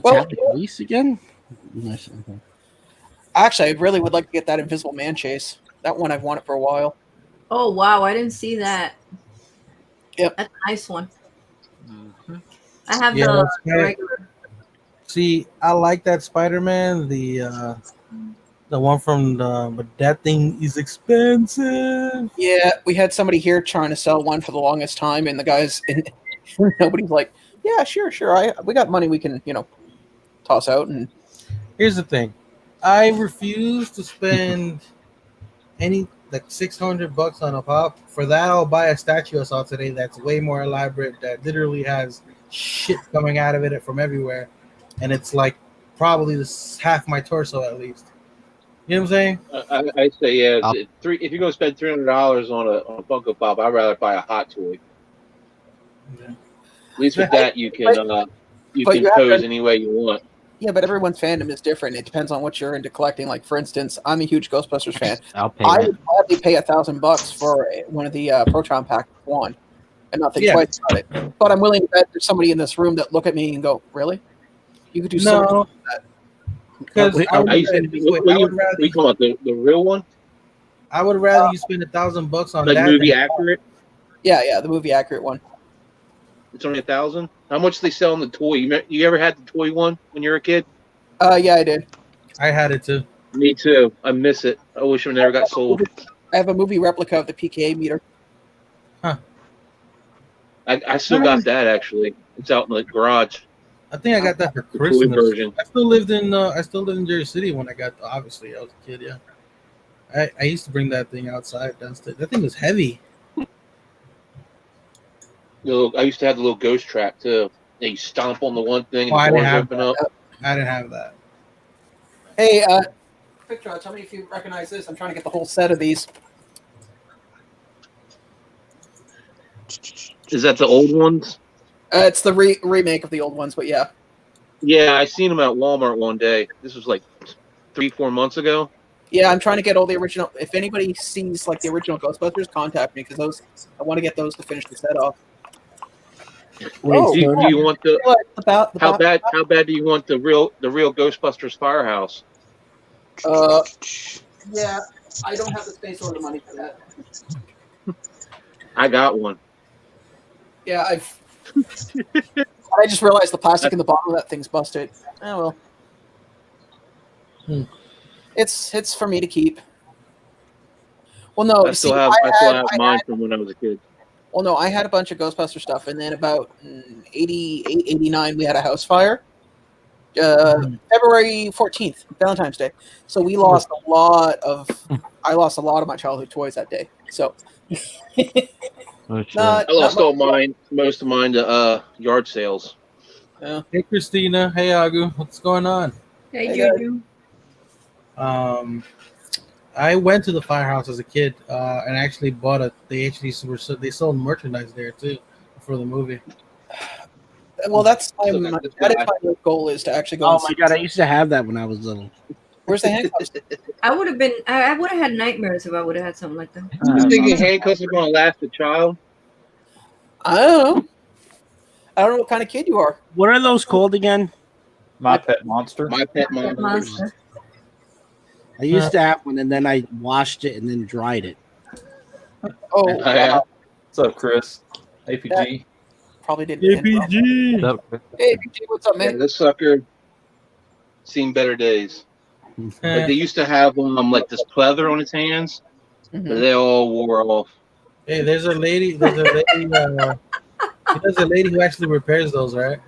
Well, police again? Nice. Okay. Actually, I really would like to get that Invisible Man chase. That one I've wanted for a while. Oh wow, I didn't see that. Yep. That's a nice one. I have Yeah, the that's right. regular. See, I like that Spider-Man. The one from but that thing is expensive. Yeah, we had somebody here trying to sell one for the longest time, and the guys, and nobody's like, "Yeah, sure. We got money we can, toss out." And Here's the thing, I refuse to spend any like $600 on a pop. For that, I'll buy a statue I saw today that's way more elaborate. That literally has shit coming out of it from everywhere, and it's like probably half my torso at least. You know what I'm saying? I say yeah. If you're gonna spend $300 on a Funko Pop, I'd rather buy a hot toy. Yeah. At least with that, you can but you have pose to- any way you want. yeah, but everyone's fandom is different. It depends on what you're into collecting. Like, for instance, I'm a huge Ghostbusters fan. I'll pay I that. would gladly pay $1,000 for one of the Proton Pack one, and not think Yeah. twice about it. But I'm willing to bet there's somebody in this room that look at me and go, "Really? You could do so much No, with that." because I would I used to, we talking about the real one, I would rather you spend $1,000 on like that. movie than- accurate. Yeah, the movie accurate one. It's only $1,000. How much they sell on the toy? You ever had the toy one when you were a kid? Yeah, I did. I had it too. Me too. I miss it. I wish it never got sold. I have a movie replica of the PKA meter. I still got that actually. It's out in the garage. I think I got that for The toy Christmas. version. I still lived in Jersey City when I got. Obviously, I was a kid. Yeah, I used to bring that thing outside downstairs. That thing was heavy. I used to have the little ghost trap too. And you stomp on the one thing Oh, I and the didn't doors have open that. up. I didn't have that. Hey, Victor, tell me if you recognize this. I'm trying to get the whole set of these. Is that the old ones? It's the remake of the old ones, but yeah. Yeah, I seen them at Walmart one day. This was like 3-4 months ago. Yeah, I'm trying to get all the original. If anybody sees like the original Ghostbusters, contact me because I want to get those to finish the set off. Do you want the how about bad do you want the real Ghostbusters Firehouse? Yeah, I don't have the space or the money for that. I got one. Yeah, I just realized the plastic in the bottom of that thing's busted. Oh well. It's for me to keep. Well, no, I still have mine from when I was a kid. Well, no, I had a bunch of Ghostbuster stuff, and then about 88, 89, we had a house fire. February 14th, Valentine's Day. So we lost a lot of. I lost a lot of my childhood toys that day. So. I lost all mine, most of mine to yard sales. Yeah. Hey, Christina. Hey, Agu. What's going on? Hey, Juju. I went to the firehouse as a kid and actually bought a. They sold merchandise there too for the movie. Well, that's my goal is to actually go. Oh my god, I used to have that when I was little. Where's the handcuffs? I would have been. I would have had nightmares if I would have had something like that. You thinking handcuffs are going to last a child? I don't know. I don't know what kind of kid you are. What are those called again? My Pet Monster. My Pet Monsters. I used to have one, and then I washed it and then dried it. Oh, Yeah. What's up, Chris? APG. Probably didn't. APG. Hey, APG, what's up, Yeah, man? this sucker seen better days. Like they used to have like this pleather on his hands, but they all wore off. Hey, there's a lady. There's a lady who actually repairs those, right?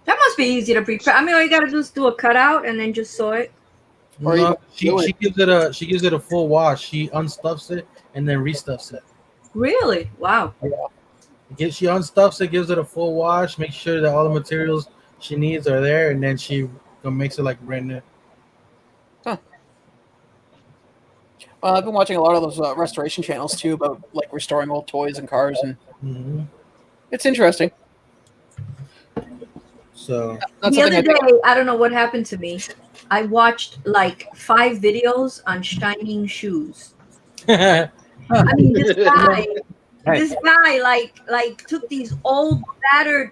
That must be easy to prepare. I mean, all you gotta do is do a cutout and then just sew it. Or No, you she gives it a full wash. She unstuffs it and then restuffs it. Really? Wow. She unstuffs it, gives it a full wash, makes sure that all the materials she needs are there, and then she makes it like brand new. Well, I've been watching a lot of those restoration channels too about like restoring old toys and cars, and it's interesting. So The other day, I don't know what happened to me. I watched like 5 videos on shining shoes. I mean, this guy like took these old, battered,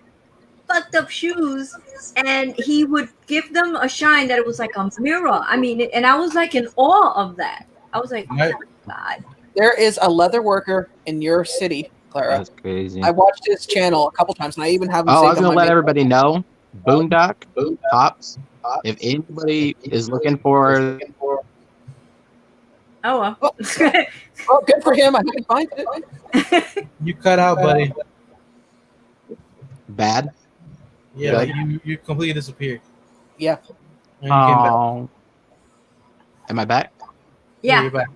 fucked up shoes, and he would give them a shine that it was like a mirror. I mean, and I was like in awe of that. I was like, oh my God. There is a leather worker in your city, Clara. That's crazy. I watched his channel a couple times, and I even have him. Oh, I was saved on gonna my let main- everybody know. Boondock Pops. If anybody is looking for, Oh well. Oh, good for him. I can find it. you cut out, buddy. bad. Yeah, Good. like you completely disappeared. Yeah. And you came back. Oh, am I back? Yeah. You're back.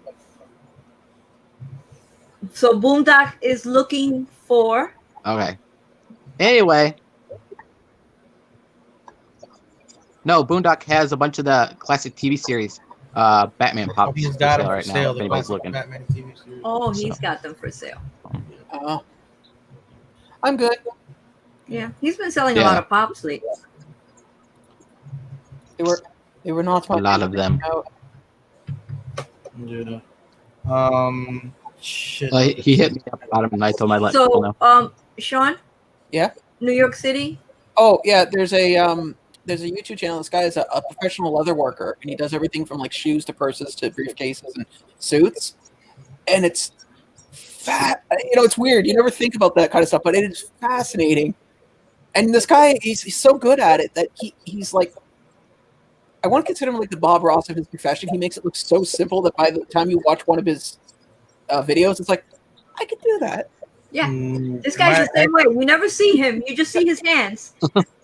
So Boondock is looking for. Okay. Anyway. No, Boondock has a bunch of the classic TV series. Batman Pops He's for got sale them for right now. sale. If The anybody's classic looking. Batman TV series. Oh, he's got them for sale. I'm good. Yeah, he's been selling a lot of pops lately. They were not A lot of them. Yeah. Shit. Well, he hit me up about him, and I told him I'd let people know. So, Sean? Yeah? New York City? Oh, yeah, there's a YouTube channel. This guy is a professional leather worker, and he does everything from like shoes to purses to briefcases and suits. And it's it's weird. You never think about that kind of stuff, but it is fascinating. And this guy, he's so good at it that he's like, I want to consider him like the Bob Ross of his profession. He makes it look so simple that by the time you watch one of his videos, it's like, I could do that. Yeah. This guy's the same way. You never see him. You just see his hands.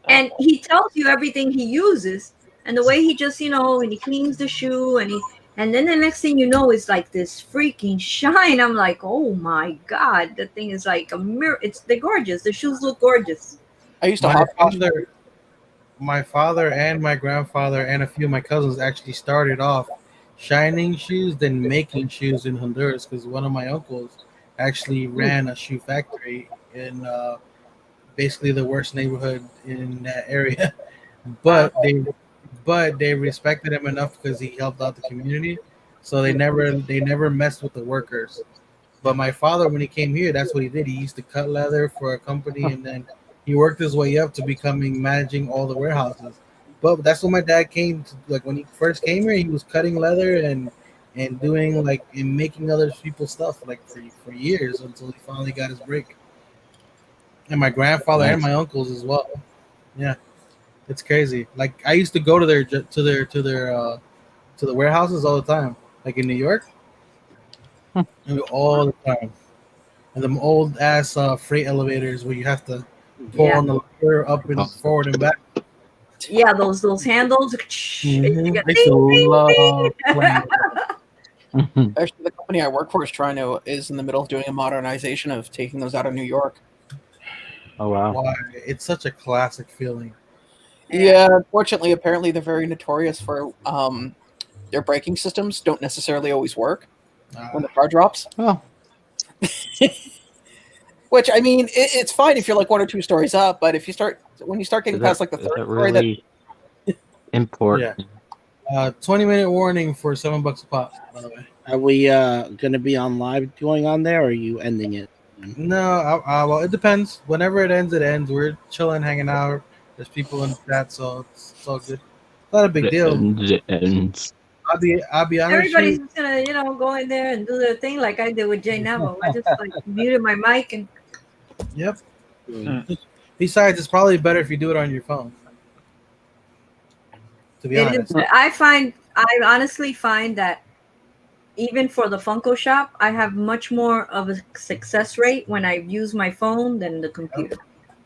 And he tells you everything he uses. And the way he just, and he cleans the shoe and then the next thing you know is like this freaking shine. I'm like, oh my God. The thing is like a mirror. They're gorgeous. The shoes look gorgeous. I used to my father and my grandfather and a few of my cousins actually started off shining shoes, then making shoes in Honduras, because one of my uncles actually ran a shoe factory in basically the worst neighborhood in that area. But they respected him enough because he helped out the community, so they never messed with the workers. But my father, when he came here, that's what he did. He used to cut leather for a company, and then he worked his way up to managing all the warehouses. But that's when my dad came to, like when he first came here, he was cutting leather and doing and making other people's stuff like for years until he finally got his break. And my grandfather and my uncles as well. Yeah, it's crazy. Like I used to go to the warehouses all the time, like in New York, all the time. And them old ass freight elevators where you have to pull on the ladder up and forward and back. Yeah, those handles. You get I used to love Actually, the company I work for is in the middle of doing a modernization of taking those out of New York. Oh wow! Why? It's such a classic feeling. Yeah, unfortunately, apparently they're very notorious for their braking systems don't necessarily always work when the car drops. Oh. Which I mean, it's fine if you're like 1 or 2 stories up, but when you start getting past like the third story, really important. Yeah. 20-minute warning for $7 a pop. By the way, Are we going to be on live going on there, or are you ending it? No, well, it depends. Whenever it ends, it ends. We're chilling, hanging out. There's people in the chat, so it's all good. Not a big deal. I'll be honest. Everybody's just gonna, go in there and do their thing like I did with Jay Navo. I just muted my mic and. Yep. Besides, it's probably better if you do it on your phone. To be honest, I honestly find that even for the Funko Shop, I have much more of a success rate when I use my phone than the computer.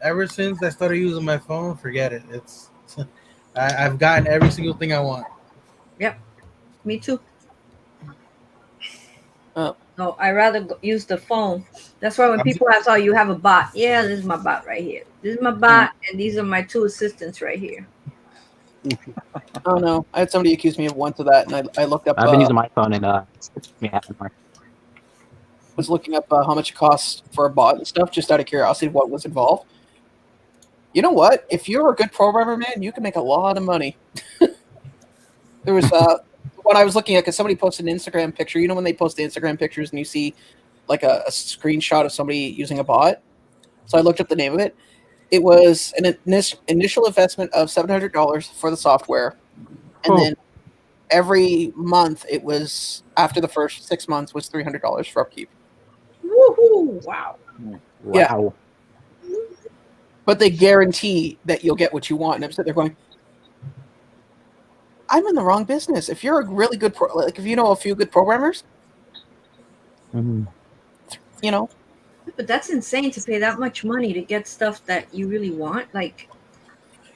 Ever since I started using my phone, forget it. It's I've gotten every single thing I want. Yep, me too. No, I rather use the phone. That's why when people ask, "Oh, you have a bot?" Yeah, this is my bot right here. This is my bot, and these are my two assistants right here. Oh no, I had somebody accuse me of once of that, and I looked up. I've been using my phone and was looking up how much it costs for a bot and stuff, just out of curiosity, what was involved. You know what? If you're a good programmer, man, you can make a lot of money. There was when I was looking at, because somebody posted an Instagram picture. You know when they post the Instagram pictures and you see like a screenshot of somebody using a bot? So I looked up the name of it. It was an initial investment of $700 for the software. And then every month, it was, after the first 6 months, was $300 for upkeep. Woohoo! Wow. Yeah. But they guarantee that you'll get what you want. And I'm sitting there going, I'm in the wrong business. If you're a really good, if you know a few good programmers, you know. But that's insane to pay that much money to get stuff that you really want. Like,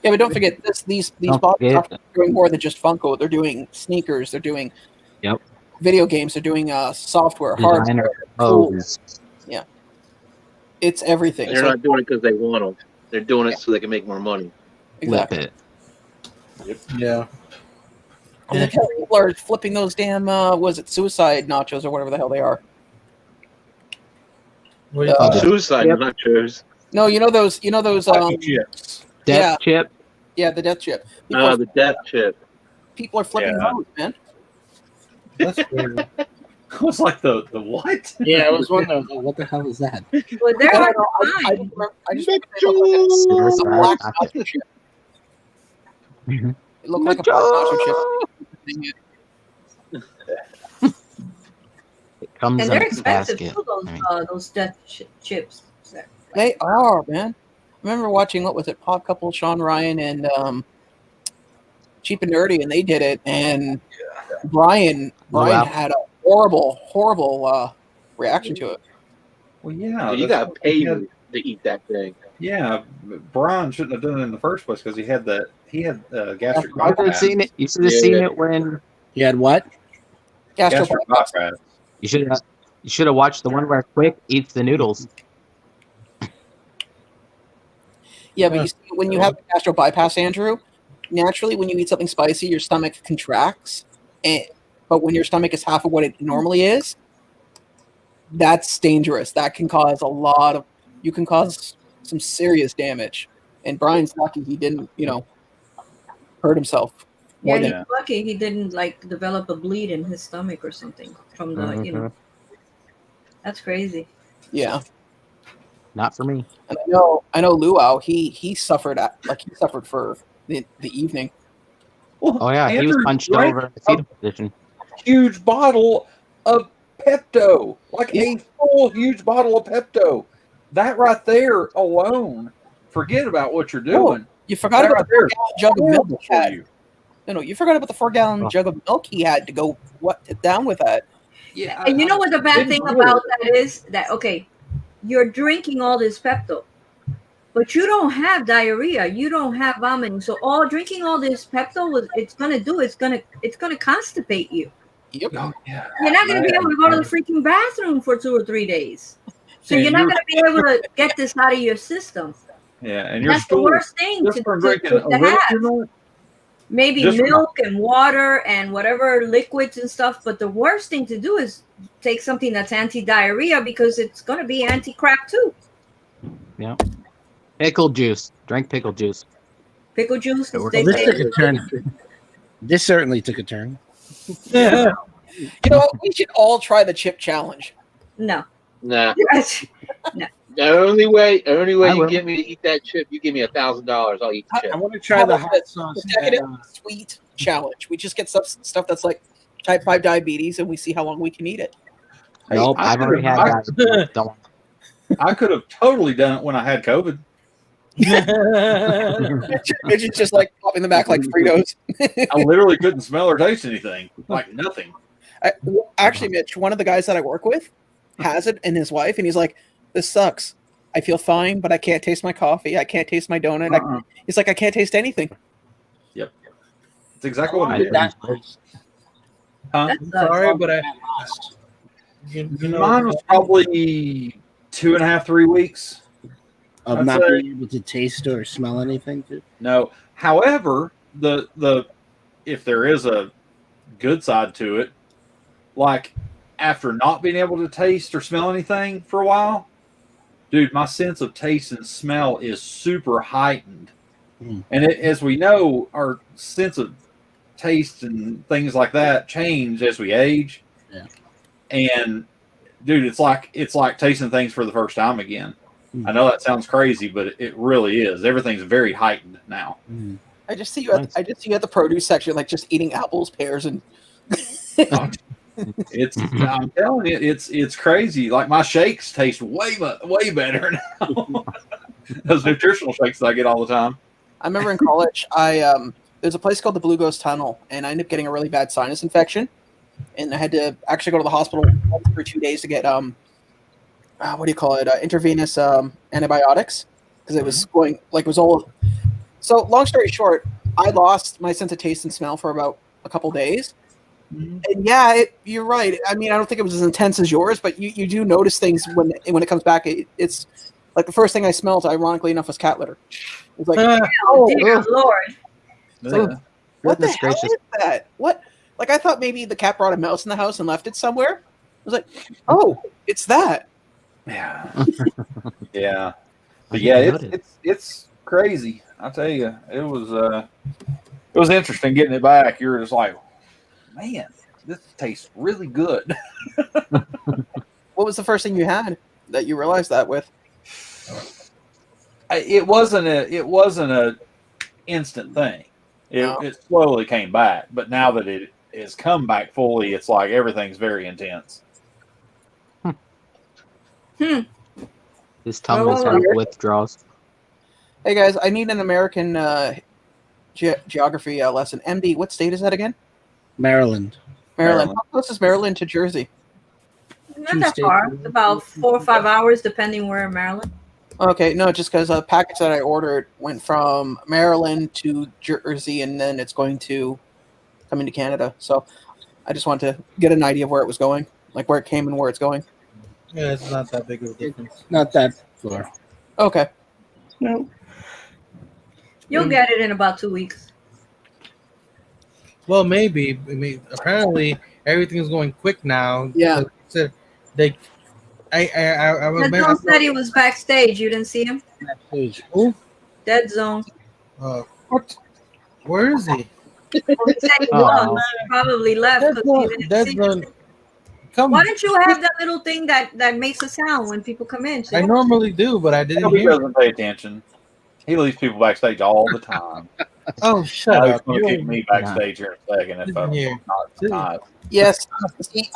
yeah, but don't forget these bots are doing more than just Funko. They're doing sneakers. They're doing video games. They're doing software, hardware, tools. Yeah, it's everything. They're not doing it because they want them. They're doing it so they can make more money. Exactly. Yeah. And the people are flipping those damn was it suicide nachos or whatever the hell they are. Suicide nachos. No, you know those chips. Death chip. Yeah, the death chip. The death chip. People are flipping those, man. That's crazy. It was like the what? Yeah, I was wondering what the hell is that? Well, they're hard to find. I just it's a black nacho chip. It looked like a black nacho chip. It comes And in they're a expensive basket. too, those death chips. They are, man. I remember watching, what was it, Pop Couple, Sean Ryan, and Cheap and Nerdy, and they did it, and Brian had a horrible reaction to it. Well, yeah. You got to pay to eat that thing. Yeah, Brian shouldn't have done it in the first place because he had gastric You should have seen it. You should have seen it when he had what? Gastric bypass. You should have watched the one where Quick eats the noodles. Yeah, but you see, when you have a gastro bypass, Andrew, naturally when you eat something spicy, your stomach contracts. But when your stomach is half of what it normally is, that's dangerous. That can cause you can cause some serious damage. And Brian's lucky he didn't, hurt himself. Yeah, he's lucky he didn't develop a bleed in his stomach or something from the, That's crazy. Yeah. Not for me. And I know Luau, he suffered for the evening. Oh yeah, he was punched over in the fetal position. Huge bottle of Pepto, a full huge bottle of Pepto. That right there alone, forget about what you're doing. You forgot about the 4-gallon jug of milk he had. You. No, you forgot about the 4-gallon jug of milk he had to go down with that. Yeah, and you know what the bad thing about that is? That you're drinking all this Pepto, but you don't have diarrhea, you don't have vomiting. So drinking all this Pepto, it's gonna constipate you. Yep. Oh, yeah. You're not gonna be able to go to the freaking bathroom for 2 or 3 days. So you're not gonna be able to get this out of your system. Yeah, and that's the worst thing to have. Maybe milk and water and whatever liquids and stuff, but the worst thing to do is take something that's anti-diarrhea because it's going to be anti-crap too. Yeah. Pickle juice. Drink pickle juice. Pickle juice. This took a turn. This certainly took a turn. You know what? We should all try the chip challenge. No. Nah. The only way I you will. can get me to eat that chip, you give me $1,000, I'll eat the chip. I want to try the hot sauce. The decadent sweet challenge. We just get stuff that's like type 5 diabetes, and we see how long we can eat it. Nope, I I've already had could've- that. Don't. I could have totally done it when I had COVID. It's just like popping them back like Fritos. I literally couldn't smell or taste anything, like nothing. Actually, Mitch, one of the guys that I work with has it, and his wife, and he's like, "This sucks. I feel fine, but I can't taste my coffee. I can't taste my donut. He's like, I can't taste anything." Yep, it's exactly what I did. Huh? Sorry, but Mine was probably 2.5, 3 weeks of I'd not say. being able to taste or smell anything. Too. No. However, the if there is a good side to it, like after not being able to taste or smell anything for a while, dude, my sense of taste and smell is super heightened. And as we know, our sense of taste and things like that change as we age. Yeah. And dude, it's like tasting things for the first time again. I know that sounds crazy, but it really is. Everything's very heightened now. I just see you. I just see you at the produce section, like just eating apples, pears, and. I'm telling you, it's crazy. Like my shakes taste way better now. Those nutritional shakes that I get all the time. I remember in college, there's a place called the Blue Ghost Tunnel, and I ended up getting a really bad sinus infection, and I had to actually go to the hospital for 2 days to get what do you call it? Intravenous antibiotics, because it was going like it was all. So long story short, I lost my sense of taste and smell for about a couple days. And yeah, you're right. I mean, I don't think it was as intense as yours, but you do notice things when it comes back. It's like the first thing I smelled, ironically enough, was cat litter. It was like, oh dear Lord! It's like, what the Goodness hell gracious. is that? What? Like I thought maybe the cat brought a mouse in the house and left it somewhere. I was like, oh, it's that. Yeah. Yeah. But yeah, it's crazy. I'll tell you, it was interesting getting it back. You're just like, man, this tastes really good. What was the first thing you had that you realized that with? It wasn't a instant thing. It slowly came back, but now that it has come back fully, it's like everything's very intense. His tongue is having withdrawals. Hey guys, I need an American geography lesson. MD, what state is that again? Maryland. Maryland. How close is Maryland to Jersey? Not that far. It's about 4 or 5 hours, depending where in Maryland. Okay, no, just because a package that I ordered went from Maryland to Jersey, and then it's going to come into Canada. So I just wanted to get an idea of where it was going, like where it came and where it's going. Yeah, it's not that big of a difference. Not that far. Okay. No. You'll get it in about 2 weeks. Well, maybe. I mean, apparently everything's going quick now. Yeah. So I Dead Zone said he was backstage. You didn't see him? Who? Dead Zone. What? Where is he? He said he was. Probably left. 'cause he didn't Dead see Zone. him. Come. Why don't you have that little thing that makes a sound when people come in? I normally do, but I didn't He hear. doesn't pay attention. He leaves people backstage all the time. Oh, shut Now he's up! going to You kick me backstage here in a second if I'm Yeah. not. Yes.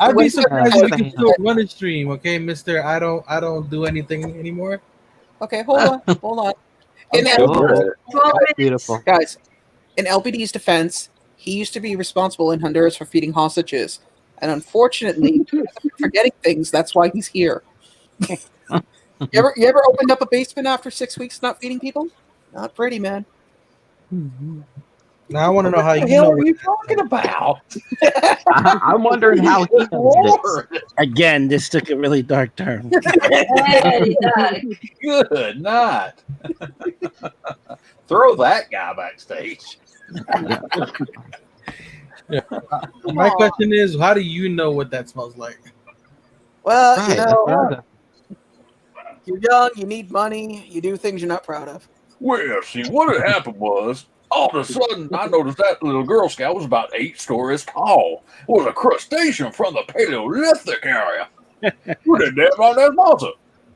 I'd be surprised if we can still run a stream, okay, Mister? I don't do anything anymore. Okay, hold on. In I'm so good at it. 12 minutes. Beautiful. Guys, in LPD's defense, he used to be responsible in Honduras for feeding hostages. And unfortunately, forgetting things, that's why he's here. You ever opened up a basement after 6 weeks not feeding people? Not pretty, man. Now I want to know how What the you hell know. are you talking about? I'm wondering how he does this. Again, this took a really dark turn. Good night. Throw that guy backstage. My question is, how do you know what that smells like? Well, Right, you know, that's you're young, you need money, you do things you're not proud of. Well, see, what had happened was, all of a sudden, I noticed that little Girl Scout was about 8 stories tall. It was a crustacean from the Paleolithic area. What the damn on that monster?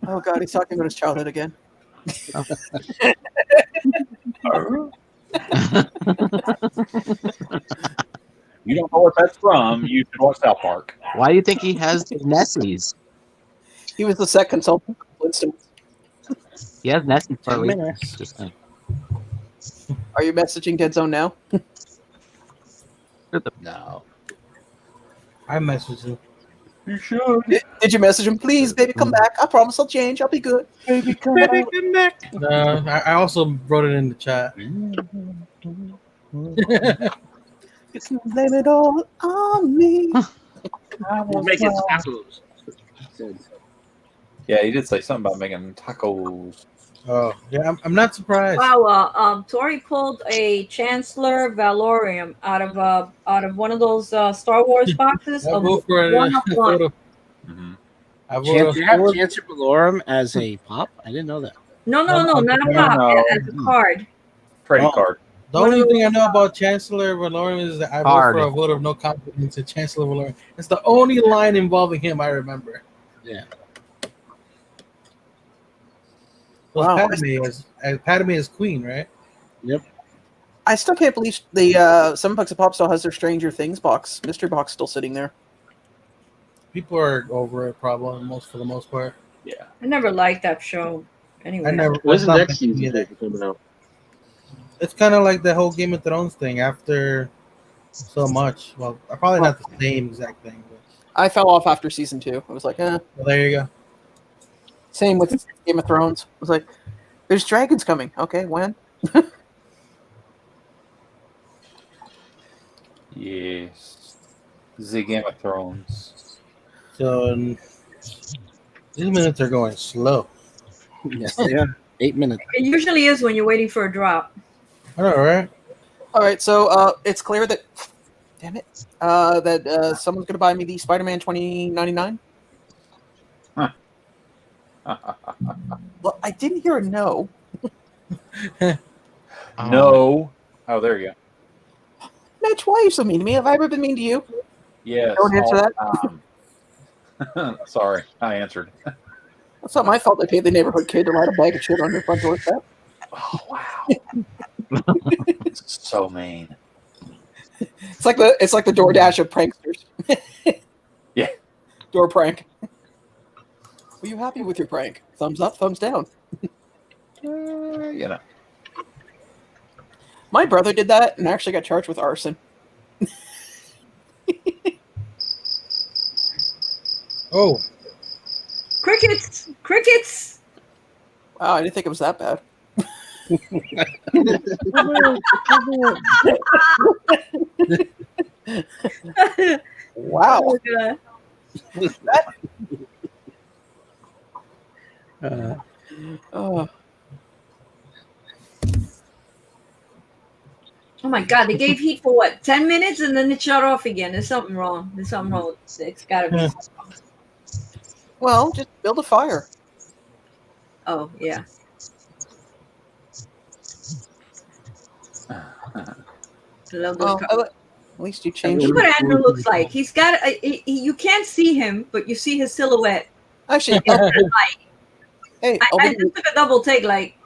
Oh God, he's talking about his childhood again. You don't know what that's from. You should watch South Park. Why do you think he has the Nessies? He was the set consultant. He has Nessies for a 10 reason. minutes. Just saying. Are you messaging Dead Zone now? No. I messaged him. You should. Did you message him? Please, baby, come back. I promise I'll change. I'll be good. Baby, come back. I also wrote it in the chat. You can blame it all on me. We're making tacos. Yeah, he did say something about making tacos. Oh, yeah, I'm not surprised. Wow, Tori pulled a Chancellor Valorium out of one of those Star Wars boxes. I'll of go for one of one. You have Chancellor Valorum as a pop? I didn't know that. No, not a pop, as a card. Trading card. The only thing I know about Chancellor Valorian is that I vote for a vote of no confidence in Chancellor Valorian. It's the only line involving him I remember. Yeah. Well, Padme is queen, right? Yep. I still can't believe the $7 a pop still has their Stranger Things box, mystery box, still sitting there. People are over it, probably for the most part. Yeah. I never liked that show. Anyway, When's the next season coming out? It's kind of like the whole Game of Thrones thing. After so much, well, probably not the same exact thing. But I fell off after season 2. I was like, eh. well, there you go. Same with Game of Thrones. I was like, there's dragons coming. Okay, when? Yes. The Game of Thrones. So these minutes are going slow. Yes, they are. 8 minutes. it usually is when you're waiting for a drop. All right. All right, so it's clear that, damn it, that someone's going to buy me the Spider-Man 2099. Well, I didn't hear a no. No. Oh, there you go. Mitch, why are you so mean to me? Have I ever been mean to you? Yes. Don't answer that. Sorry, I answered. That's not my fault. They paid the neighborhood kid to light a bag of shit on your front doorstep. Oh, wow. So mean. It's like the DoorDash of pranksters. Yeah. Door prank. Were you happy with your prank? Thumbs up, thumbs down. You know. My brother did that and actually got charged with arson. Oh. Crickets! Crickets! Wow, I didn't think it was that bad. Wow. Oh, God. Oh my God, they gave heat for what? 10 minutes and then it shut off again. There's something wrong. There's something wrong with this. It's gotta be. Well, just build a fire. Oh, yeah. I love those Well, at least you changed. Look what Andrew looks like. He's got you can't see him, but you see his silhouette. Actually, hey, I just took a double take, like.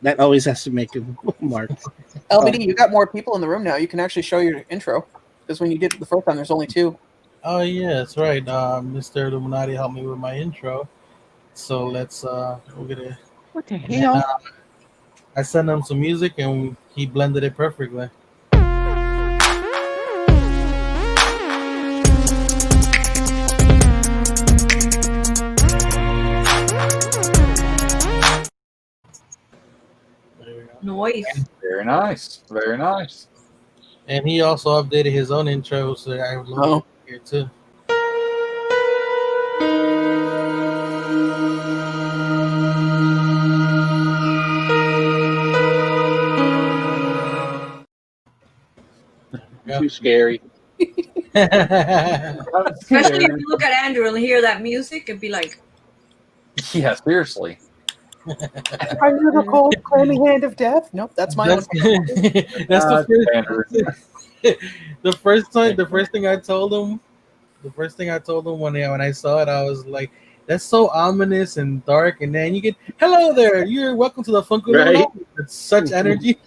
That always has to make a mark. LBD, you got more people in the room now. You can actually show your intro. Because when you did it the first time, there's only 2. Oh yeah, that's right. Mr. Illuminati helped me with my intro. So let's we're gonna. What the hell? I sent him some music and he blended it perfectly. Noise. Very nice. Very nice. And he also updated his own intro, so I love it here too. Too scary. Especially if you look at Andrew and hear that music, it'd be like. Yeah, seriously. I knew the cold, clammy hand of death. Nope, that's my That's, own. that's the first. The first thing I told him The first thing I told him when I saw it, I was like, "That's so ominous and dark." And then you get, "Hello there, you're welcome to the Funko Right. Illuminati." It's such energy.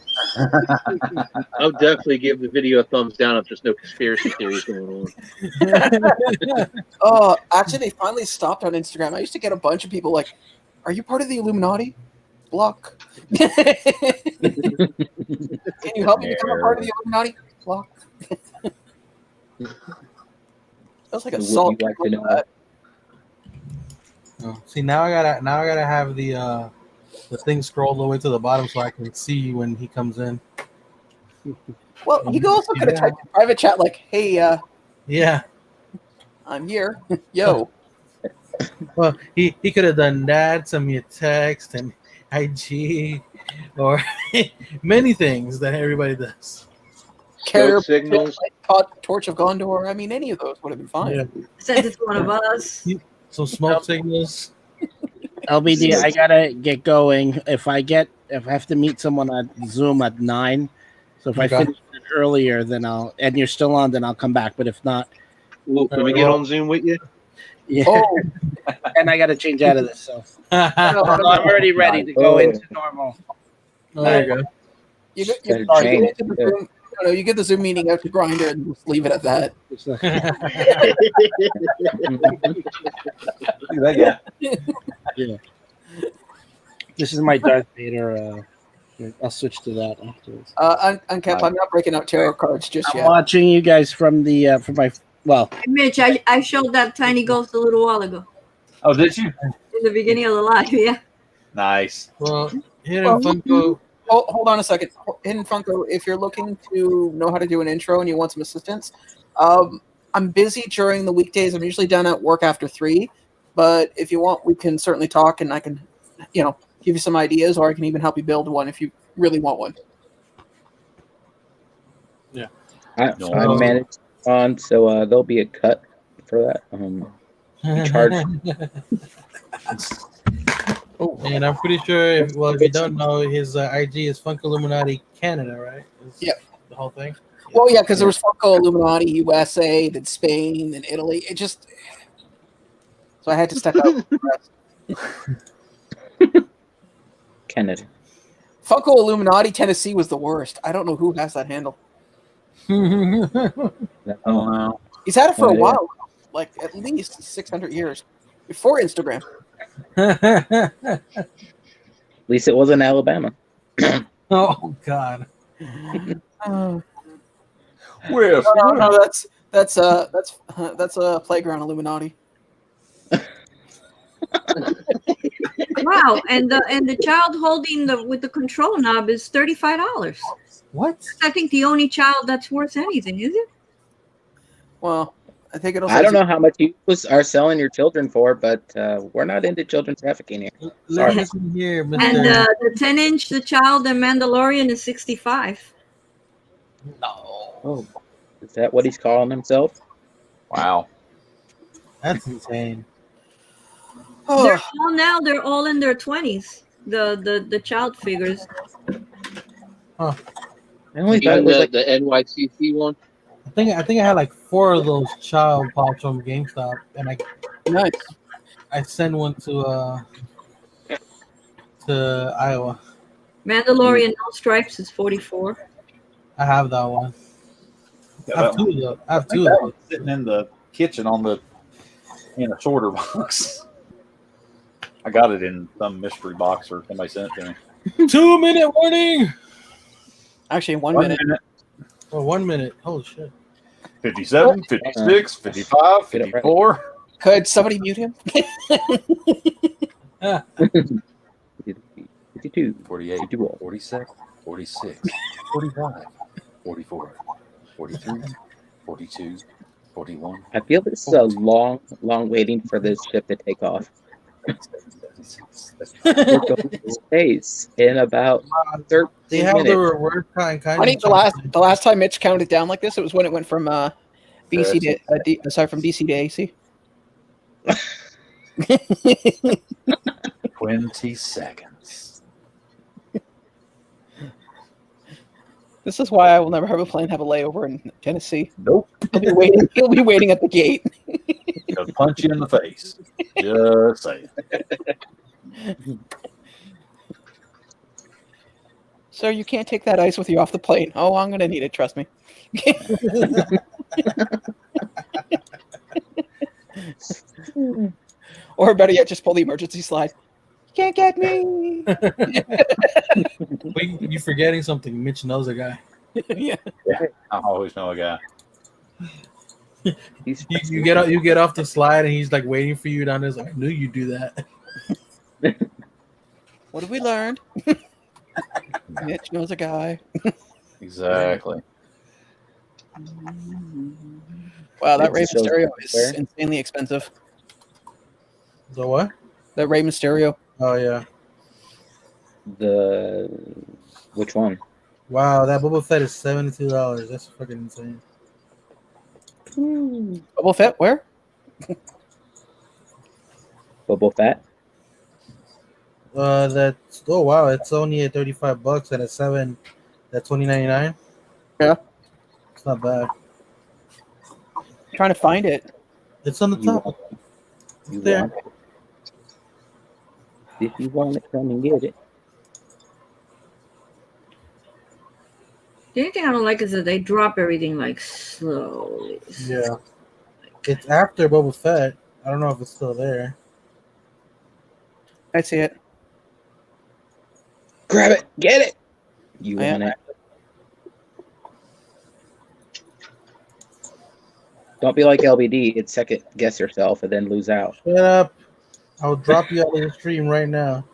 I'll definitely give the video a thumbs down if there's no conspiracy theories going on. Oh, actually, they finally stopped on Instagram. I used to get a bunch of people like, "Are you part of the Illuminati?" Block. Can you help me become a part of the Illuminati? Block. That's like a Would salt. you like to know? Oh, see, now I gotta have the thing scroll all the way to the bottom so I can see when he comes in. Well, you also could have typed in private chat like, "Hey, Yeah. I'm here. Yo." Well, he could have done that, send me a text and IG, or many things that everybody does. Carrier signals. Torch of Gondor. I mean, any of those would have been fine. Yeah. Send it to one of us. Some smoke signals. LBD, I gotta get going. If I have to meet someone at Zoom at 9, so if I Okay. finish it earlier, then and you're still on, then I'll come back. But if not, Well, can we get on Zoom with you? yeah. Oh, and I gotta change out of this, so There I'm already ready to go into normal. you go. you get Better the change it, too. Zoom, no, you get the Zoom meeting out to Grindr and just leave it at that. That guy. Yeah. This is my Darth Vader. I'll switch to that afterwards. Uncap, I'm not breaking out tarot cards just I'm yet. watching you guys from the from my Mitch, I showed that tiny ghost a little while ago Oh, did you? in the beginning of the live. Yeah. Nice. Well, Hidden Funko. Hold on a second. Hidden Funko, if you're looking to know how to do an intro and you want some assistance, I'm busy during the weekdays. I'm usually done at work after 3, but if you want, we can certainly talk and I can, give you some ideas, or I can even help you build one if you really want one. Yeah. I managed on, so there'll be a cut for that. You charge. Oh, and I'm pretty sure. If you don't know, his IG is Funko Illuminati Canada, right? Yeah. The whole thing. Well, yeah, because there was Funko Illuminati USA, then Spain, then Italy. It just so I had to step out. Canada. Funko Illuminati Tennessee was the worst. I don't know who has that handle. Oh, no. He's had it for a Yeah. while, like at least 600 years before Instagram. At least it wasn't Alabama. Oh God. Where? No, that's a playground Illuminati. Wow, and the child holding with the control knob is $35. What? That's, I think, the only child that's worth anything, is it? Well, I think it'll. I don't know how much you are selling your children for, but we're not into children trafficking here. Sorry. Listen here, Mr. And the 10-inch, the child and Mandalorian is $65. Oh, is that what he's calling himself? Wow. That's insane. They're all in their 20s. The child figures. Huh. I only You thought it was like the NYCC one. I think I had like 4 of those child pops from GameStop, and nice. I sent one to Iowa. Mandalorian no stripes is $44. I have that one. Yeah, I have two of those. I have two of that those. one's sitting in the kitchen in a shorter box. I got it in some mystery box or somebody sent it to me. 2-minute warning. Actually, 1 1 minute. minute. Oh, 1 minute. Holy shit. 57, 56, 55, 54. Could somebody mute him? 52, 48, 47, 46, 45, 44, 43, 42, 41. I feel this is a long waiting for this ship to take off. We're going to space in about 13 They have minutes. the reverse kind. I think the last time Mitch counted down like this, it was when it went from BC to from DC to AC. 20 seconds. This is why I will never have a plane have a layover in Tennessee. Nope. He'll be waiting. He'll be waiting at the gate. He'll punch you in the face. Just saying. Sir, you can't take that ice with you off the plane. Oh, I'm gonna need it. Trust me. Or better yet, just pull the emergency slide. You can't get me. Wait, you're forgetting something. Mitch knows a guy. Yeah. I always know a guy. You get off the slide and he's like waiting for you down there. Like, I knew you'd do that. What have we learned? Mitch knows a guy. Exactly. Wow, that Rey Mitch shows Mysterio up is where? insanely expensive. The what? That Rey Mysterio. Oh yeah. Which one? Wow, that Boba Fett is $72. That's fucking insane. Boba Fett, where? Boba Fett? That's wow, it's only at $35 and it's that's $20.99. Yeah. It's not bad. Trying to find it. It's on the top. You There. want it. If you want it, come and get it. The only thing I don't like is that they drop everything like slowly. Yeah. It's after Boba Fett. I don't know if it's still there. I see it. Grab it. Get it. You I want am- it. Don't be like LBD. It's second guess yourself and then lose out. Shut up. I'll drop you out of the stream right now.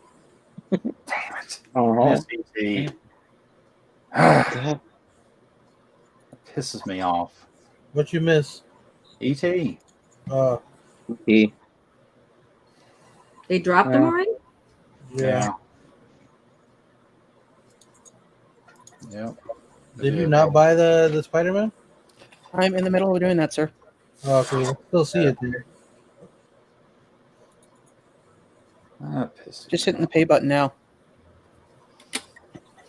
Uh-huh. SCT. God. Pisses me off. What you miss? E.T. He. They dropped them Yeah. already? Yeah. Yep. Did you not buy the Spider-Man? I'm in the middle of doing that, sir. Oh, okay, we'll still see it there. Just hitting the pay button now.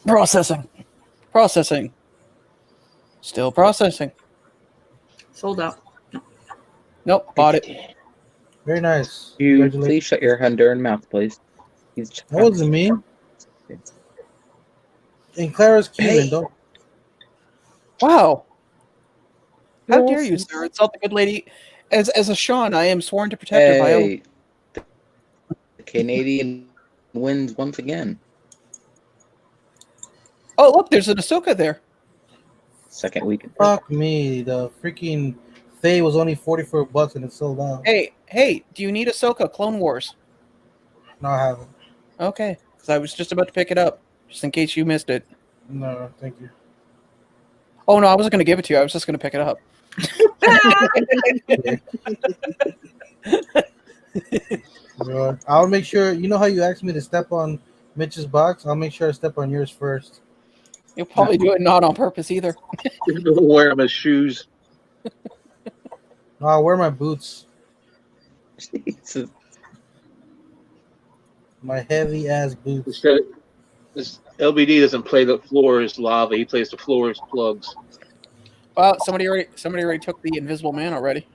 Processing. Processing. Still processing. Sold out. Nope, bought it. Very nice. You Congratulations. please shut your Honduran mouth, please. He's That wasn't me. And Clara's Cuban. Hey. Don't. Wow. How dare you, sir? Insult the good lady. As a Sean, I am sworn to protect her by oath. Hey, the Canadian wins once again. Oh, look, there's an Ahsoka there. Second week. Fuck me. The freaking Faye was only $44 and it's sold out. Hey, do you need Ahsoka? Clone Wars. No, I haven't. Okay, because I was just about to pick it up, just in case you missed it. No, thank you. Oh, no, I wasn't going to give it to you. I was just going to pick it up. I'll make sure. You know how you asked me to step on Mitch's box? I'll make sure I step on yours first. You'll probably do it not on purpose either. Wear him as shoes. No, I'll wear my boots. Jesus. My heavy ass boots. This LBD doesn't play the floor as lava. He plays the floor as plugs. Well, somebody already took the Invisible Man already.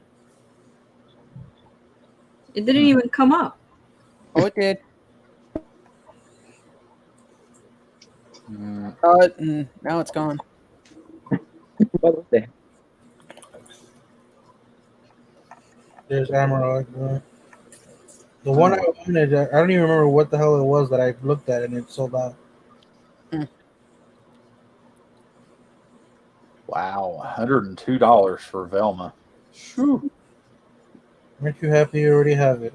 It didn't even come up. Oh, it did. Now it's gone. What was that? There's Amarok. The one I wanted, I don't even remember what the hell it was that I looked at and it sold out. Wow, $102 for Velma. Whew. Aren't you happy you already have it?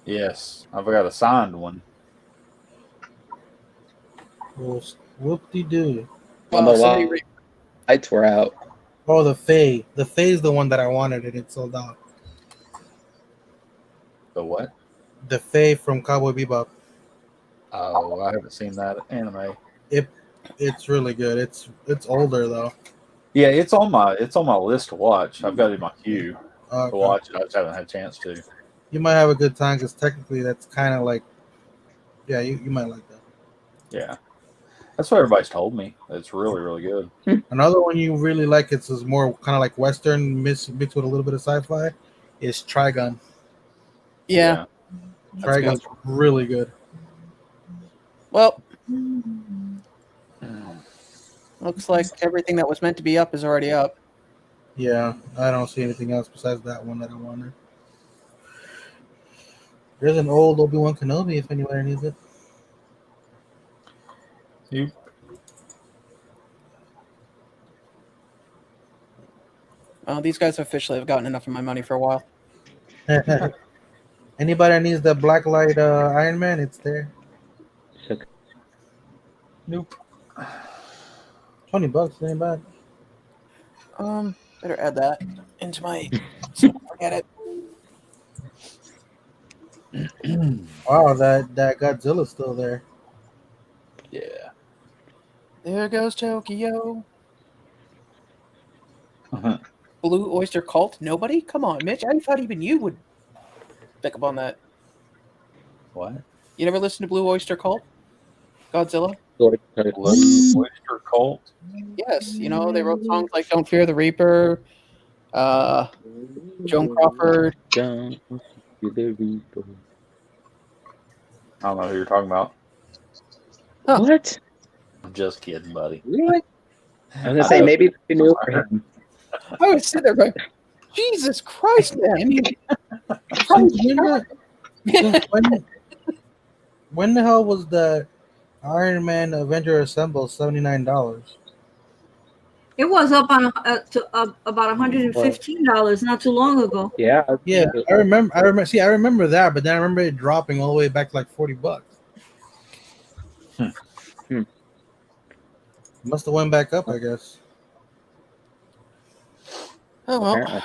Yes, I've got a signed one. Well, whoop-de-doo. On the lights were out. Oh, the Faye. The Faye's the one that I wanted and it sold out. The what? The Faye from Cowboy Bebop. Oh, I haven't seen that anime. It's really good. It's older though. Yeah, it's on my list to watch. I've got it in my queue Okay. to watch it. I just haven't had a chance to. You might have a good time because technically that's kind of like, yeah, you might like that. Yeah. That's what everybody's told me. It's really, really good. Another one you really like, it's is more kind of like Western mixed with a little bit of sci-fi, is Trigun. Yeah. Trigun's really good. Well, looks like everything that was meant to be up is already up. Yeah, I don't see anything else besides that one that I wanted. There's an old Obi-Wan Kenobi if anybody needs it. You. These guys officially have gotten enough of my money for a while. Anybody that needs the blacklight Iron Man, it's there. Nope. $20 ain't bad. Better add that into my. So I forget it. Wow, that Godzilla's still there. Yeah. There goes Tokyo. Blue Oyster Cult? Nobody? Come on, Mitch. I thought even you would pick up on that. What? You never listened to Blue Oyster Cult? Godzilla? Blue Oyster Cult? Yes. You know, they wrote songs like Don't Fear the Reaper, Joan Crawford. Don't fear the Reaper. I don't know who you're talking about. Huh. What? I'm just kidding, buddy. What? I was going to say, maybe you knew for him. I was sitting there going, Jesus Christ, man. When the hell was the Iron Man Avenger Assemble $79? It was up on to about $115 not too long ago. Yeah. Yeah, I remember. See, I remember that, but then I remember it dropping all the way back to like $40. Must have went back up, I guess. Oh well. Apparently.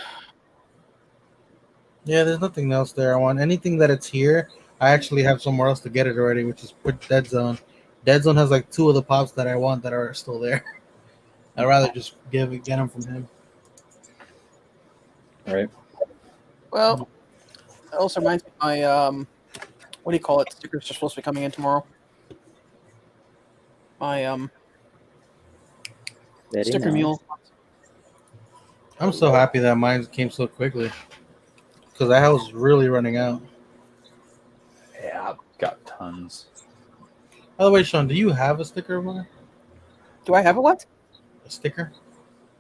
Yeah, there's nothing else there. I want anything that it's here. I actually have somewhere else to get it already, which is Dead Zone. Dead Zone has like 2 of the pops that I want that are still there. I'd rather just get them from him. Right. Well, that also reminds me of my what do you call it? Stickers are supposed to be coming in tomorrow. My Very sticker nice. mule. I'm so happy that mine came so quickly because I was really running out. Yeah, I've got tons. By the way, Sean, do you have a sticker of mine? Do I have a what? A sticker?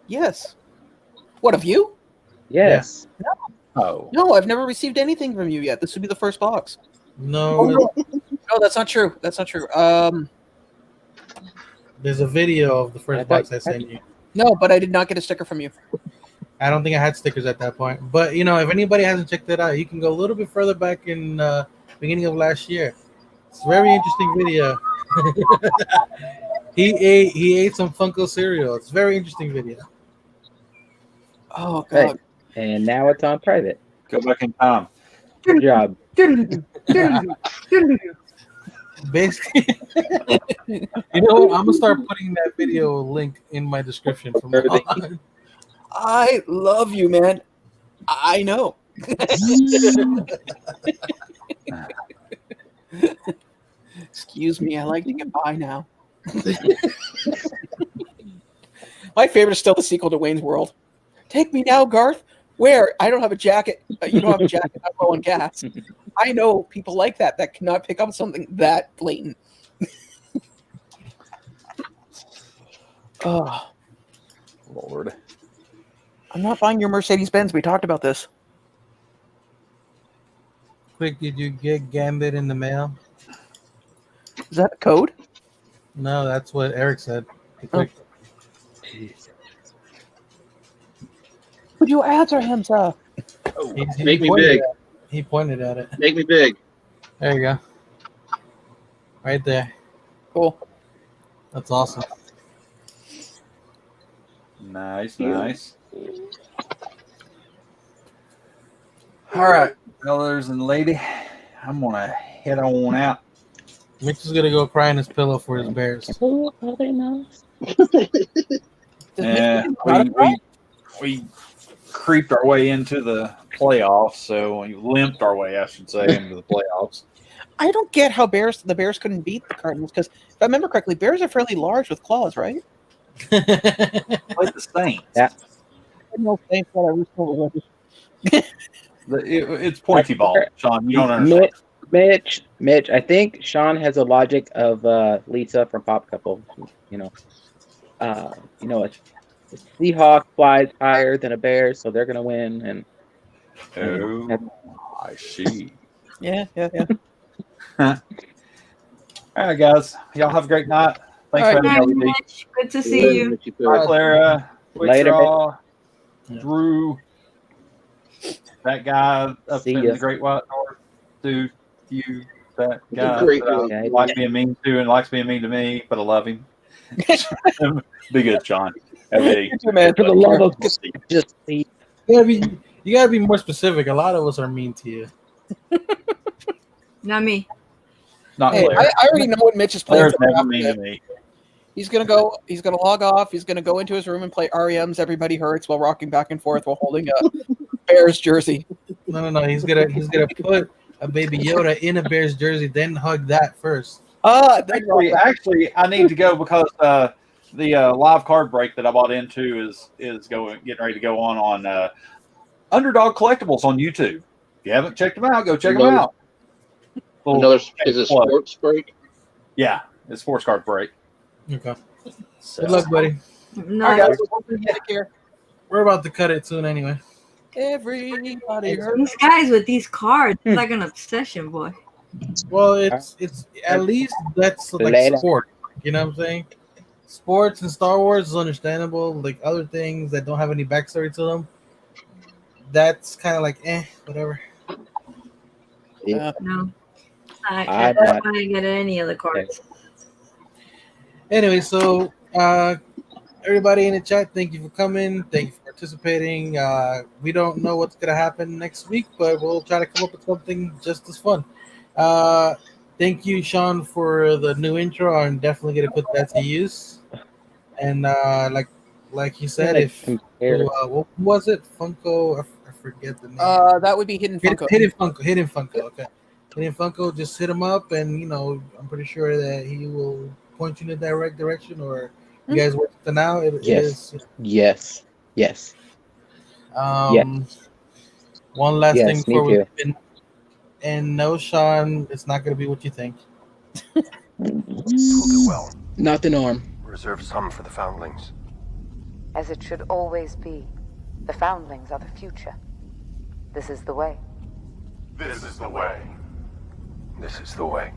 Yes. What, of you? Yes. Oh. No, I've never received anything from you yet. This would be the first box. No. No, that's not true. That's not true. There's a video of the first box I sent you. No, but I did not get a sticker from you. I don't think I had stickers at that point. But, you know, if anybody hasn't checked it out, you can go a little bit further back in beginning of last year. It's a very interesting video. He ate some Funko cereal. It's a very interesting video. Oh, God. Hey, and now it's on private. Go back in time. Good job. Basically, you know what? I'm going to start putting that video link in my description from now on. I love you, man. I know. Excuse me, I like to get by now. My favorite is still the sequel to Wayne's World. Take me now, Garth. Where? I don't have a jacket. You don't have a jacket. I'm low on gas. I know people like that cannot pick up something that blatant. Oh, Lord. I'm not buying your Mercedes-Benz. We talked about this. Quick, did you get Gambit in the mail? Is that a code? No, that's what Eric said. Oh. Would you answer him, sir? Make me big. He pointed at it. Make me big. There you go. Right there. Cool. That's awesome. Nice, nice. All right, fellas and lady, I'm gonna head on out. Mitch is gonna go cry in his pillow for his Bears. Yeah, we creeped our way into the playoffs, so we limped our way, I should say, into the playoffs. I don't get how the bears couldn't beat the Cardinals because if I remember correctly, bears are fairly large with claws, right? Like the Saints. Yeah. No, thanks, whatever. It's pointy ball, Sean. You don't understand. Mitch. I think Sean has a logic of Lisa from Pop Couple. A Seahawk flies higher than a bear, so they're gonna win. And Oh, I see. Yeah. All right, guys. Y'all have a great night. Thanks for All having right, me. Mitch. Good to see you. Bye, Clara. Later, Wichita, Drew. That guy up See in ya. the Great White North. Dude, that guy Great that I like being mean to and likes being mean to me, but I love him. Be good, John. Have a You too, man. For the love of just see. You gotta be more specific. A lot of us are mean to you. Not me. Not Hey, Claire. I already know what Mitch is playing. Claire's for never after mean this. to me. He's gonna go. He's gonna log off. He's gonna go into his room and play REM's "Everybody Hurts" while rocking back and forth while holding a Bears jersey. No. He's gonna put a baby Yoda in a Bears jersey, then hug that first. Actually, I need to go because the live card break that I bought into is getting ready to go on Underdog Collectibles on YouTube. If you haven't checked them out, go check them out. Is it sports break? Yeah, it's sports card break. Okay. Good luck, buddy. No. All right, guys. Take care. We're about to cut it soon anyway. Everybody hurts. These guys with these cards, it's like an obsession, boy. Well, it's at least that's like Later. sport. You know what I'm saying? Sports and Star Wars is understandable. Like other things that don't have any backstory to them, that's kind of like whatever. No. I I'm don't not- want to get any of the cards. Anyway, so everybody in the chat, thank you for coming. Thank you for participating. We don't know what's gonna happen next week, but we'll try to come up with something just as fun. Thank you, Sean, for the new intro. I'm definitely gonna put that to use. And like you said, what was it? Funko? I forget the name. That would be Hidden Funko. Hidden Funko. Okay. Hidden Funko. Just hit him up, and I'm pretty sure that he will point you in the right direction. Or you guys work it now. Yes. Yes. One last thing Yes, before me we too. begin. And no, Sean, it's not going to be what you think. We'll do well. Not the norm. Reserve some for the foundlings. As it should always be. The foundlings are the future. This is the way. This is the way. This is the way.